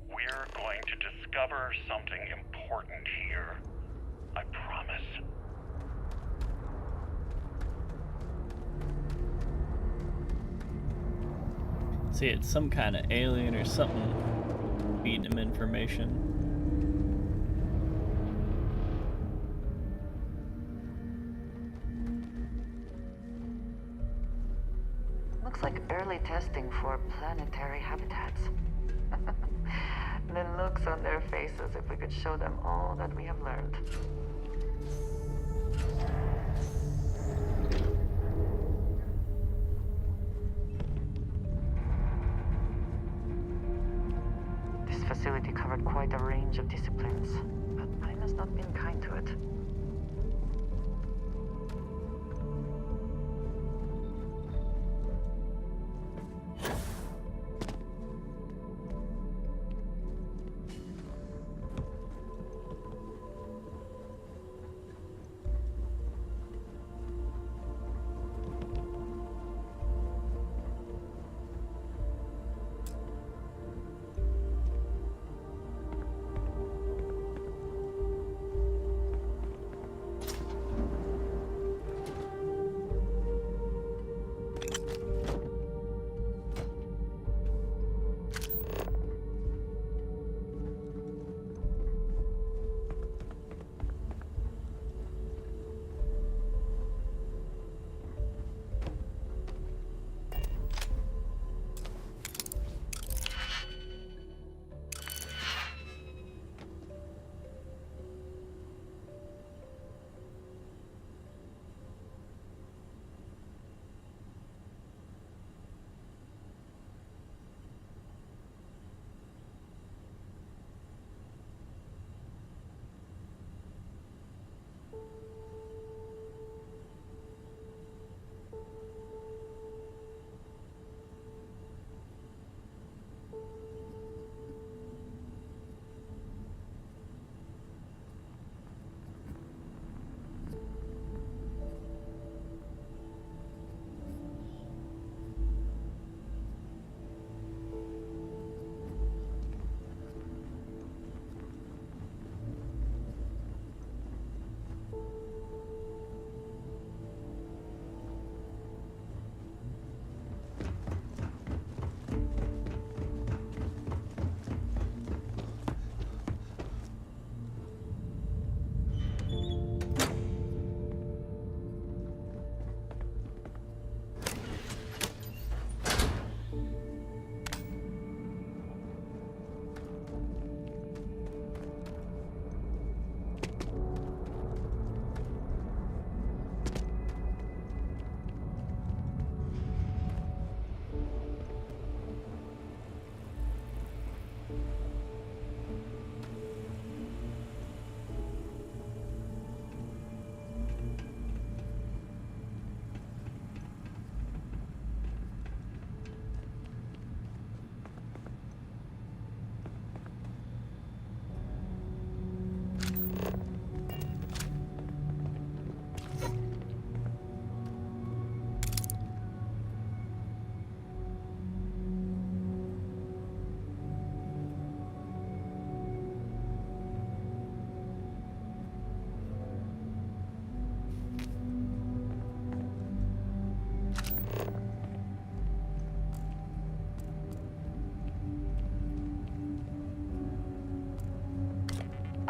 We're going to discover something important here. I promise. See, it's some kind of alien or something feeding him information. Looks like early testing for planetary habitats. The looks on their faces if we could show them all that we have learned. This facility covered quite a range of disciplines, but time has not been kind to it.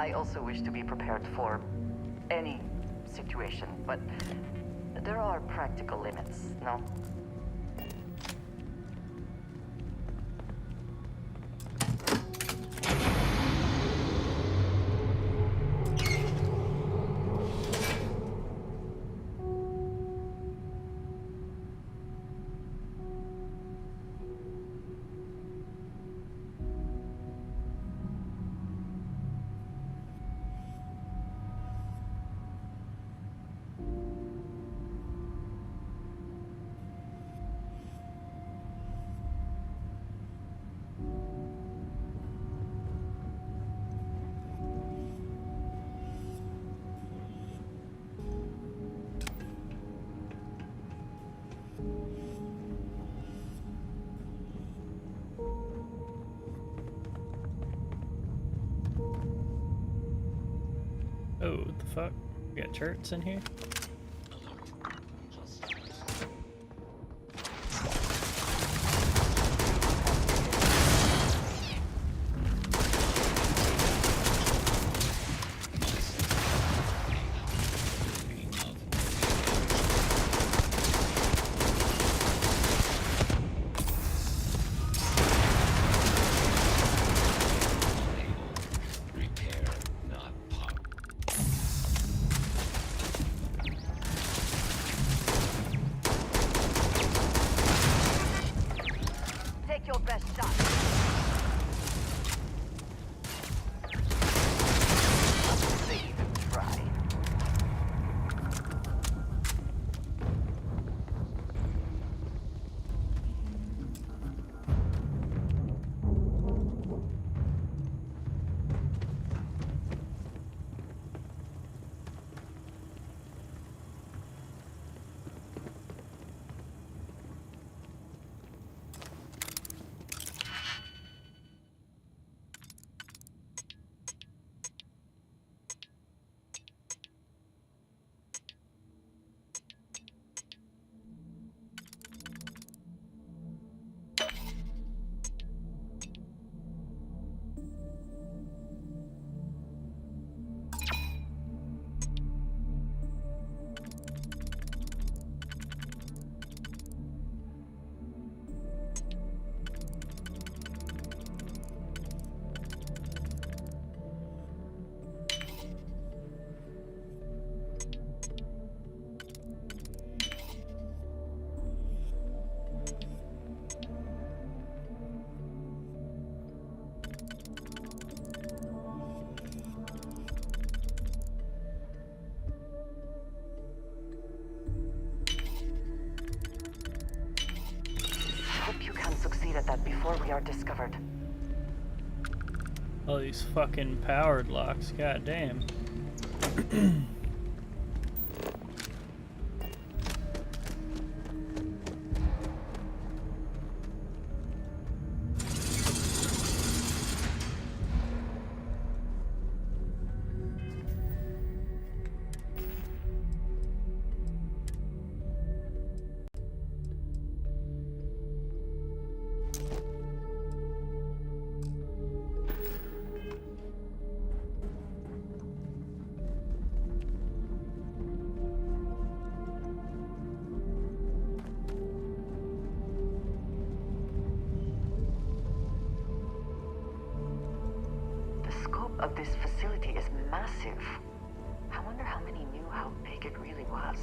I also wish to be prepared for any situation, but there are practical limits, no? Oh, what the fuck? We got turrets in here? Take your best shot. Save and try. Hope you can succeed at that before we are discovered. All these fucking powered locks, goddamn. Of this facility is massive. I wonder how many knew how big it really was.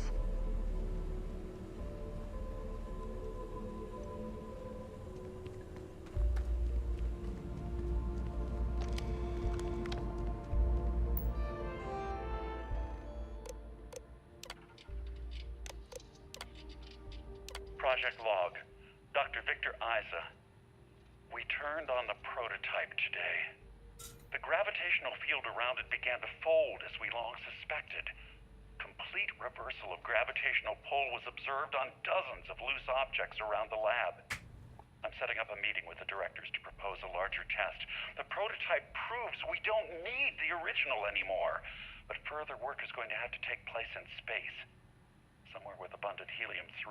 Project log. Dr. Victor Isa. We turned on the prototype today. The gravitational field around it began to fold as we long suspected. Complete reversal of gravitational pull was observed on dozens of loose objects around the lab. I'm setting up a meeting with the directors to propose a larger test. The prototype proves we don't need the original anymore, but further work is going to have to take place in space. Somewhere with abundant helium-3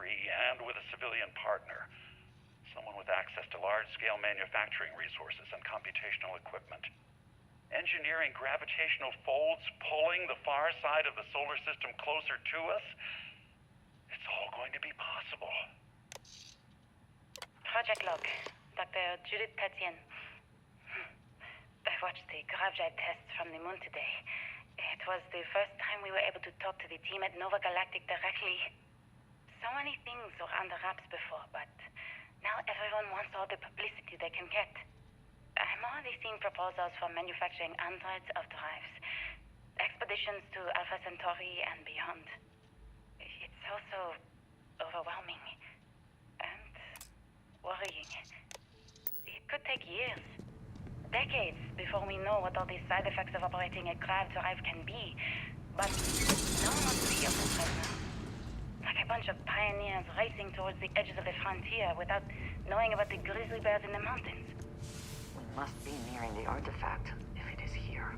and with a civilian partner. Someone with access to large-scale manufacturing resources and computational equipment. Engineering gravitational folds pulling the far side of the solar system closer to us. It's all going to be possible. Project log, Dr. Pt.7. I watched the gravjive tests from the moon today. It was the first time we were able to talk to the team at Nova Galactic directly. So many things were under wraps before, but now everyone wants all the publicity they can get. I'm already seeing proposals for manufacturing androids of drives, expeditions to Alpha Centauri and beyond. It's also overwhelming and worrying. It could take years, decades, before we know what all these side effects of operating a grav drive can be. But no one wants to hear this right now. Like a bunch of pioneers racing towards the edges of the frontier without knowing about the grizzly bears in the mountains. We must be nearing the artifact, if it is here.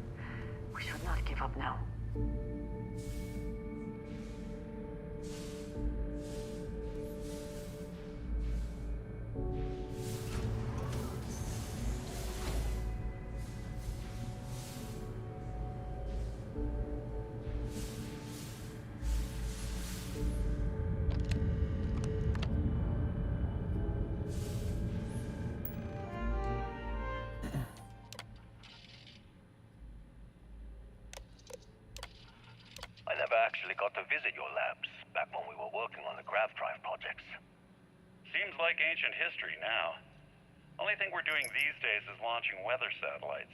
We should not give up now. I never actually got to visit your labs back when we were working on the grav drive projects. Seems like ancient history now. Only thing we're doing these days is launching weather satellites.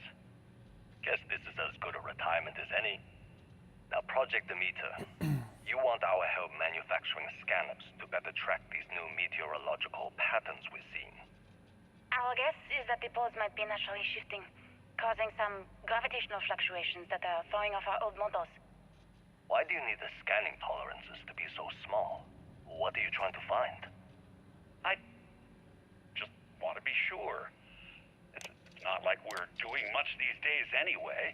Guess this is as good a retirement as any. Now, Project Demeter, you want our help manufacturing scanners to better track these new meteorological patterns we're seeing. Our guess is that the poles might be naturally shifting, causing some gravitational fluctuations that are throwing off our old models. Why do you need the scanning tolerances to be so small? What are you trying to find? I just want to be sure. It's not like we're doing much these days anyway.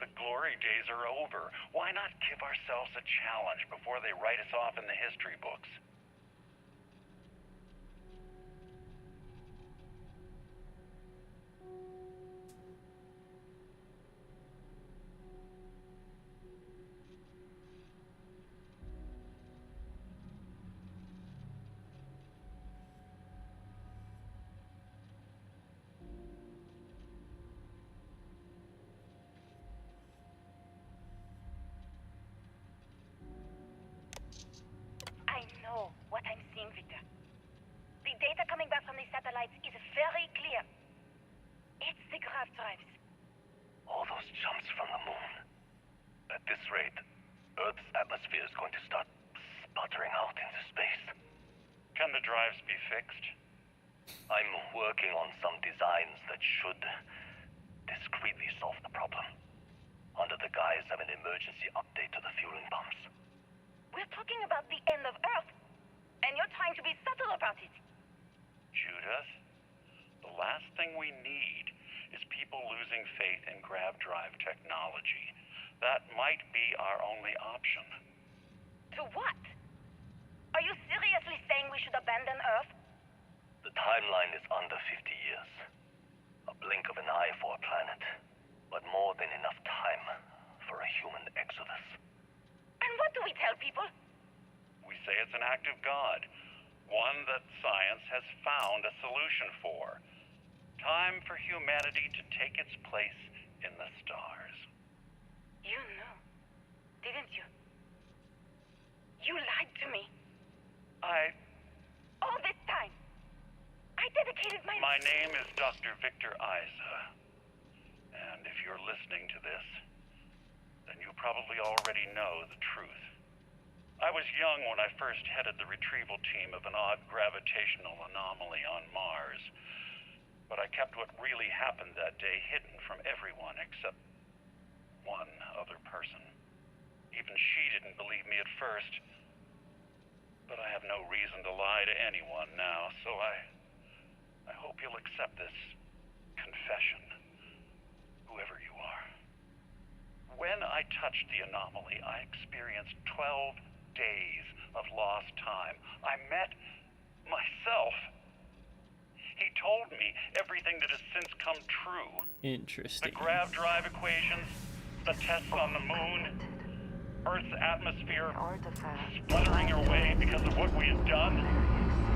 The glory days are over. Why not give ourselves a challenge before they write us off in the history books? I know what I'm seeing, Victor. The data coming back from these satellites is very clear. It's the grav drives. All those jumps from the moon. At this rate, Earth's atmosphere is going to start sputtering out into space. Can the drives be fixed? I'm working on some designs that should discreetly solve the problem, under the guise of an emergency update to the fueling pumps. We're talking about the end of Earth, and you're trying to be subtle about it. Judith, the last thing we need is people losing faith in grav drive technology. That might be our only option. To what? Are you seriously saying we should abandon Earth? The timeline is under 50 years. A blink of an eye for a planet, but more than enough time for a human exodus. And what do we tell people? We say it's an act of God, one that science has found a solution for. Time for humanity to take its place in the stars. You knew, didn't you? You lied to me. All this time, I dedicated my... My name is Dr. Victor Isa. And if you're listening to this, then you probably already know the truth. I was young when I first headed the retrieval team of an odd gravitational anomaly on Mars. But I kept what really happened that day hidden from everyone except one other person. Even she didn't believe me at first. But I have no reason to lie to anyone now, so I hope you'll accept this confession, whoever you are. When I touched the anomaly, I experienced 12 days of lost time. I met myself. He told me everything that has since come true. Interesting. The grav drive equations, the tests on the moon, Earth's atmosphere spluttering away because of what we had done.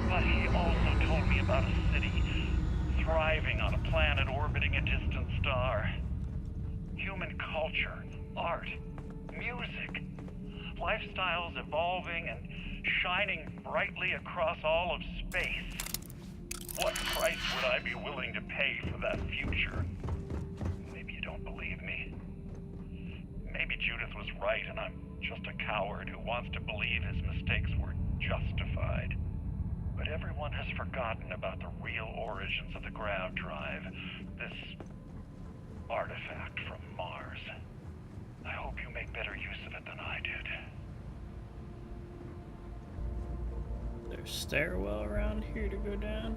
But he also told me about a city thriving on a planet orbiting a distant star. Human culture, art, music, lifestyles evolving and shining brightly across all of space. What price would I be willing to pay for that future? Maybe you don't believe me. Maybe Judith was right and I'm just a coward who wants to believe his mistakes were justified. But everyone has forgotten about the real origins of the grav drive, this artifact from Mars. I hope you make better use of it than I did. There's stairwell around here to go down.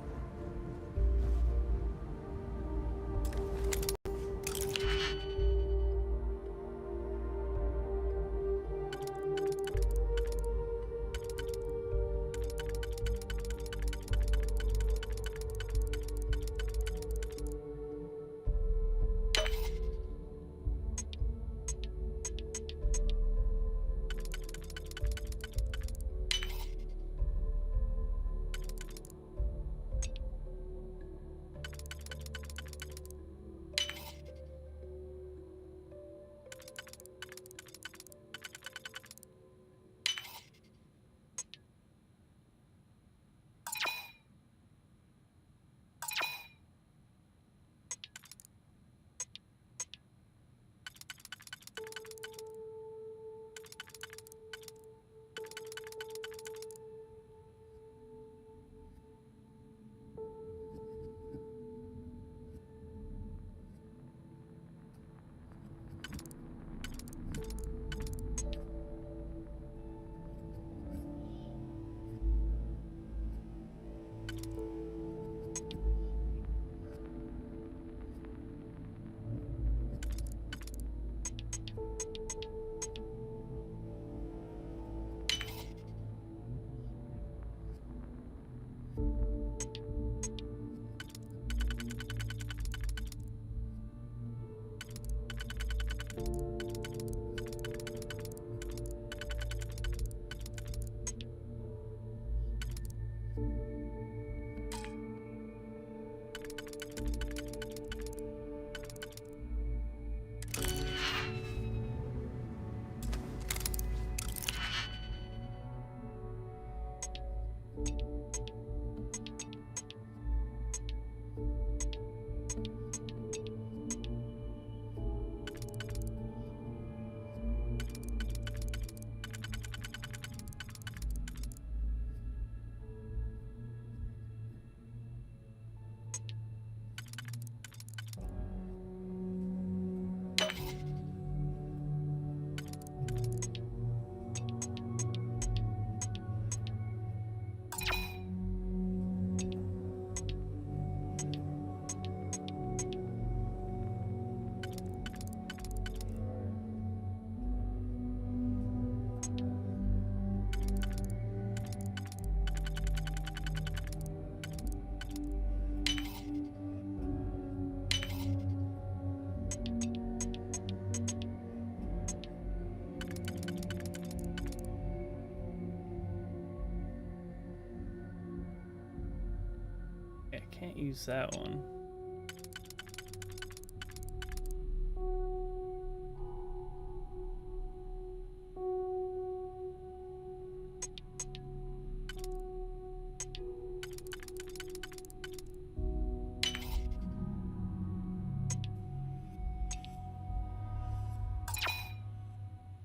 Can't use that one.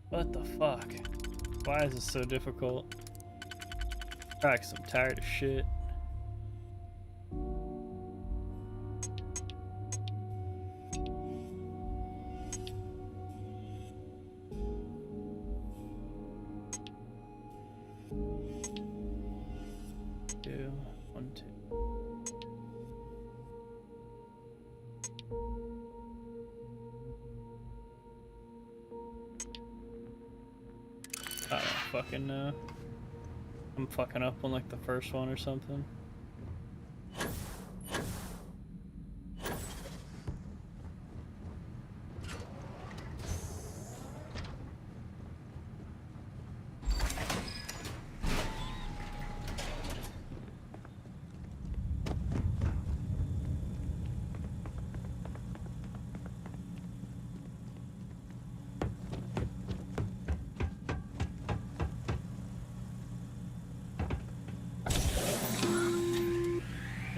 What the fuck? Why is this so difficult? Probably 'cause I'm tired of shit. I don't fucking know. I'm fucking up on like the first one or something.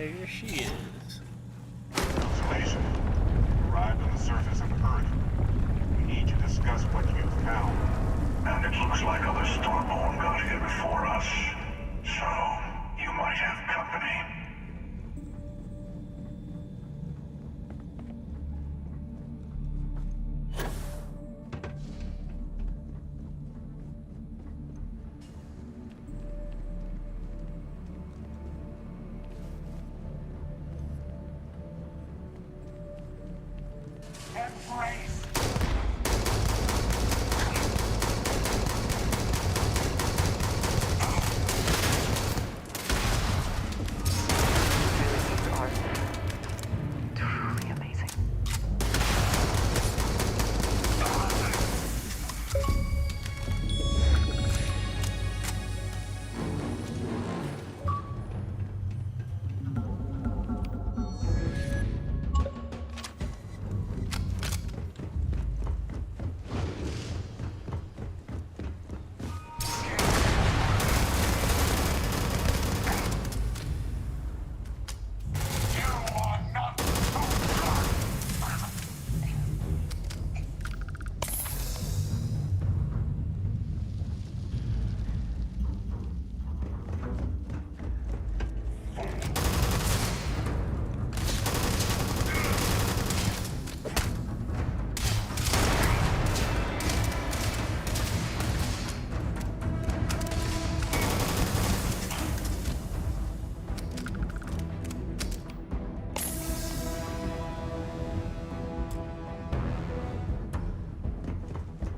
There she is. Constellation, arrived on the surface of Earth. We need to discuss what you've found. And it looks like other Starborn got here before us. So, you might have company.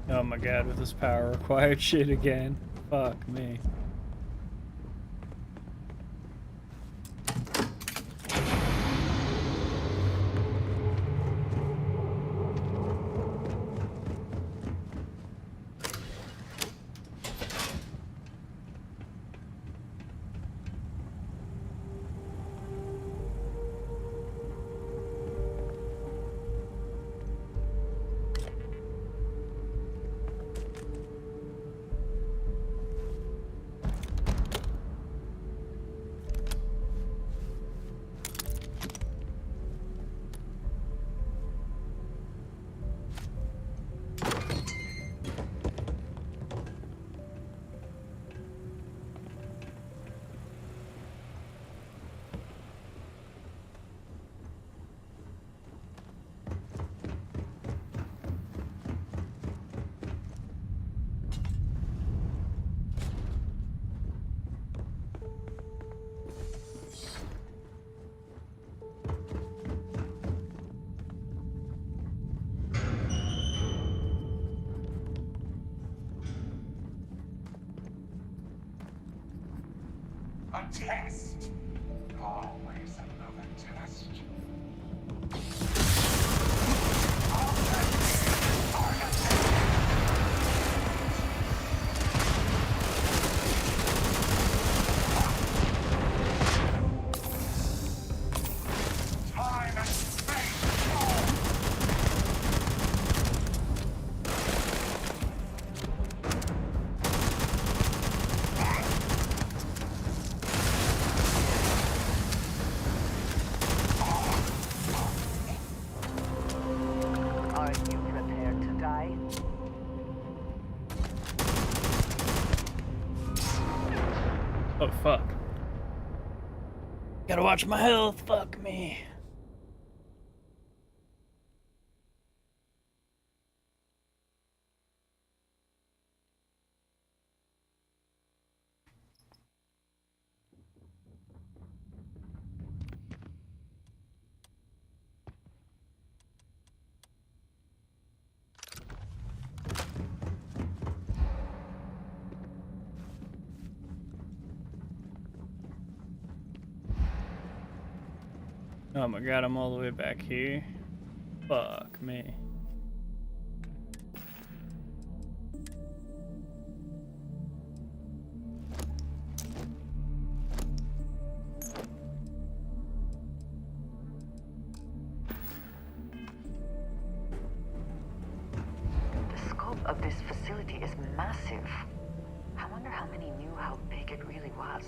Oh my god, with this power required shit again. Fuck me. A test. Always another test. Time and space. Are you prepared to die? Oh fuck. Gotta watch my health, fuck me. Oh my god, I'm all the way back here. Fuck me. The scope of this facility is massive. I wonder how many knew how big it really was.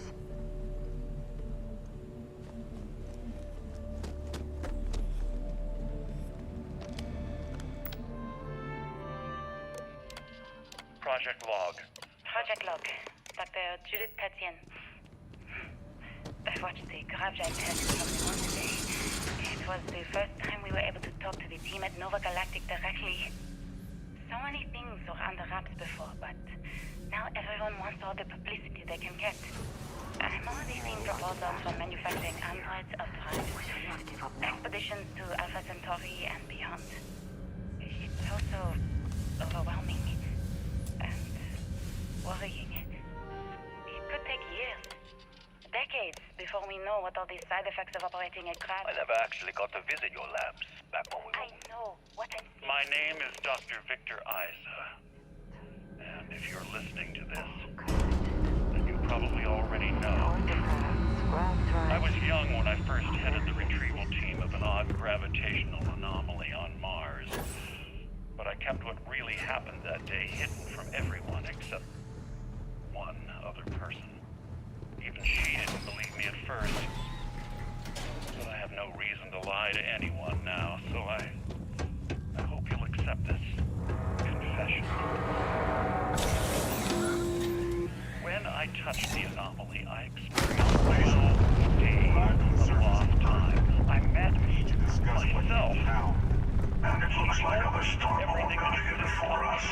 project log? Project log. Dr. Pt.7. I watched the gravity test from the moon today. It was the first time we were able to talk to the team at Nova Galactic directly. So many things were under wraps before, but now everyone wants all the publicity they can get. I'm already seeing proposals for manufacturing androids of drives, expeditions to Alpha Centauri and beyond. It's also overwhelming and worrying. It could take years, decades, before we know what all the side effects of operating a craft. I never actually got to visit your labs back when we were... I know what I'm saying. My name is Dr. Victor Isa. And if you're listening to this, then you probably already know. I was young when I first headed the retrieval team of an odd gravitational anomaly on Mars. But I kept what really happened that day hidden from everyone except one other person. Even she didn't believe me at first. But I have no reason to lie to anyone now, so I hope you'll accept this confession. When I touched the anomaly, I experienced 12 days of lost time. I met myself. And it looks like other Starborn got here before us.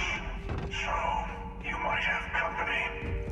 So, you might have company.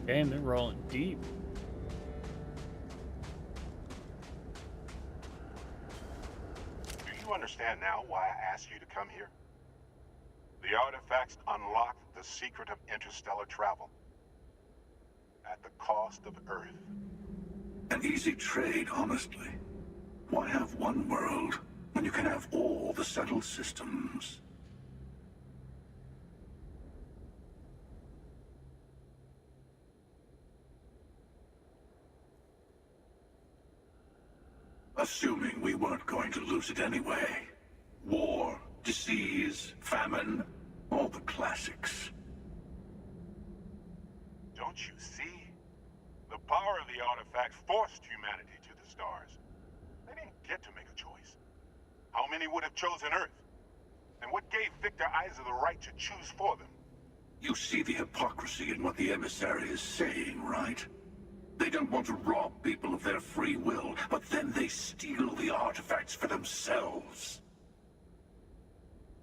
Damn, they're rolling deep. Do you understand now why I asked you to come here? The artifacts unlock the secret of interstellar travel. At the cost of Earth. An easy trade, honestly. Why have one world when you can have all the settled systems? Assuming we weren't going to lose it anyway. War, disease, famine, all the classics. Don't you see? The power of the artifacts forced humanity to the stars. They didn't get to make a choice. How many would have chosen Earth? And what gave Victor Isa the right to choose for them? You see the hypocrisy in what the emissary is saying, right? They don't want to rob people of their free will, but then they steal the artifacts for themselves.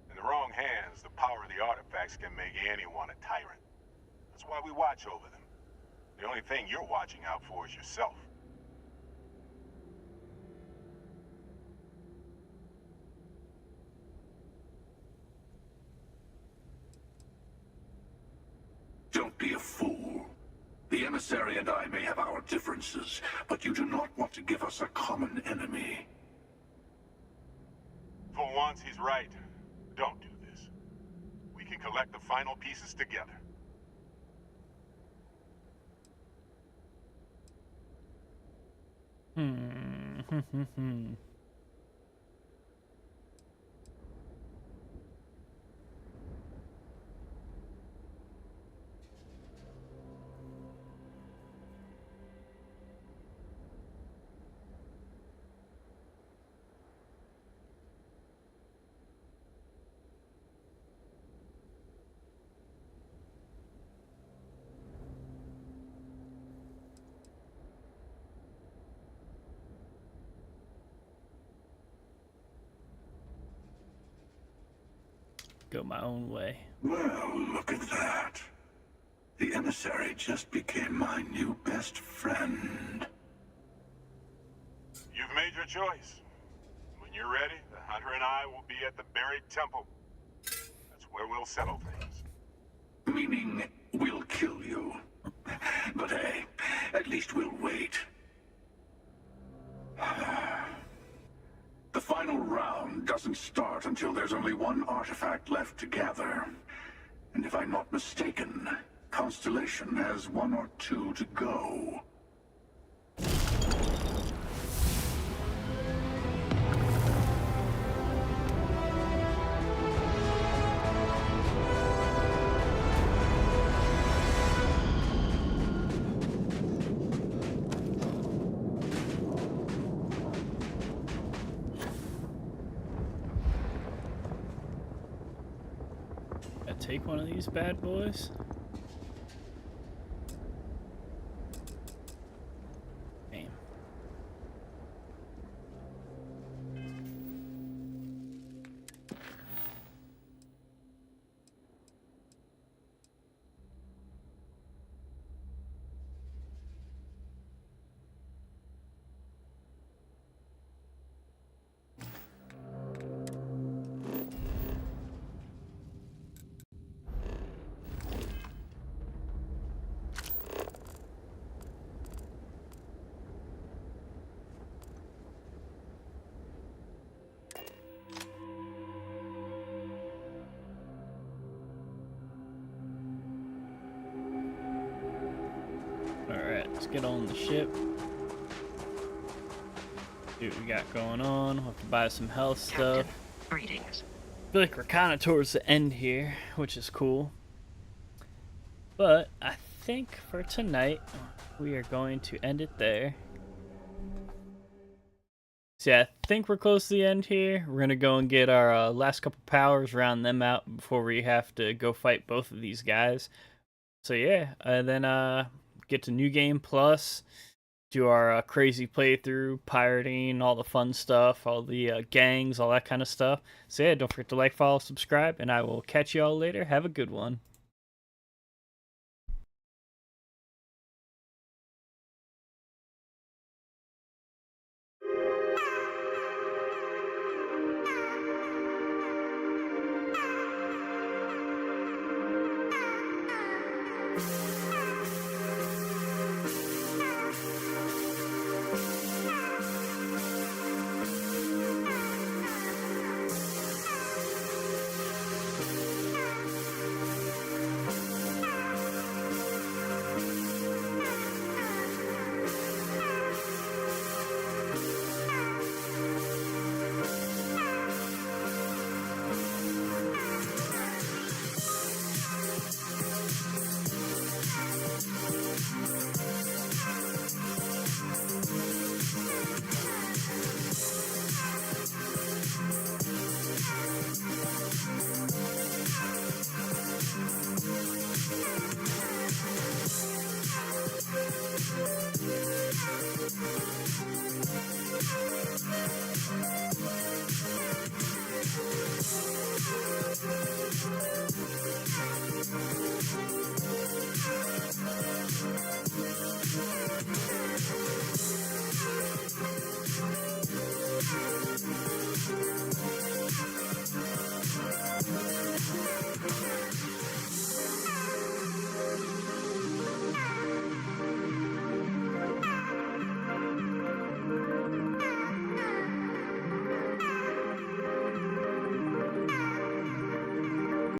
In the wrong hands, the power of the artifacts can make anyone a tyrant. That's why we watch over them. The only thing you're watching out for is yourself. Don't be a fool. The emissary and I may have our differences, but you do not want to give us a common enemy. For once, he's right. Don't do this. We can collect the final pieces together. Go my own way. Well, look at that. The emissary just became my new best friend. You've made your choice. When you're ready, the Hunter and I will be at the buried temple. That's where we'll settle things. Meaning, we'll kill you. But hey, at least we'll wait. The final round doesn't start until there's only one artifact left to gather. And if I'm not mistaken, Constellation has one or two to go. Take one of these bad boys. Damn. Let's get on the ship. See what we got going on. We'll have to buy some health stuff. Greetings. I feel like we're kind of towards the end here, which is cool. But I think for tonight, we are going to end it there. So yeah, I think we're close to the end here. We're going to go and get our last couple powers, round them out before we have to go fight both of these guys. So yeah, and then get to New Game Plus, do our crazy playthrough, pirating, all the fun stuff, all the gangs, all that kind of stuff. So yeah, don't forget to like, follow, subscribe, and I will catch you all later. Have a good one.